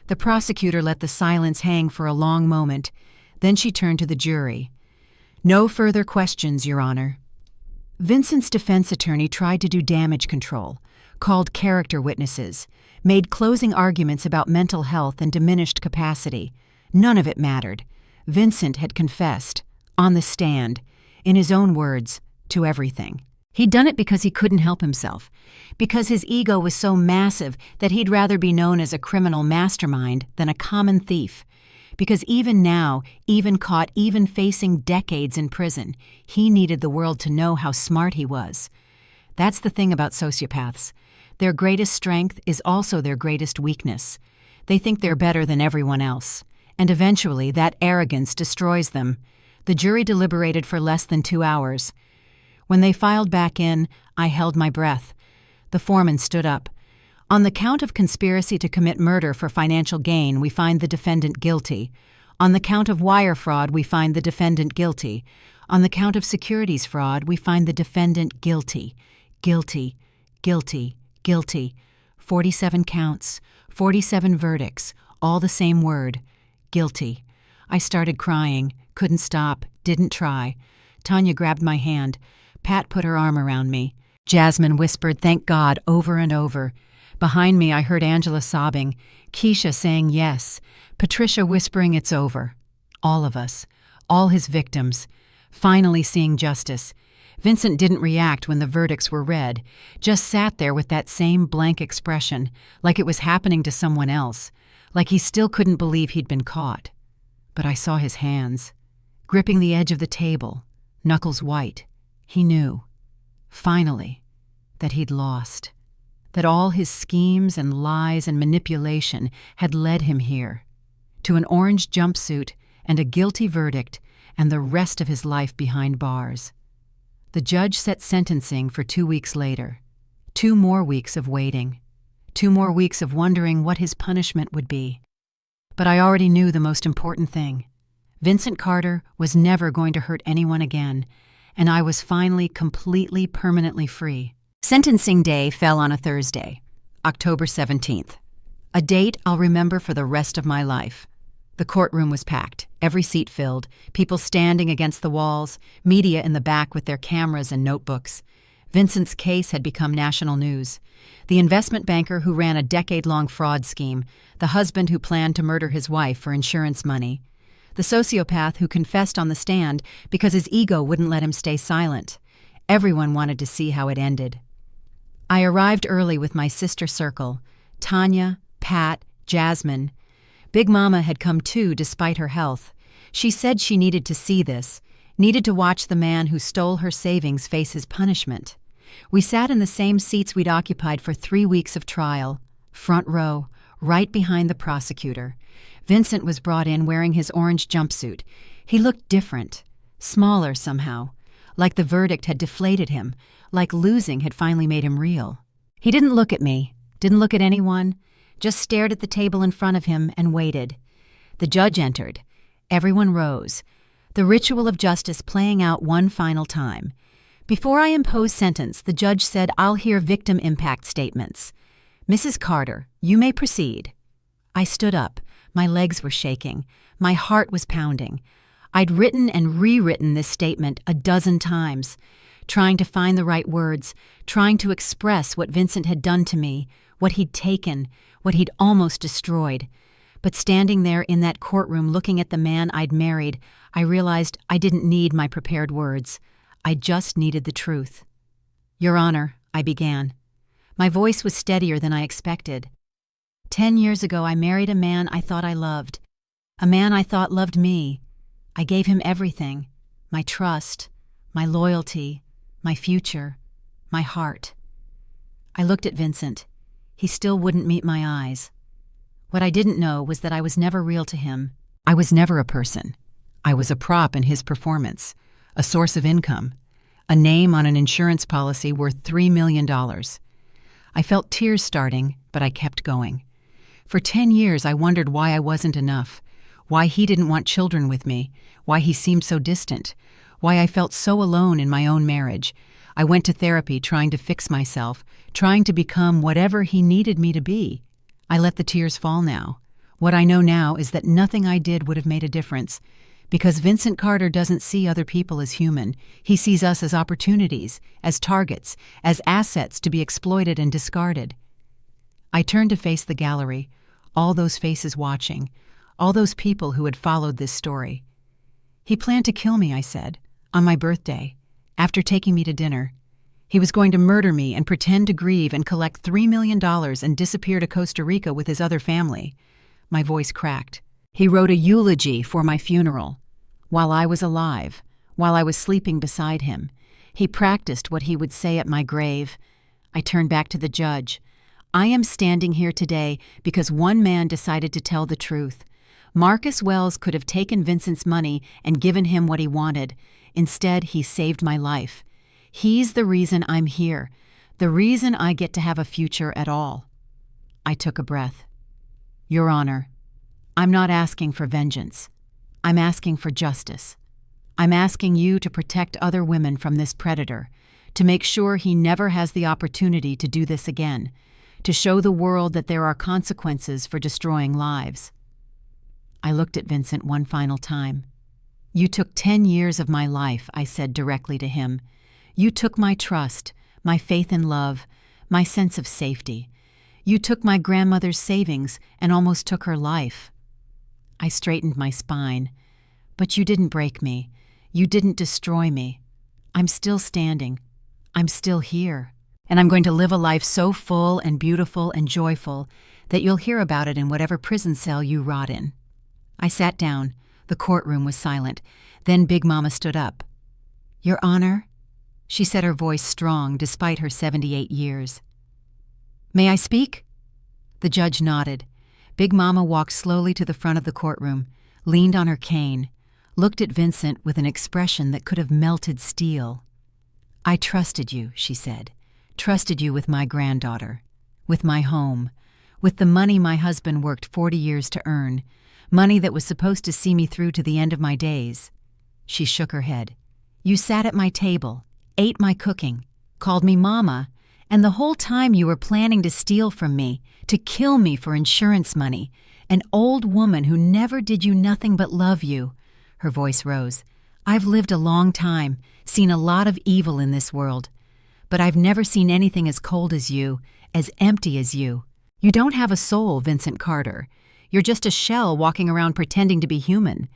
A: The prosecutor let the silence hang for a long moment. Then she turned to the jury. "No further questions, Your Honor." Vincent's defense attorney tried to do damage control, called character witnesses, made closing arguments about mental health and diminished capacity. None of it mattered. Vincent had confessed, on the stand, in his own words, to everything. He'd done it because he couldn't help himself, because his ego was so massive that he'd rather be known as a criminal mastermind than a common thief, because even now, even caught, even facing decades in prison, he needed the world to know how smart he was. That's the thing about sociopaths. Their greatest strength is also their greatest weakness. They think they're better than everyone else, and eventually that arrogance destroys them. The jury deliberated for less than 2 hours. When they filed back in, I held my breath. The foreman stood up. On the count of conspiracy to commit murder for financial gain, we find the defendant guilty. On the count of wire fraud, we find the defendant guilty. On the count of securities fraud, we find the defendant guilty. Guilty, guilty, guilty. 47 counts, 47 verdicts, all the same word. Guilty. I started crying, couldn't stop, didn't try. Tanya grabbed my hand. Pat put her arm around me. Jasmine whispered, "Thank God," over and over. Behind me, I heard Angela sobbing, Keisha saying yes, Patricia whispering it's over. All of us, all his victims, finally seeing justice. Vincent didn't react when the verdicts were read, just sat there with that same blank expression, like it was happening to someone else, like he still couldn't believe he'd been caught. But I saw his hands, gripping the edge of the table, knuckles white. He knew, finally, that he'd lost. That all his schemes and lies and manipulation had led him here, to an orange jumpsuit and a guilty verdict and the rest of his life behind bars. The judge set sentencing for 2 weeks later. 2 more weeks of waiting. 2 more weeks of wondering what his punishment would be. But I already knew the most important thing. Vincent Carter was never going to hurt anyone again, and I was finally completely, permanently free. Sentencing day fell on a Thursday, October 17th. A date I'll remember for the rest of my life. The courtroom was packed, every seat filled, people standing against the walls, media in the back with their cameras and notebooks. Vincent's case had become national news. The investment banker who ran a decade-long fraud scheme, the husband who planned to murder his wife for insurance money, the sociopath who confessed on the stand because his ego wouldn't let him stay silent. Everyone wanted to see how it ended. I arrived early with my sister circle, Tanya, Pat, Jasmine. Big Mama had come too despite her health. She said she needed to see this, needed to watch the man who stole her savings face his punishment. We sat in the same seats we'd occupied for 3 weeks of trial, front row, right behind the prosecutor. Vincent was brought in wearing his orange jumpsuit. He looked different, smaller somehow, like the verdict had deflated him, like losing had finally made him real. He didn't look at me, didn't look at anyone, just stared at the table in front of him and waited. The judge entered. Everyone rose. The ritual of justice playing out one final time. Before I impose sentence, the judge said, "I'll hear victim impact statements. Mrs. Carter, you may proceed." I stood up. My legs were shaking. My heart was pounding. I'd written and rewritten this statement a dozen times, trying to find the right words, trying to express what Vincent had done to me, what he'd taken, what he'd almost destroyed. But standing there in that courtroom looking at the man I'd married, I realized I didn't need my prepared words. I just needed the truth. "Your Honor," I began. My voice was steadier than I expected. 10 years ago, I married a man I thought I loved, a man I thought loved me. I gave him everything, my trust, my loyalty, my future, my heart. I looked at Vincent. He still wouldn't meet my eyes. What I didn't know was that I was never real to him. I was never a person. I was a prop in his performance, a source of income, a name on an insurance policy worth $3 million. I felt tears starting, but I kept going. For 10 years, I wondered why I wasn't enough, why he didn't want children with me, why he seemed so distant, why I felt so alone in my own marriage. I went to therapy trying to fix myself, trying to become whatever he needed me to be. I let the tears fall now. What I know now is that nothing I did would have made a difference, because Vincent Carter doesn't see other people as human. He sees us as opportunities, as targets, as assets to be exploited and discarded. I turned to face the gallery, all those faces watching, all those people who had followed this story. "He planned to kill me," I said, "on my birthday, after taking me to dinner. He was going to murder me and pretend to grieve and collect $3 million and disappear to Costa Rica with his other family." My voice cracked. "He wrote a eulogy for my funeral. While I was alive, while I was sleeping beside him, he practiced what he would say at my grave." I turned back to the judge. "I am standing here today because one man decided to tell the truth. Marcus Wells could have taken Vincent's money and given him what he wanted. Instead, he saved my life. He's the reason I'm here, the reason I get to have a future at all." I took a breath. Your Honor, I'm not asking for vengeance. I'm asking for justice. I'm asking you to protect other women from this predator, to make sure he never has the opportunity to do this again, to show the world that there are consequences for destroying lives. I looked at Vincent one final time. You took 10 years of my life, I said directly to him. You took my trust, my faith in love, my sense of safety. You took my grandmother's savings and almost took her life. I straightened my spine. But you didn't break me. You didn't destroy me. I'm still standing. I'm still here. And I'm going to live a life so full and beautiful and joyful that you'll hear about it in whatever prison cell you rot in. I sat down. The courtroom was silent. Then Big Mama stood up. Your Honor, she said, her voice strong despite her 78 years. May I speak? The judge nodded. Big Mama walked slowly to the front of the courtroom, leaned on her cane, looked at Vincent with an expression that could have melted steel. I trusted you, she said. Trusted you with my granddaughter, with my home, with the money my husband worked 40 years to earn, money that was supposed to see me through to the end of my days. She shook her head. You sat at my table, ate my cooking, called me Mama, and the whole time you were planning to steal from me, to kill me for insurance money, an old woman who never did you nothing but love you. Her voice rose. I've lived a long time, seen a lot of evil in this world, but I've never seen anything as cold as you, as empty as you. You don't have a soul, Vincent Carter. You're just a shell walking around pretending to be human.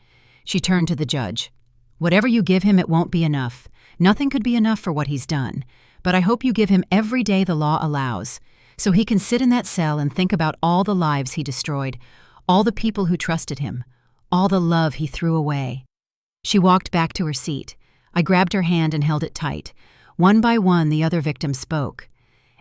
A: She turned to the judge. Whatever you give him, it won't be enough. Nothing could be enough for what he's done. But I hope you give him every day the law allows, so he can sit in that cell and think about all the lives he destroyed, all the people who trusted him, all the love he threw away. She walked back to her seat. I grabbed her hand and held it tight. One by one, the other victims spoke.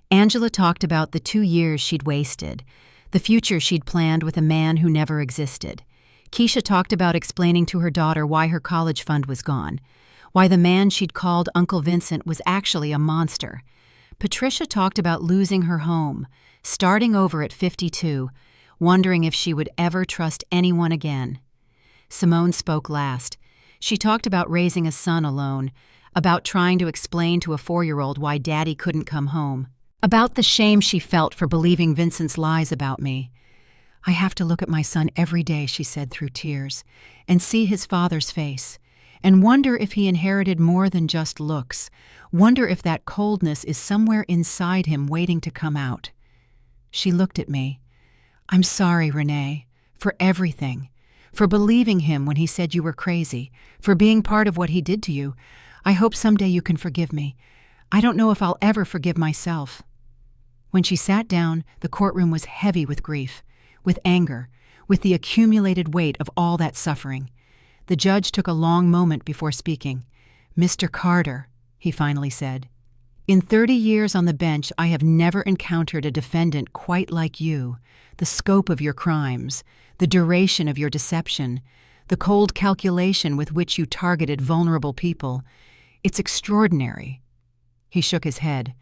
A: Angela talked about the 2 years she'd wasted, the future she'd planned with a man who never existed. Keisha talked about explaining to her daughter why her college fund was gone, why the man she'd called Uncle Vincent was actually a monster. Patricia talked about losing her home, starting over at 52, wondering if she would ever trust anyone again. Simone spoke last. She talked about raising a son alone, about trying to explain to a 4-year-old why Daddy couldn't come home, about the shame she felt for believing Vincent's lies about me. I have to look at my son every day, she said through tears, and see his father's face, and wonder if he inherited more than just looks, wonder if that coldness is somewhere inside him waiting to come out. She looked at me. I'm sorry, Renee, for everything, for believing him when he said you were crazy, for being part of what he did to you. I hope someday you can forgive me. I don't know if I'll ever forgive myself. When she sat down, the courtroom was heavy with grief, with anger, with the accumulated weight of all that suffering. The judge took a long moment before speaking. Mr. Carter, he finally said, in 30 years on the bench, I have never encountered a defendant quite like you. The scope of your crimes, the duration of your deception, the cold calculation with which you targeted vulnerable people. It's extraordinary. He shook his head.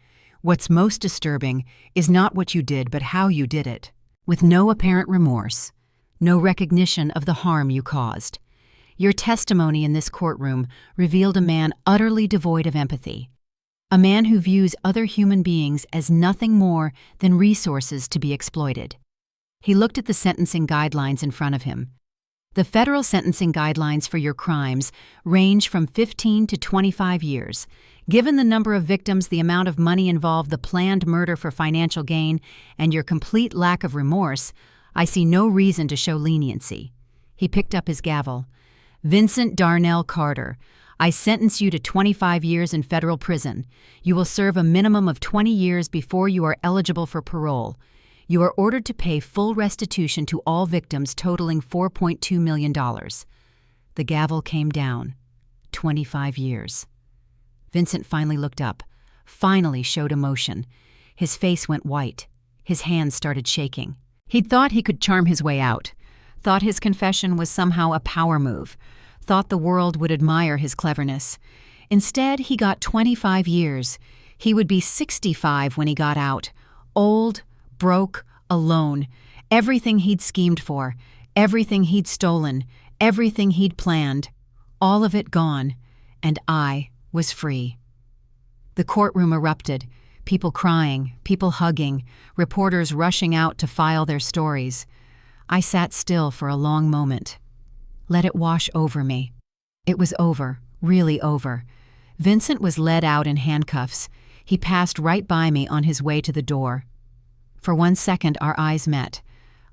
A: What's most disturbing is not what you did, but how you did it. With no apparent remorse, no recognition of the harm you caused. Your testimony in this courtroom revealed a man utterly devoid of empathy, a man who views other human beings as nothing more than resources to be exploited. He looked at the sentencing guidelines in front of him. The federal sentencing guidelines for your crimes range from 15 to 25 years. Given the number of victims, the amount of money involved, the planned murder for financial gain, and your complete lack of remorse, I see no reason to show leniency. He picked up his gavel. Vincent Darnell Carter, I sentence you to 25 years in federal prison. You will serve a minimum of 20 years before you are eligible for parole. You are ordered to pay full restitution to all victims totaling $4.2 million. The gavel came down. 25 years. Vincent finally looked up, finally showed emotion. His face went white. His hands started shaking. He'd thought he could charm his way out, thought his confession was somehow a power move, thought the world would admire his cleverness. Instead, he got 25 years. He would be 65 when he got out, old, broke, alone. Everything he'd schemed for, everything he'd stolen, everything he'd planned, all of it gone, and I was free. The courtroom erupted, people crying, people hugging, reporters rushing out to file their stories. I sat still for a long moment. Let it wash over me. It was over, really over. Vincent was led out in handcuffs. He passed right by me on his way to the door. For 1 second our eyes met.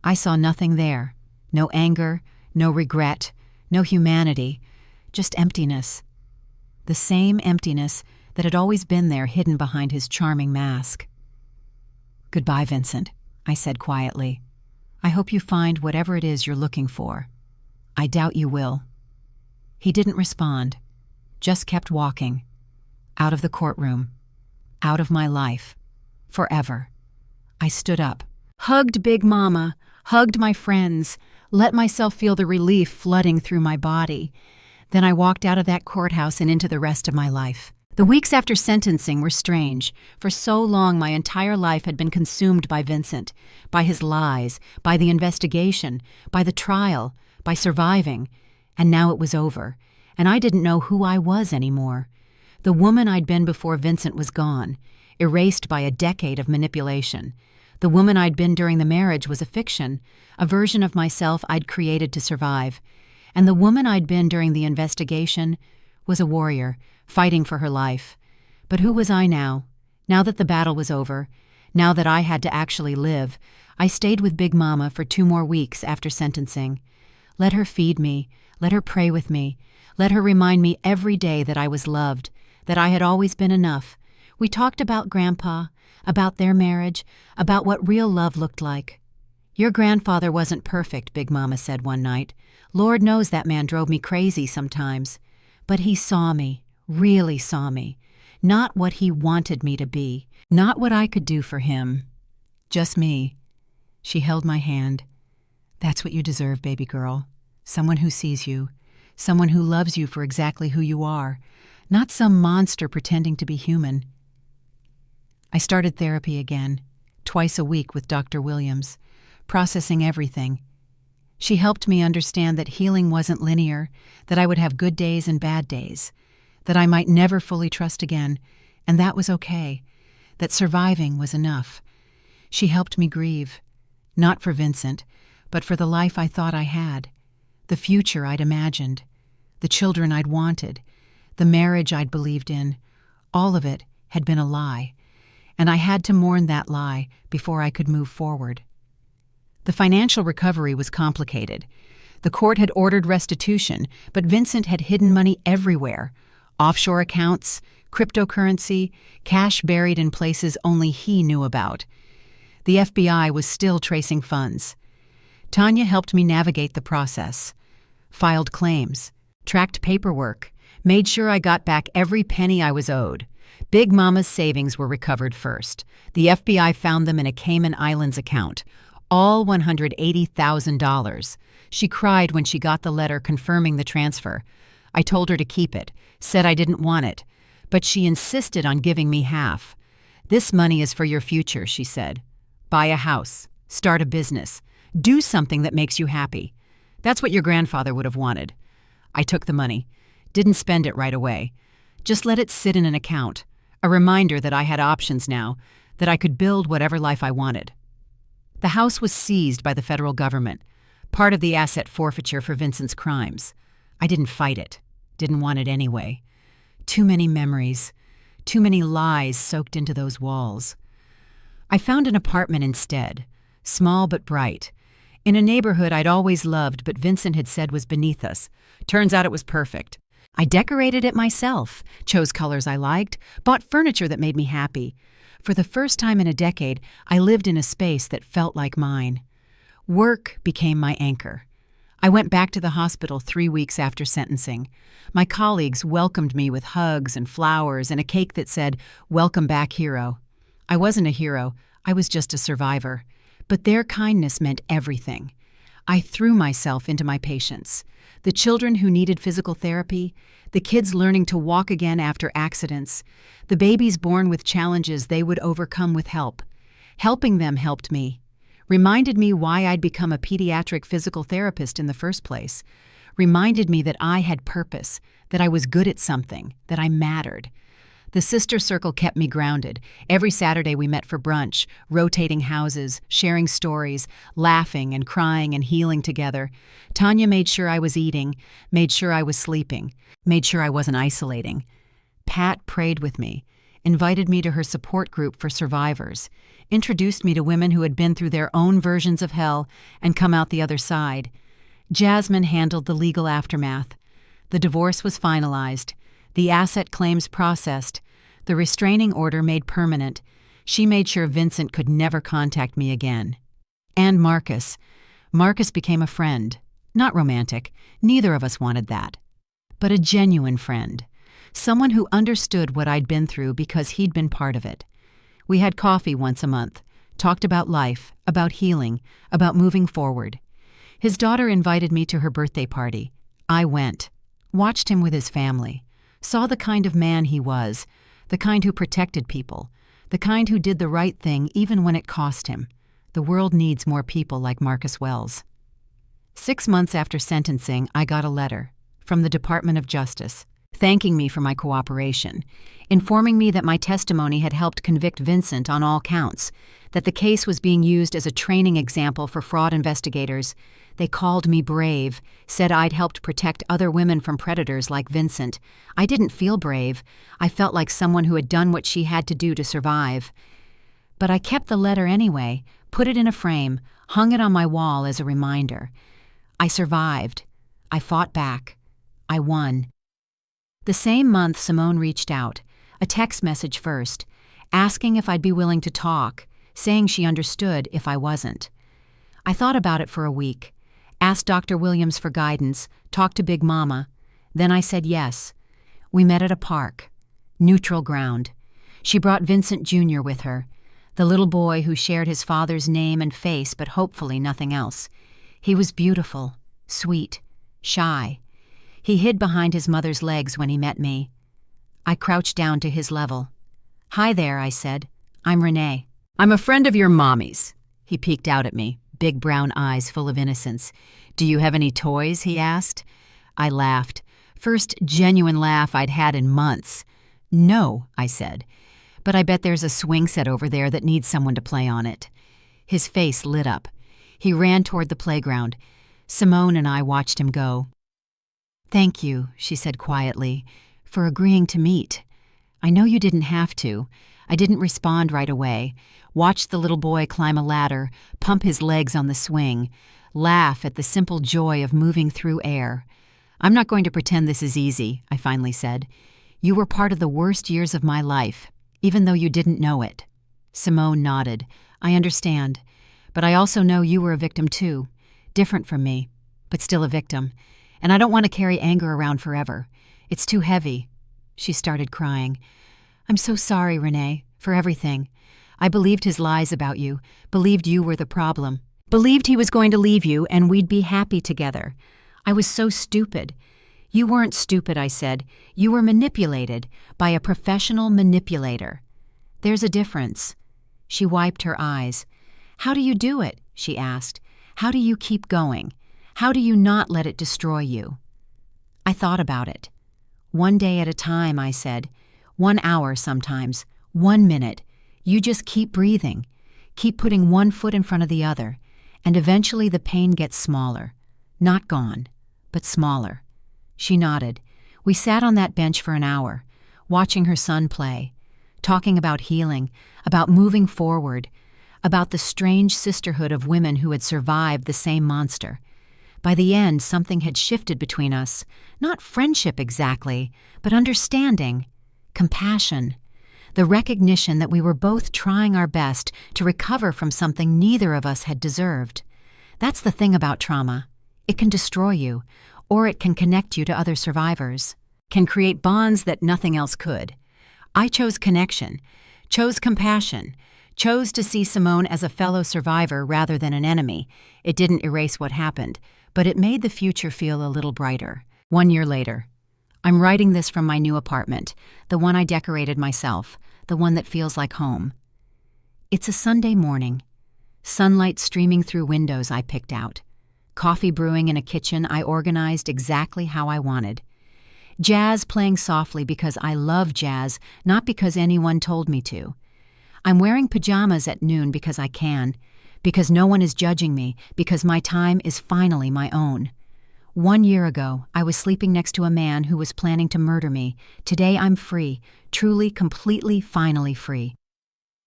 A: I saw nothing there. No anger, no regret, no humanity, just emptiness. The same emptiness that had always been there hidden behind his charming mask. "Goodbye, Vincent," I said quietly. "I hope you find whatever it is you're looking for. I doubt you will." He didn't respond, just kept walking. Out of the courtroom. Out of my life. Forever. I stood up, hugged Big Mama, hugged my friends, let myself feel the relief flooding through my body. Then I walked out of that courthouse and into the rest of my life. The weeks after sentencing were strange. For so long my entire life had been consumed by Vincent, by his lies, by the investigation, by the trial, by surviving. And now it was over, and I didn't know who I was anymore. The woman I'd been before Vincent was gone, erased by a decade of manipulation. The woman I'd been during the marriage was a fiction, a version of myself I'd created to survive. And the woman I'd been during the investigation was a warrior, fighting for her life. But who was I now? Now that the battle was over, now that I had to actually live, I stayed with Big Mama for 2 more weeks after sentencing. Let her feed me, let her pray with me, let her remind me every day that I was loved, that I had always been enough. We talked about Grandpa, about their marriage, about what real love looked like. "Your grandfather wasn't perfect," Big Mama said one night. "Lord knows that man drove me crazy sometimes. But he saw me, really saw me. Not what he wanted me to be, not what I could do for him. Just me." She held my hand. "That's what you deserve, baby girl. Someone who sees you, someone who loves you for exactly who you are, not some monster pretending to be human." I started therapy again, twice a week with Dr. Williams, processing everything. She helped me understand that healing wasn't linear, that I would have good days and bad days, that I might never fully trust again, and that was okay, that surviving was enough. She helped me grieve, not for Vincent, but for the life I thought I had, the future I'd imagined, the children I'd wanted, the marriage I'd believed in. All of it had been a lie, and I had to mourn that lie before I could move forward. The financial recovery was complicated. The court had ordered restitution, but Vincent had hidden money everywhere. Offshore accounts, cryptocurrency, cash buried in places only he knew about. The FBI was still tracing funds. Tanya helped me navigate the process. Filed claims, tracked paperwork, made sure I got back every penny I was owed. Big Mama's savings were recovered first. The FBI found them in a Cayman Islands account. All $180,000. She cried when she got the letter confirming the transfer. I told her to keep it, said I didn't want it, but she insisted on giving me half. "This money is for your future," she said. "Buy a house, start a business, do something that makes you happy. That's what your grandfather would have wanted." I took the money, didn't spend it right away. Just let it sit in an account, a reminder that I had options now, that I could build whatever life I wanted. The house was seized by the federal government, part of the asset forfeiture for Vincent's crimes. I didn't fight it, didn't want it anyway. Too many memories, too many lies soaked into those walls. I found an apartment instead, small but bright, in a neighborhood I'd always loved but Vincent had said was beneath us. Turns out it was perfect. I decorated it myself, chose colors I liked, bought furniture that made me happy. For the first time in a decade, I lived in a space that felt like mine. Work became my anchor. I went back to the hospital 3 weeks after sentencing. My colleagues welcomed me with hugs and flowers and a cake that said, "Welcome back, hero." I wasn't a hero, I was just a survivor. But their kindness meant everything. I threw myself into my patients. The children who needed physical therapy, the kids learning to walk again after accidents, the babies born with challenges they would overcome with help. Helping them helped me. reminded me why I'd become a pediatric physical therapist in the first place, reminded me that I had purpose, that I was good at something, that I mattered. The sister circle kept me grounded. Every Saturday we met for brunch, rotating houses, sharing stories, laughing and crying and healing together. Tanya made sure I was eating, made sure I was sleeping, made sure I wasn't isolating. Pat prayed with me, invited me to her support group for survivors, introduced me to women who had been through their own versions of hell and come out the other side. Jasmine handled the legal aftermath. The divorce was finalized, the asset claims processed, the restraining order made permanent. She made sure Vincent could never contact me again. And Marcus. Marcus became a friend. Not romantic, neither of us wanted that. But a genuine friend. Someone who understood what I'd been through because he'd been part of it. We had coffee once a month, talked about life, about healing, about moving forward. His daughter invited me to her birthday party. I went, watched him with his family, saw the kind of man he was, the kind who protected people, the kind who did the right thing even when it cost him. The world needs more people like Marcus Wells. 6 months after sentencing, I got a letter from the Department of Justice, thanking me for my cooperation, informing me that my testimony had helped convict Vincent on all counts, that the case was being used as a training example for fraud investigators. They called me brave, said I'd helped protect other women from predators like Vincent. I didn't feel brave. I felt like someone who had done what she had to do to survive. But I kept the letter anyway, put it in a frame, hung it on my wall as a reminder. I survived. I fought back. I won. The same month, Simone reached out, a text message first, asking if I'd be willing to talk, saying she understood if I wasn't. I thought about it for a week, asked Dr. Williams for guidance, talked to Big Mama. Then I said yes. We met at a park, neutral ground. She brought Vincent Jr. with her, the little boy who shared his father's name and face but hopefully nothing else. He was beautiful, sweet, shy. He hid behind his mother's legs when he met me. I crouched down to his level. "Hi there," I said. "I'm Renee." "I'm a friend of your mommy's." He peeked out at me, big brown eyes full of innocence. "Do you have any toys?" he asked. I laughed. First genuine laugh I'd had in months. "No," I said. "But I bet there's a swing set over there that needs someone to play on it." His face lit up. He ran toward the playground. Simone and I watched him go. "Thank you," she said quietly, "for agreeing to meet. I know you didn't have to." I didn't respond right away. Watched the little boy climb a ladder, pump his legs on the swing, laugh at the simple joy of moving through air. "I'm not going to pretend this is easy," I finally said. "You were part of the worst years of my life, even though you didn't know it." Simone nodded. "I understand. But I also know you were a victim too. Different from me, but still a victim. And I don't want to carry anger around forever. It's too heavy." She started crying. "I'm so sorry, Renee, for everything. I believed his lies about you, believed you were the problem, believed he was going to leave you and we'd be happy together. I was so stupid." "You weren't stupid," I said. "You were manipulated by a professional manipulator. There's a difference." She wiped her eyes. "How do you do it?" she asked. "How do you keep going? How do you not let it destroy you?" I thought about it. "One day at a time," I said. 1 hour sometimes, 1 minute. You just keep breathing. Keep putting one foot in front of the other. And eventually the pain gets smaller. Not gone, but smaller." She nodded. We sat on that bench for an hour, watching her son play, talking about healing, about moving forward, about the strange sisterhood of women who had survived the same monster. By the end, something had shifted between us. Not friendship exactly, but understanding, compassion, the recognition that we were both trying our best to recover from something neither of us had deserved. That's the thing about trauma. It can destroy you, or it can connect you to other survivors, can create bonds that nothing else could. I chose connection, chose compassion, chose to see Simone as a fellow survivor rather than an enemy. It didn't erase what happened, but it made the future feel a little brighter. 1 year later. I'm writing this from my new apartment, the one I decorated myself, the one that feels like home. It's a Sunday morning. Sunlight streaming through windows I picked out. Coffee brewing in a kitchen I organized exactly how I wanted. Jazz playing softly because I love jazz, not because anyone told me to. I'm wearing pajamas at noon because I can, because no one is judging me, because my time is finally my own. 1 year ago, I was sleeping next to a man who was planning to murder me. Today I'm free, truly, completely, finally free.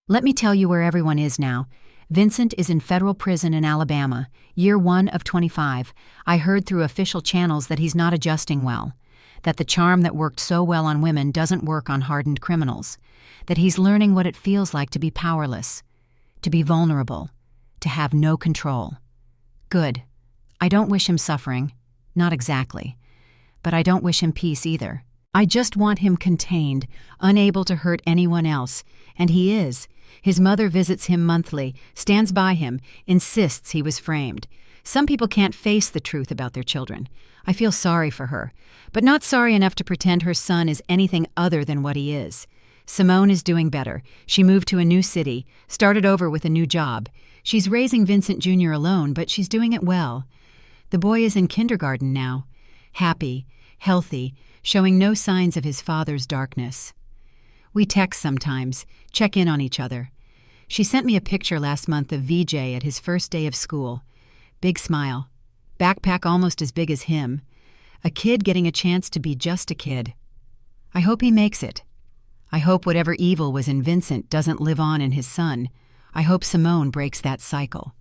A: Let me tell you where everyone is now. Vincent is in federal prison in Alabama, year 1 of 25. I heard through official channels that he's not adjusting well, that the charm that worked so well on women doesn't work on hardened criminals, that he's learning what it feels like to be powerless, to be vulnerable, to have no control. Good. I don't wish him suffering. Not exactly. But I don't wish him peace either. I just want him contained, unable to hurt anyone else. And he is. His mother visits him monthly, stands by him, insists he was framed. Some people can't face the truth about their children. I feel sorry for her, but not sorry enough to pretend her son is anything other than what he is. Simone is doing better. She moved to a new city, started over with a new job. She's raising Vincent Jr. alone, but she's doing it well. The boy is in kindergarten now, happy, healthy, showing no signs of his father's darkness. We text sometimes, check in on each other. She sent me a picture last month of VJ at his first day of school. Big smile. Backpack almost as big as him. A kid getting a chance to be just a kid. I hope he makes it. I hope whatever evil was in Vincent doesn't live on in his son. I hope Simone breaks that cycle.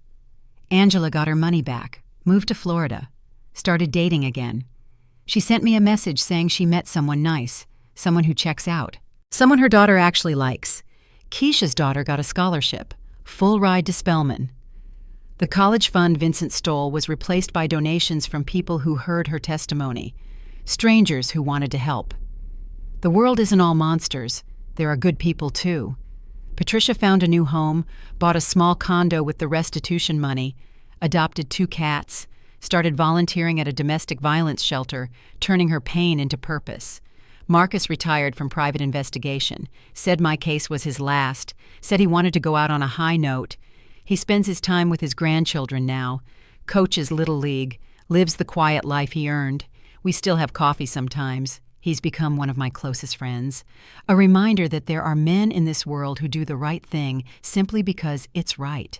A: Angela got her money back, moved to Florida, started dating again. She sent me a message saying she met someone nice, someone who checks out, someone her daughter actually likes. Keisha's daughter got a scholarship, full ride to Spelman. The college fund Vincent stole was replaced by donations from people who heard her testimony, strangers who wanted to help. The world isn't all monsters. There are good people, too. Patricia found a new home, bought a small condo with the restitution money, adopted 2 cats, started volunteering at a domestic violence shelter, turning her pain into purpose. Marcus retired from private investigation, said my case was his last, said he wanted to go out on a high note. He spends his time with his grandchildren now, coaches Little League, lives the quiet life he earned. We still have coffee sometimes. He's become one of my closest friends. A reminder that there are men in this world who do the right thing simply because it's right.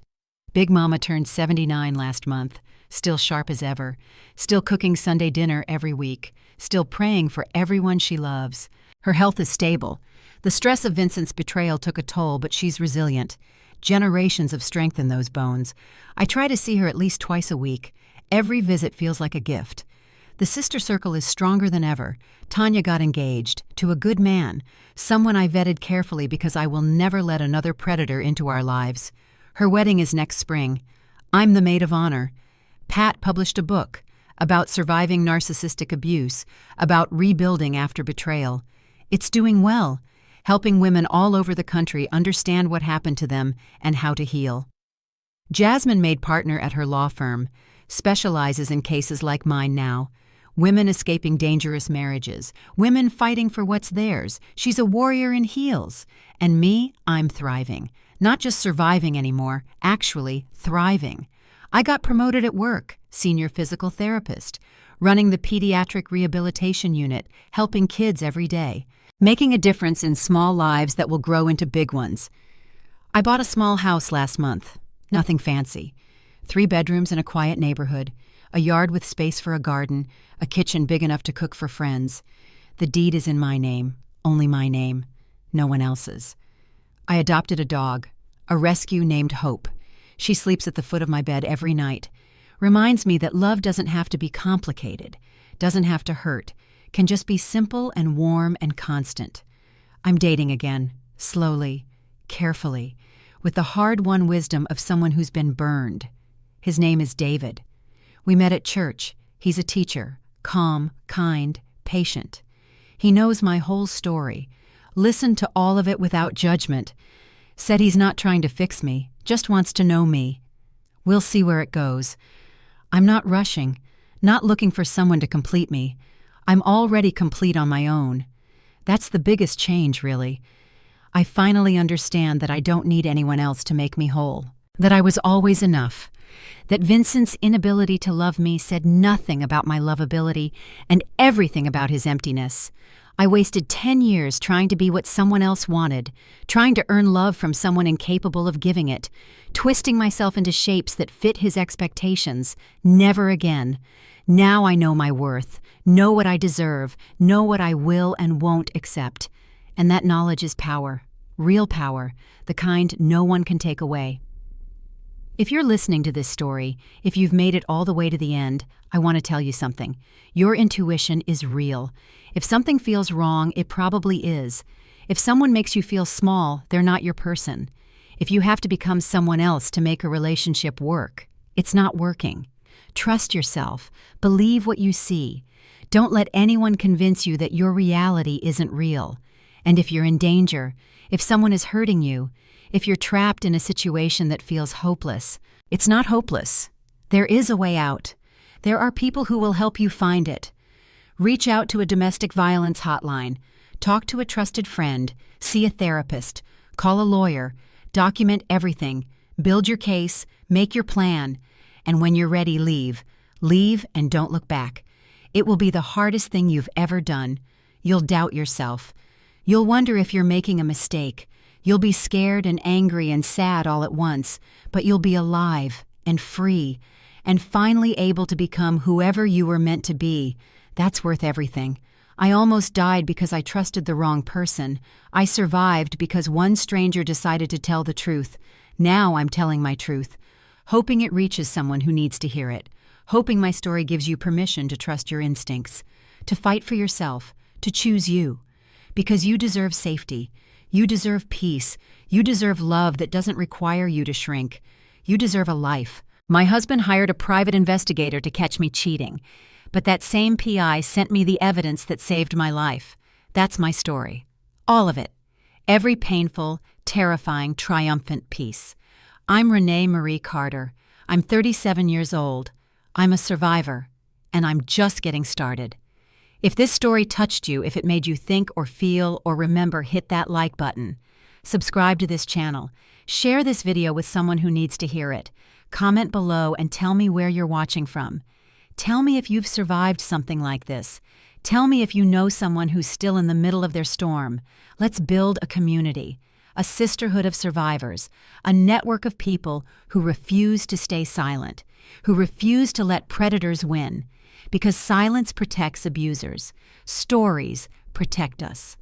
A: Big Mama turned 79 last month, still sharp as ever, still cooking Sunday dinner every week, still praying for everyone she loves. Her health is stable. The stress of Vincent's betrayal took a toll, but she's resilient. Generations of strength in those bones. I try to see her at least twice a week. Every visit feels like a gift. The sister circle is stronger than ever. Tanya got engaged to a good man, someone I vetted carefully because I will never let another predator into our lives. Her wedding is next spring. I'm the maid of honor. Pat published a book about surviving narcissistic abuse, about rebuilding after betrayal. It's doing well, helping women all over the country understand what happened to them and how to heal. Jasmine made partner at her law firm, specializes in cases like mine now. Women escaping dangerous marriages, women fighting for what's theirs. She's a warrior in heels. And me, I'm thriving. Not just surviving anymore, actually thriving. I got promoted at work, senior physical therapist, running the pediatric rehabilitation unit, helping kids every day, making a difference in small lives that will grow into big ones. I bought a small house last month. Nothing fancy. 3 bedrooms in a quiet neighborhood, a yard with space for a garden, a kitchen big enough to cook for friends. The deed is in my name, only my name, no one else's. I adopted a dog, a rescue named Hope. She sleeps at the foot of my bed every night. Reminds me that love doesn't have to be complicated, doesn't have to hurt, can just be simple and warm and constant. I'm dating again, slowly, carefully, with the hard-won wisdom of someone who's been burned. His name is David. We met at church. He's a teacher, calm, kind, patient. He knows my whole story, listened to all of it without judgment, said he's not trying to fix me, just wants to know me. We'll see where it goes. I'm not rushing, not looking for someone to complete me. I'm already complete on my own. That's the biggest change, really. I finally understand that I don't need anyone else to make me whole. that I was always enough, that Vincent's inability to love me said nothing about my lovability and everything about his emptiness. I wasted 10 years trying to be what someone else wanted, trying to earn love from someone incapable of giving it, twisting myself into shapes that fit his expectations. Never again. Now I know my worth, know what I deserve, know what I will and won't accept. And that knowledge is power, real power, the kind no one can take away. If you're listening to this story, if you've made it all the way to the end, I want to tell you something. Your intuition is real. If something feels wrong, it probably is. If someone makes you feel small, they're not your person. If you have to become someone else to make a relationship work, it's not working. Trust yourself. Believe what you see. Don't let anyone convince you that your reality isn't real. And if you're in danger, if someone is hurting you, if you're trapped in a situation that feels hopeless, it's not hopeless. There is a way out. There are people who will help you find it. Reach out to a domestic violence hotline. Talk to a trusted friend. See a therapist. Call a lawyer. Document everything. Build your case. Make your plan. And when you're ready, leave. Leave and don't look back. It will be the hardest thing you've ever done. You'll doubt yourself. You'll wonder if you're making a mistake. You'll be scared and angry and sad all at once, but you'll be alive and free and finally able to become whoever you were meant to be. That's worth everything. I almost died because I trusted the wrong person. I survived because one stranger decided to tell the truth. Now I'm telling my truth, hoping it reaches someone who needs to hear it, hoping my story gives you permission to trust your instincts, to fight for yourself, to choose you. Because you deserve safety. You deserve peace. You deserve love that doesn't require you to shrink. You deserve a life. My husband hired a private investigator to catch me cheating, but that same PI sent me the evidence that saved my life. That's my story. All of it. Every painful, terrifying, triumphant piece. I'm Renee Marie Carter. I'm 37 years old. I'm a survivor, and I'm just getting started. If this story touched you, if it made you think or feel or remember, hit that like button. Subscribe to this channel. Share this video with someone who needs to hear it. Comment below and tell me where you're watching from. Tell me if you've survived something like this. Tell me if you know someone who's still in the middle of their storm. Let's build a community, a sisterhood of survivors, a network of people who refuse to stay silent, who refuse to let predators win. Because silence protects abusers. Stories protect us.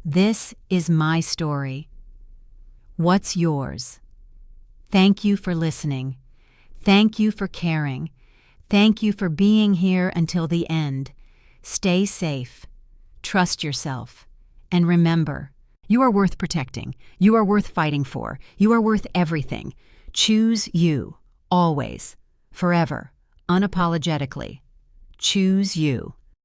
A: This is my story. What's yours? Thank you for listening. Thank you for caring. Thank you for being here until the end. Stay safe. Trust yourself. And remember, you are worth protecting. You are worth fighting for. You are worth everything. Choose you. Always. Forever. Unapologetically. Choose you.